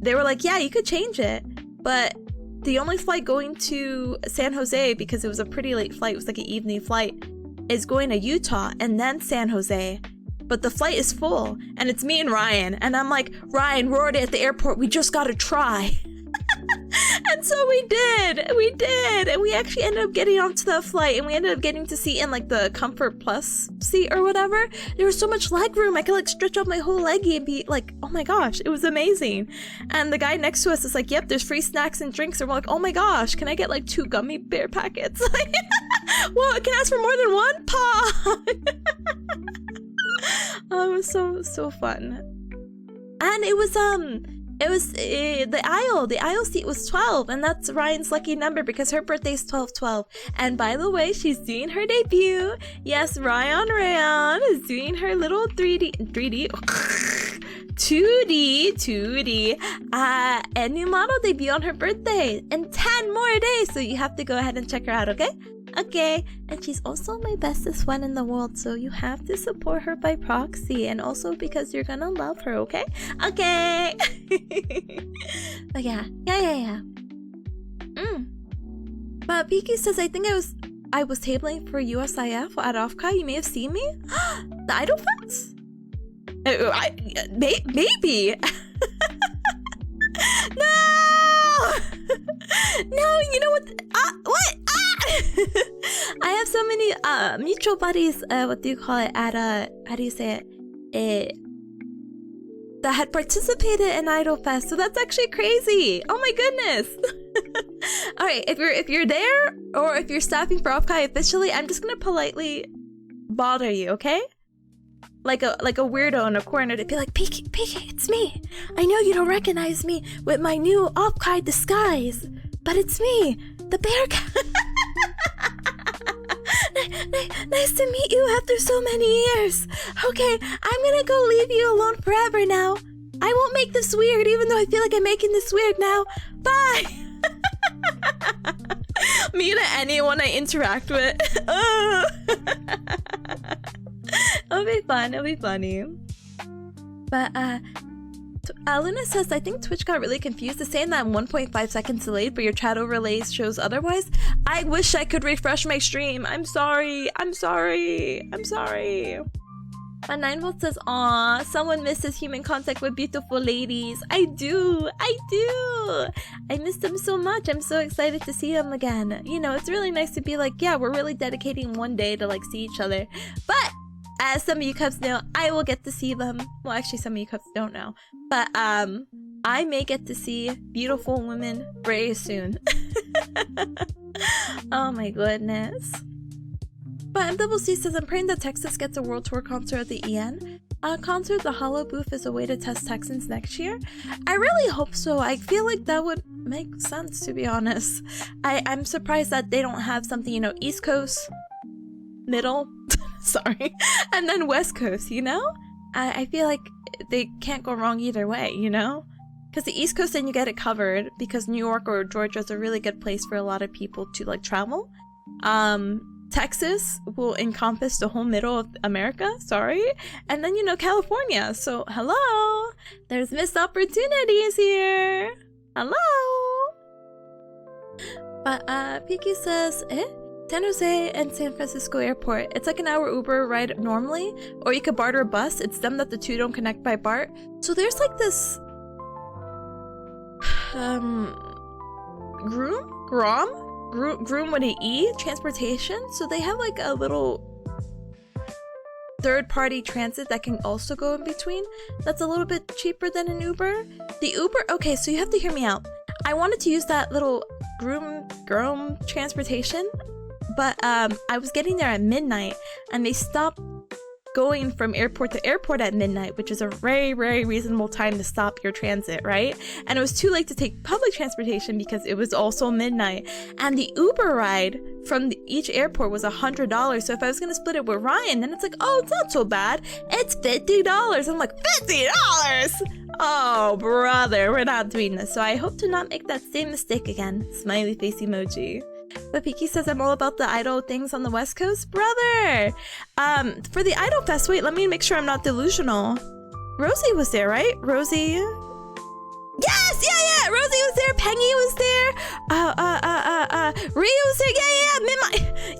A: they were like, yeah, you could change it. But the only flight going to San Jose, because it was a pretty late flight, it was like an evening flight, is going to Utah and then San Jose. But the flight is full, and it's me and Ryan, and I'm like, Ryan, we're already at the airport, we just gotta try. And so we did, and we actually ended up getting onto the flight, and we ended up getting to seat in like the Comfort Plus seat or whatever. There was so much leg room, I could like stretch out my whole leggy and be like, oh my gosh, it was amazing. And the guy next to us is like, yep, there's free snacks and drinks, and we're like, oh my gosh, can I get like 2 gummy bear packets? Like, well, can I ask for more than one? Paw. Oh, it was so fun. And it was It was the aisle seat was 12, and that's Ryan's lucky number because her birthday's 12/12. And by the way, she's doing her debut. Yes, Rayon is doing her little 2D and new model debut on her birthday in 10 more days. So you have to go ahead and check her out, okay? Okay, and she's also my bestest friend in the world, so you have to support her by proxy, and also because you're gonna love her, okay? Okay. But yeah. But Piki says, I think I was tabling for USIF at Offkai. You may have seen me. The Idol Fest? Maybe. No. No, you know what? What? I have so many mutual buddies, what do you call it, at how do you say it, that had participated in Idol Fest, so that's actually crazy. Oh my goodness. All right, if you're there, or if you're staffing for Offkai officially, I'm just gonna politely bother you, okay? Like a weirdo in a corner to be like, Piki, it's me. I know you don't recognize me with my new Offkai disguise, but it's me, the bearcat. Nice to meet you after so many years. Okay, I'm gonna go leave you alone forever now. I won't make this weird, even though I feel like I'm making this weird now. Bye. Me to anyone I interact with. It'll be fun. It'll be funny. But Luna says, I think Twitch got really confused. It's saying that 1.5 seconds delayed, but your chat overlays shows otherwise. I wish I could refresh my stream. I'm sorry. My 9-volt says, aw, someone misses human contact with beautiful ladies. I do. I miss them so much. I'm so excited to see them again. You know, it's really nice to be like, yeah, we're really dedicating one day to like see each other. But as some of you cubs know, I will get to see them. Well, actually, some of you cubs don't know. But I may get to see beautiful women very soon. Oh my goodness. But MCC says, I'm praying that Texas gets a world tour concert at the EN. Concert, the Hollow Booth is a way to test Texans next year. I really hope so. I feel like that would make sense, to be honest. I'm surprised that they don't have something, you know, East Coast, middle, sorry, and then West Coast, you know? I feel like they can't go wrong either way, you know? Because the East Coast, then you get it covered, because New York or Georgia is a really good place for a lot of people to like travel. Texas will encompass the whole middle of America, sorry. And then, you know, California. So, hello! There's missed opportunities here! Hello! But, Piki says, San Jose and San Francisco Airport. It's like an hour Uber ride normally, or you could barter a bus. It's dumb that the two don't connect by BART. So there's like this... Groom with an E transportation, so they have like a little third-party transit that can also go in between. That's a little bit cheaper than an Uber. The Uber, okay, so you have to hear me out. I wanted to use that little groom transportation, but I was getting there at midnight, and they stopped going from airport to airport at midnight, which is a very, very reasonable time to stop your transit, right? And it was too late to take public transportation because it was also midnight. And the Uber ride from each airport was $100. So if I was gonna split it with Ryan, then it's like, oh, it's not so bad. It's $50. I'm like, $50? Oh, brother, we're not doing this. So I hope to not make that same mistake again. Smiley face emoji. But Piki says, I'm all about the idol things on the West Coast. Brother! For the Idol Fest, wait, let me make sure I'm not delusional. Rosie was there, right? Rosie? Yes! Yeah! Rosie was there! Pengy was there! Rio was there! Yeah!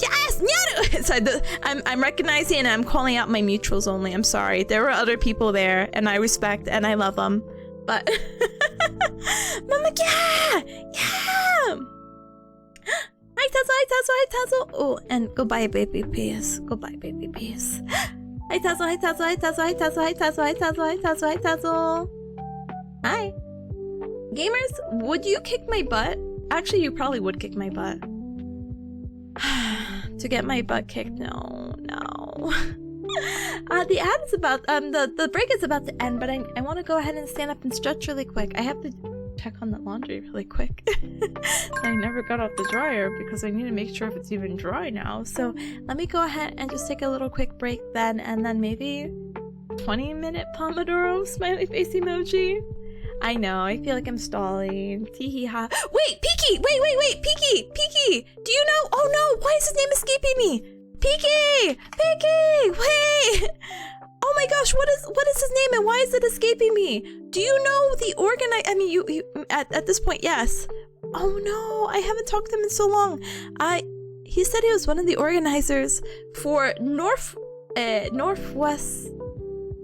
A: Yes! So I'm recognizing and I'm calling out my mutuals only. I'm sorry. There were other people there, and I respect and I love them. But... Mama, yeah! Hi Tazzle! Oh, and goodbye, baby peas. Goodbye, baby peas. Hi Tazzle! Hi. Gamers, would you kick my butt? Actually, you probably would kick my butt. To get my butt kicked? No. The ad is about the break is about to end, but I want to go ahead and stand up and stretch really quick. I have to check on the laundry really quick. I never got off the dryer because I need to make sure if it's even dry now. So let me go ahead and just take a little quick break then, and then maybe 20-minute Pomodoro smiley face emoji. I know, I feel like I'm stalling. Tee ha. Wait, Peaky! Wait, Peaky! Do you know? Oh no, why is his name escaping me? Peaky! Wait! Oh my gosh, what is his name and why is it escaping me? Do you know the I mean, you at this point, yes. Oh no, I haven't talked to him in so long. He said he was one of the organizers for Northwest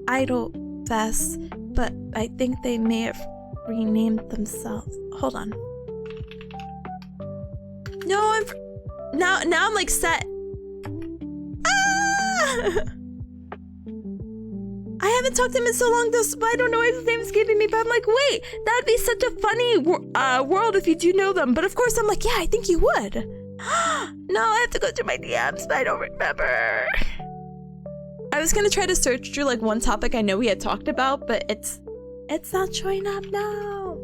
A: Idol Fest, but I think they may have renamed themselves. Hold on. No, now I'm like set. Ah! I haven't talked to him in so long though, so I don't know why his name is escaping me, but I'm like, wait, that'd be such a funny world if you do know them. But of course I'm like, yeah, I think you would. No, I have to go through my DMs, but I don't remember. I was gonna try to search through like one topic I know we had talked about, but it's not showing up now.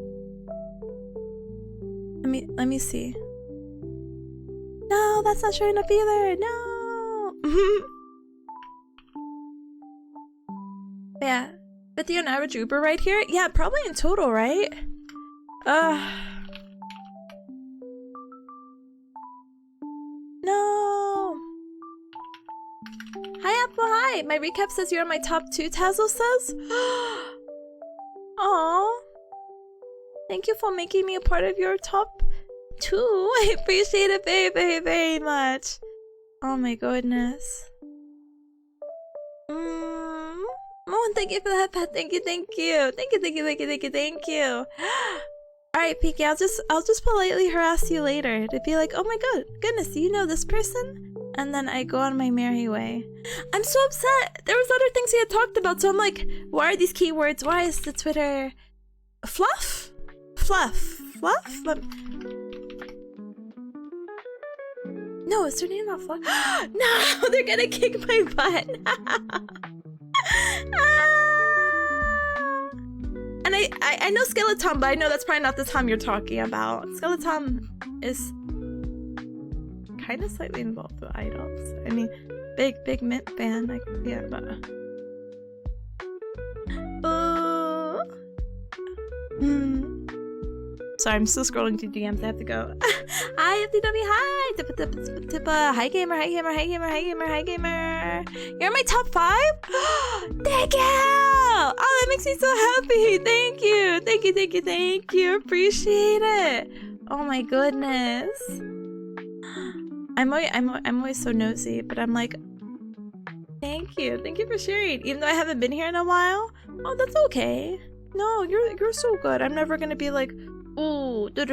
A: Let me see. No, that's not showing up either. No. Yeah, 50 on average Uber right here? Yeah, probably in total, right? No. Hi, Apple, hi. My recap says you're on my top 2, Tazzle says. Aww. Thank you for making me a part of your top 2. I appreciate it very, very, very much. Oh my goodness. Oh, thank you for that, Pat. Thank you. Thank you. Alright, Peaky, I'll just politely harass you later to be like, oh my goodness, do you know this person? And then I go on my merry way. I'm so upset. There was other things he had talked about, so I'm like, why are these keywords? Why is the Twitter fluff? No, is her name not Fluff? No, they're gonna kick my butt. And I know Skeleton, but I know that's probably not the Tom you're talking about. Skeleton is kind of slightly involved with idols. I mean, big Mint fan. Like, yeah, but. Sorry, I'm still scrolling through DMs. I have to go. Hi, FDW. Hi, Tipa. Hi, gamer. You're in my top 5? Thank you. Oh, that makes me so happy. Thank you. Appreciate it. Oh my goodness. I'm always so nosy, but I'm like, thank you for sharing. Even though I haven't been here in a while. Oh, that's okay. No, you're so good. I'm never gonna be like, ooh, da.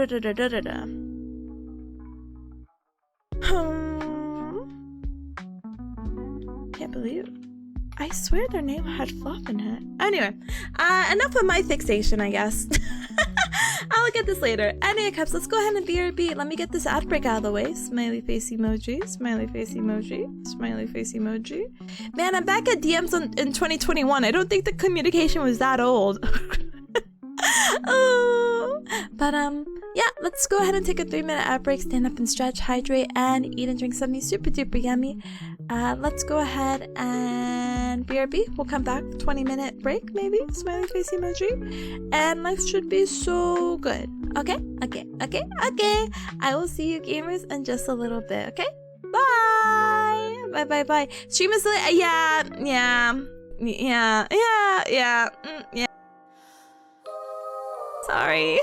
A: Can't believe it. I swear their name had Fluff in it. Anyway, enough of my fixation, I guess. I'll look at this later. Anyway, Cups, let's go ahead and BRB. Let me get this ad break out of the way. Smiley face emoji. Man, I'm back at DMs in 2021. I don't think the communication was that old. Oh, but yeah, let's go ahead and take a 3-minute ad break, stand up and stretch, hydrate, and eat and drink something super duper yummy. Let's go ahead and BRB. We'll come back, 20-minute break maybe, smiley face emoji, and life should be so good. Okay. I will see you gamers in just a little bit. Okay, bye. Stream is late. Yeah. Sorry.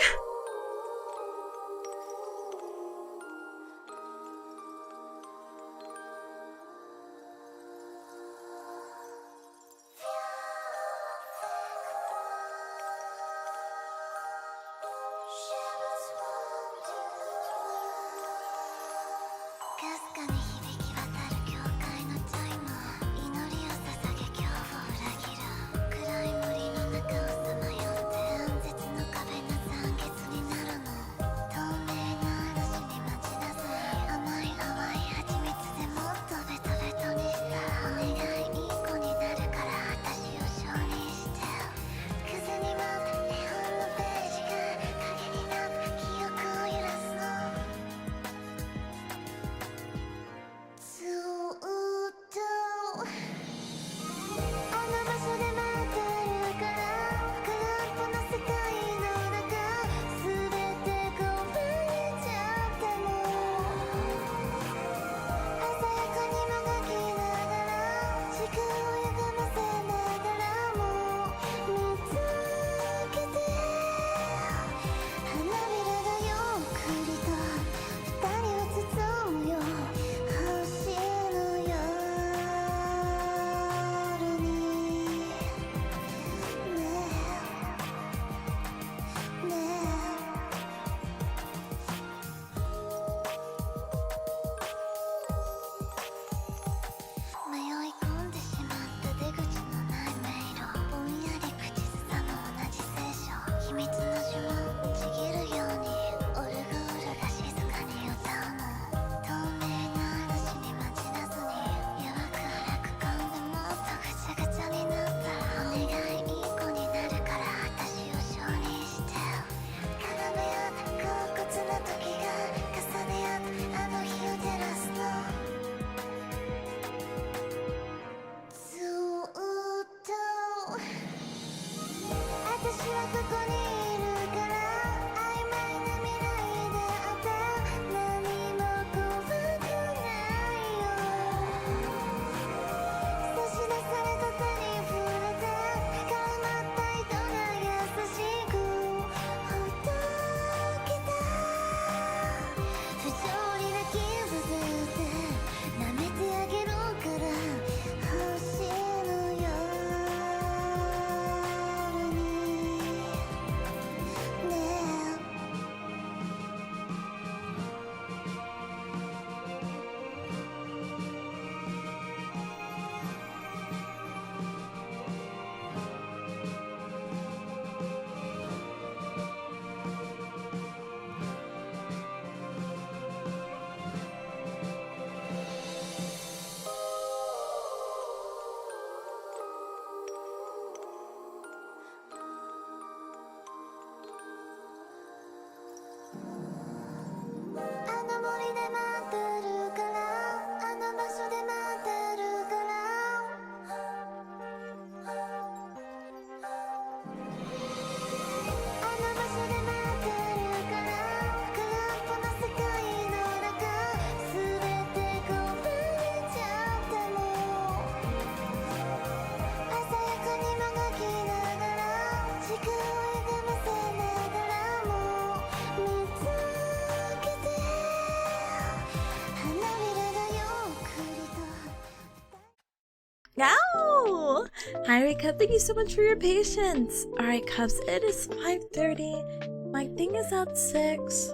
A: no! Hi, Cub. Thank you so much for your patience. All right, Cubs. It is 5:30. My thing is at 6.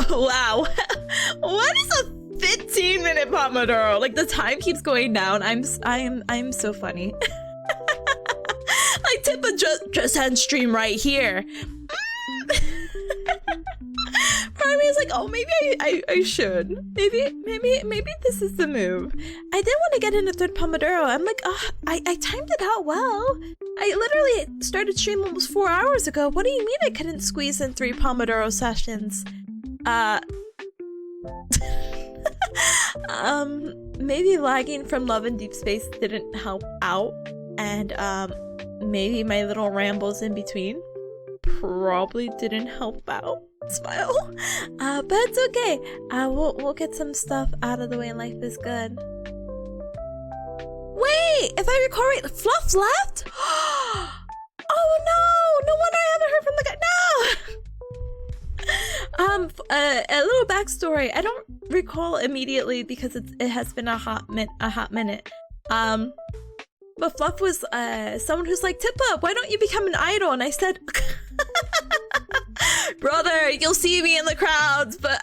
A: Wow. What is a 15-minute Pomodoro? Like the time keeps going down. I'm so funny. Like Tipa just end stream right here. Part of me is like, oh, maybe I should. Maybe this is the move. I did want to get in a third Pomodoro. I'm like, I timed it out well. I literally started stream almost 4 hours ago. What do you mean I couldn't squeeze in 3 Pomodoro sessions? Maybe lagging from Love and Deep Space didn't help out, and maybe my little rambles in between probably didn't help out. Smile. But it's okay. We'll get some stuff out of the way and life is good. Wait, if I recall right, Fluff left? Oh no! No wonder I haven't heard from the guy. No! A little backstory. I don't recall immediately because it has been a hot minute. But Fluff was someone who's like, Tippa, why don't you become an idol? And I said, brother, you'll see me in the crowds, but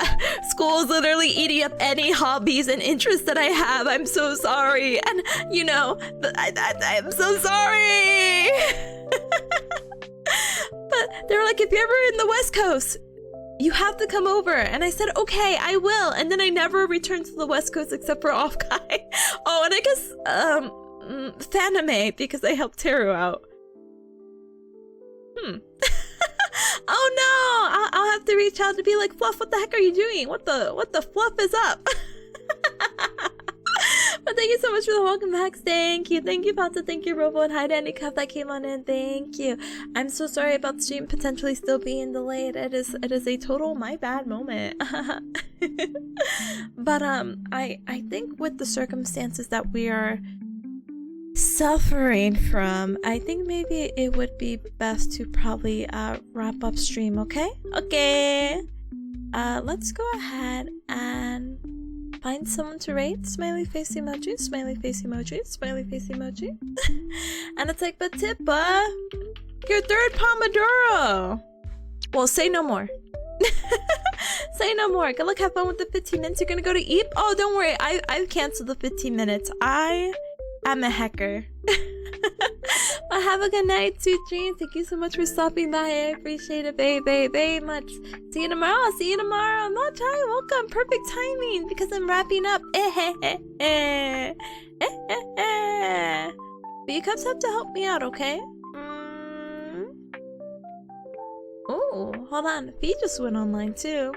A: school's literally eating up any hobbies and interests that I have. I'm so sorry. And you know, I'm so sorry. But they were like, if you're ever in the West Coast, you have to come over. And I said, okay, I will. And then I never returned to the West Coast except for Off Guy. Oh, and I guess Fanime, because I helped Teru out. Oh no! I'll have to reach out to be like, Fluff, what the heck are you doing? What the fluff is up? But thank you so much for the welcome backs. Thank you, Pata. Thank you, Robo, and hi to any cup that came on in. Thank you. I'm so sorry about the stream potentially still being delayed. It is a total my bad moment. But I think with the circumstances that we are suffering from, I think maybe it would be best to probably wrap up stream. Okay, let's go ahead and find someone to rate. Smiley face emoji, smiley face emoji, smiley face emoji. And it's like, but Tippa, your third Pomodoro. Well, say no more. Say no more. Good luck, have fun with the 15 minutes. You're gonna go to eat? Oh, don't worry, I've canceled the 15 minutes. I'm a hacker. Well, have a good night, sweet dreams. Thank you so much for stopping by. I appreciate it very much. See you tomorrow. Not time. Welcome. Perfect timing because I'm wrapping up. But you cups have to help me out, okay? Oh, hold on. Fee just went online too.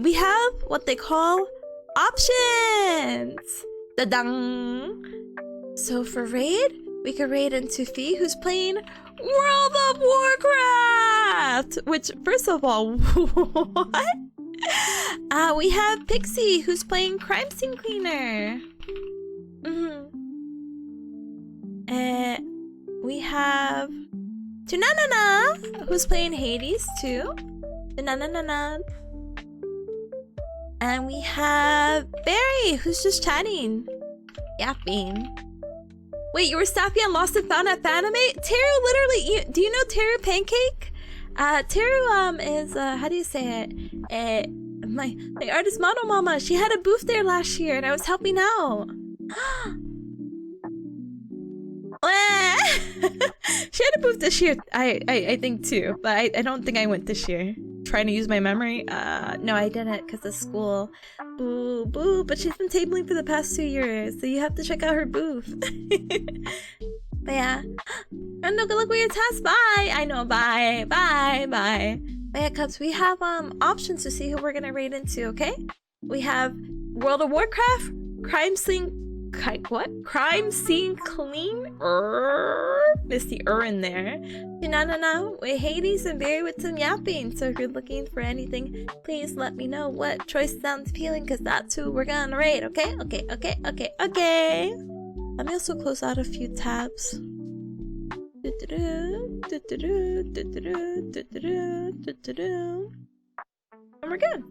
A: We have what they call options. Da-dang! So for raid, we could raid into Fee, who's playing World of Warcraft! Which, first of all, what? We have Pixie, who's playing Crime Scene Cleaner. We have Tunanana, who's playing Hades, too. Tunanana. And we have Barry, who's just chatting. Yapping. Wait, you were Staffy and lost and found at Fanime? Teru literally, do you know Teru Pancake? Teru, is, how do you say it? My artist Mono Mama, she had a booth there last year and I was helping out. She had a booth this year, I think too, but I don't think I went this year. Trying to use my memory? No, I didn't because of school. Boo, boo, but she's been tabling for the past 2 years, so you have to check out her booth. But yeah. And no, good luck with your test. Bye! I know, bye. But yeah, Cubs, we have options to see who we're gonna raid into, okay? We have World of Warcraft, Crime Scene Clean? Missed the in there. No, with Hades and Barry with some yapping. So if you're looking for anything, please let me know what choice sounds appealing, because that's who we're gonna raid, okay? Okay. Let me also close out a few tabs. And we're good.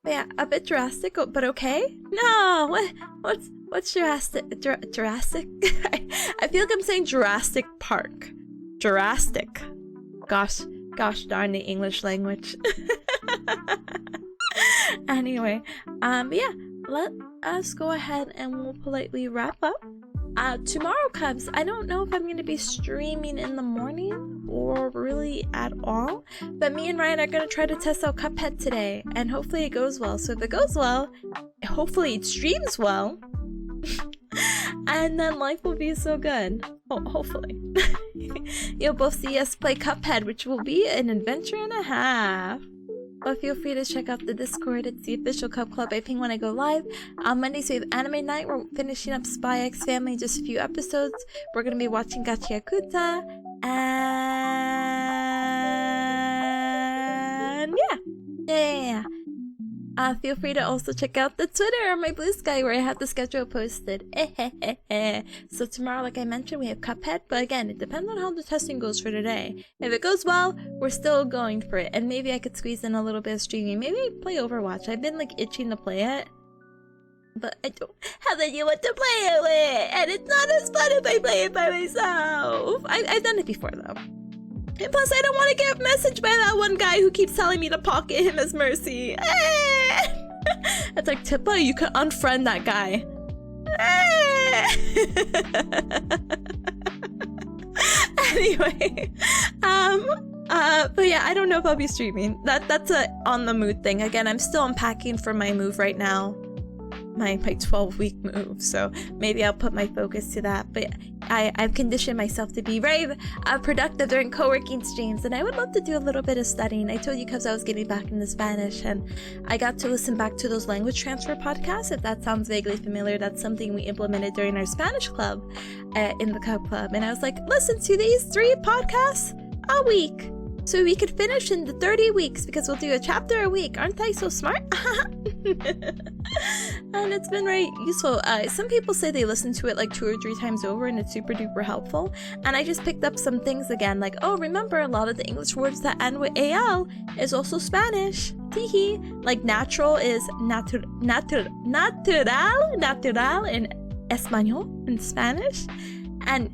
A: But yeah, a bit drastic, but okay. No, what's Jurassic? Jurassic? I feel like I'm saying Jurassic Park. Jurassic. Gosh darn the English language. Anyway, yeah, let us go ahead and we'll politely wrap up. Tomorrow, Cubs, I don't know if I'm going to be streaming in the morning or really at all, but me and Ryan are going to try to test out Cuphead today, and hopefully it goes well. So if it goes well, hopefully it streams well, and then life will be so good. Hopefully. You'll both see us play Cuphead, which will be an adventure and a half. But feel free to check out the Discord. It's the official Cub Club. I ping when I go live. On Mondays we have anime night. We're finishing up Spy X Family, just a few episodes. We're going to be watching Gachi Yakuza. And yeah. Feel free to also check out the Twitter or my Blue Sky where I have the schedule posted. So tomorrow, like I mentioned, we have Cuphead, but again, it depends on how the testing goes for today. If it goes well, we're still going for it, and maybe I could squeeze in a little bit of streaming. Maybe play Overwatch. I've been like itching to play it, but I don't have anyone to play it with, and it's not as fun if I play it by myself. I've done it before though. And plus, I don't want to get messaged by that one guy who keeps telling me to pocket him as mercy. It's like, Tippa, you can unfriend that guy. Anyway, but yeah, I don't know if I'll be streaming. That's a on the mood thing. Again, I'm still unpacking for my move right now. My 12-week move, so maybe I'll put my focus to that. But I've conditioned myself to be very productive during co-working streams, and I would love to do a little bit of studying. I told you because I was getting back into Spanish, and I got to listen back to those language transfer podcasts. If that sounds vaguely familiar, that's something we implemented during our Spanish club in the Cub Club. And I was like, listen to these 3 podcasts a week, so we could finish in the 30 weeks because we'll do a chapter a week. Aren't I so smart? And it's been very useful. Some people say they listen to it like 2 or 3 times over and it's super duper helpful. And I just picked up some things again, like, oh, remember a lot of the English words that end with AL is also Spanish. Teehee. Like natural is natural in Espanol, in Spanish. And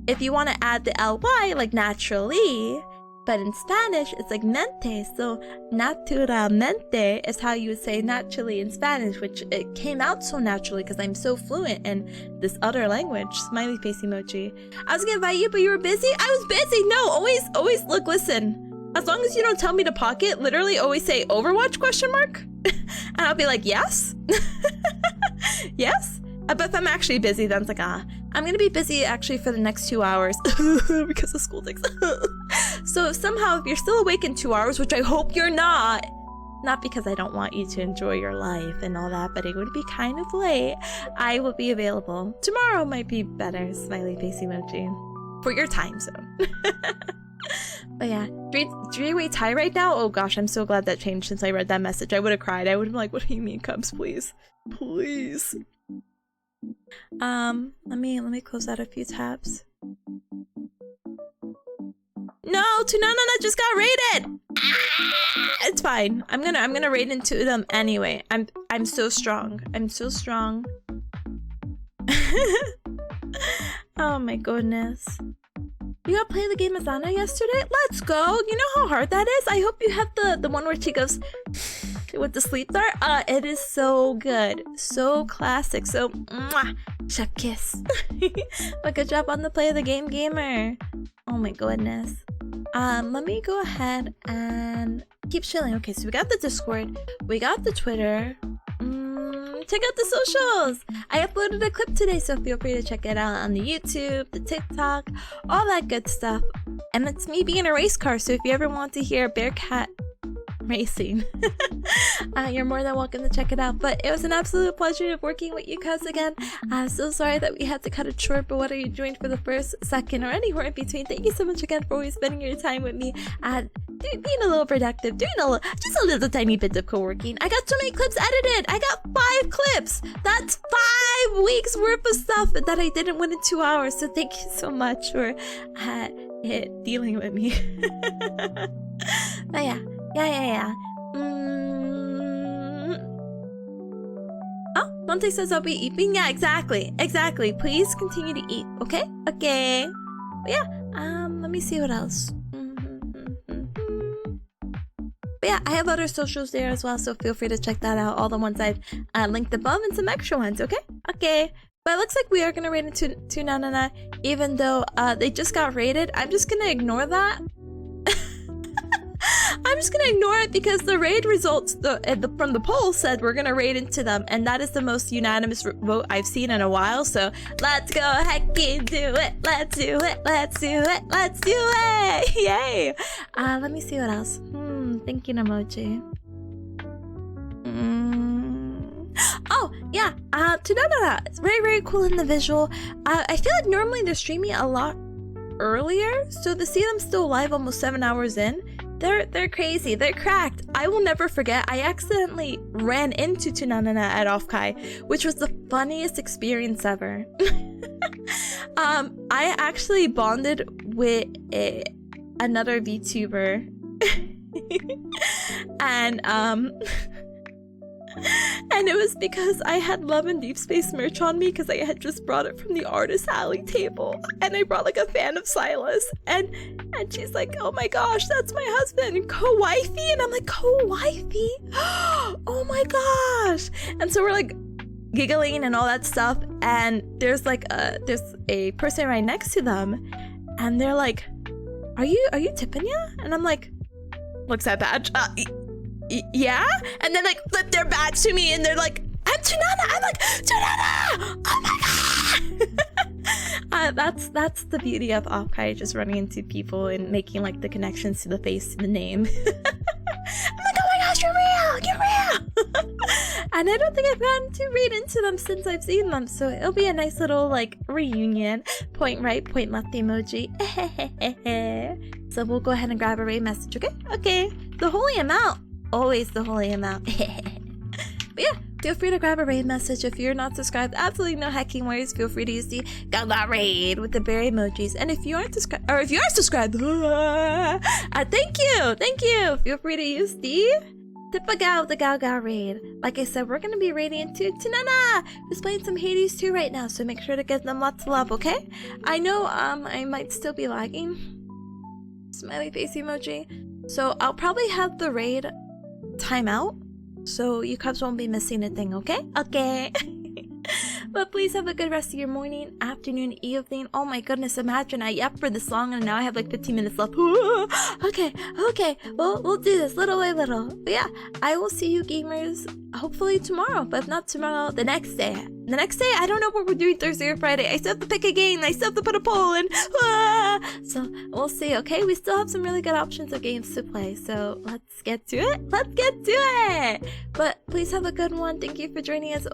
A: if you want to add the ly, like naturally, but in Spanish, it's like mente, so naturalmente is how you would say naturally in Spanish, which it came out so naturally because I'm so fluent in this other language. Smiley face emoji. I was gonna invite you, but you were busy? I was busy! No, always, look, listen. As long as you don't tell me to pocket, literally always say Overwatch ? And I'll be like, yes? Yes? But if I'm actually busy, then it's like, I'm gonna be busy actually for the next 2 hours because the school takes. So somehow, if you're still awake in 2 hours, which I hope you're not because I don't want you to enjoy your life and all that, but it would be kind of late, I will be available. Tomorrow might be better, smiley face emoji, for your time zone. But yeah, 3-way tie right now? Oh gosh, I'm so glad that changed since I read that message. I would have cried. I would have been like, what do you mean, Cubs, please? Please. Let me close out a few tabs. No, Tunanana just got raided. It's fine. I'm gonna raid into them anyway. I'm so strong. I'm so strong. Oh my goodness. You got play the game as Anna yesterday? Let's go. You know how hard that is? I hope you have the one where she goes with the sleep dart. It is so good. So classic. So mwah, chef kiss. But good job on the play of the game, gamer. Oh my goodness. Let me go ahead and keep chilling. Okay, so we got the Discord, we got the Twitter. Check out the socials. I uploaded a clip today, so feel free to check it out on the YouTube, the TikTok, all that good stuff. And it's me being a race car, so if you ever want to hear Bearcat racing, you're more than welcome to check it out. But it was an absolute pleasure working with you guys again. I'm so sorry that we had to cut it short, but what are you doing for the first, second, or anywhere in between? Thank you so much again for always spending your time with me, being a little productive, doing just a little tiny bit of co-working. I got so many clips edited. I got 5 clips. That's 5 weeks worth of stuff that I didn't win in 2 hours. So thank you so much for dealing with me. But yeah. once I says I'll be eating, yeah, exactly. Please continue to eat, okay? Okay. But yeah, let me see what else. But yeah, I have other socials there as well, so feel free to check that out. All the ones I've linked above and some extra ones, okay? Okay. But it looks like we are gonna raid into Nanana, even though they just got raided. I'm just gonna ignore that. I'm just gonna ignore it because the raid results from the poll said we're gonna raid into them, and that is the most unanimous vote I've seen in a while. So let's go heckin' do it. Let's do it. Let's do it. Let's do it. Yay. Let me see what else. Thinking emoji. Oh yeah. Tanana. It's very, very cool in the visual. I feel like normally they're streaming a lot earlier, so to see them still live almost 7 hours in, they're crazy. They're cracked. I will never forget. I accidentally ran into Tunanana at Offkai, which was the funniest experience ever. I actually bonded with another VTuber, and and it was because I had Love and Deep Space merch on me because I had just brought it from the Artist Alley table, and I brought like a fan of Silas, and she's like, oh my gosh, that's my husband, co-wifey, and I'm like, co-wifey? Oh my gosh. And so we're like giggling and all that stuff, and there's a person right next to them, and they're like, are you Tipanya? And I'm like, looks at badge, yeah? And then like flip their badge to me, and they're like, I'm Tunana! I'm like, Tunana! Oh my god! That's the beauty of Offkai, just running into people and making like the connections to the face, to the name. I'm like, oh my gosh, you're real! And I don't think I've gotten to read into them since I've seen them, so it'll be a nice little like reunion. Point right, point left emoji. So we'll go ahead and grab a raid message, okay? Okay. The holy amount. Always the holy amount. But yeah, feel free to grab a raid message. If you're not subscribed, absolutely no hacking worries. Feel free to use the gaga raid with the berry emojis. And if you aren't subscribed, or if you are subscribed, thank you. Feel free to use the tipaForever with the gaga raid. Like I said, we're gonna be raiding into Tanana, who's playing some Hades 2 right now. So make sure to give them lots of love, okay? I know I might still be lagging. Smiley face emoji. So I'll probably have the raid timeout, so you cubs won't be missing a thing, okay? Okay. But please have a good rest of your morning, afternoon, evening. Oh my goodness, imagine I yapped for this long and now I have like 15 minutes left. Okay, well, we'll do this little by little. But yeah, I will see you gamers hopefully tomorrow, but if not tomorrow, the next day. The next day, I don't know what we're doing Thursday or Friday. I still have to pick a game. I still have to put a poll in. So we'll see, okay? We still have some really good options of games to play. So let's get to it. But please have a good one. Thank you for joining us.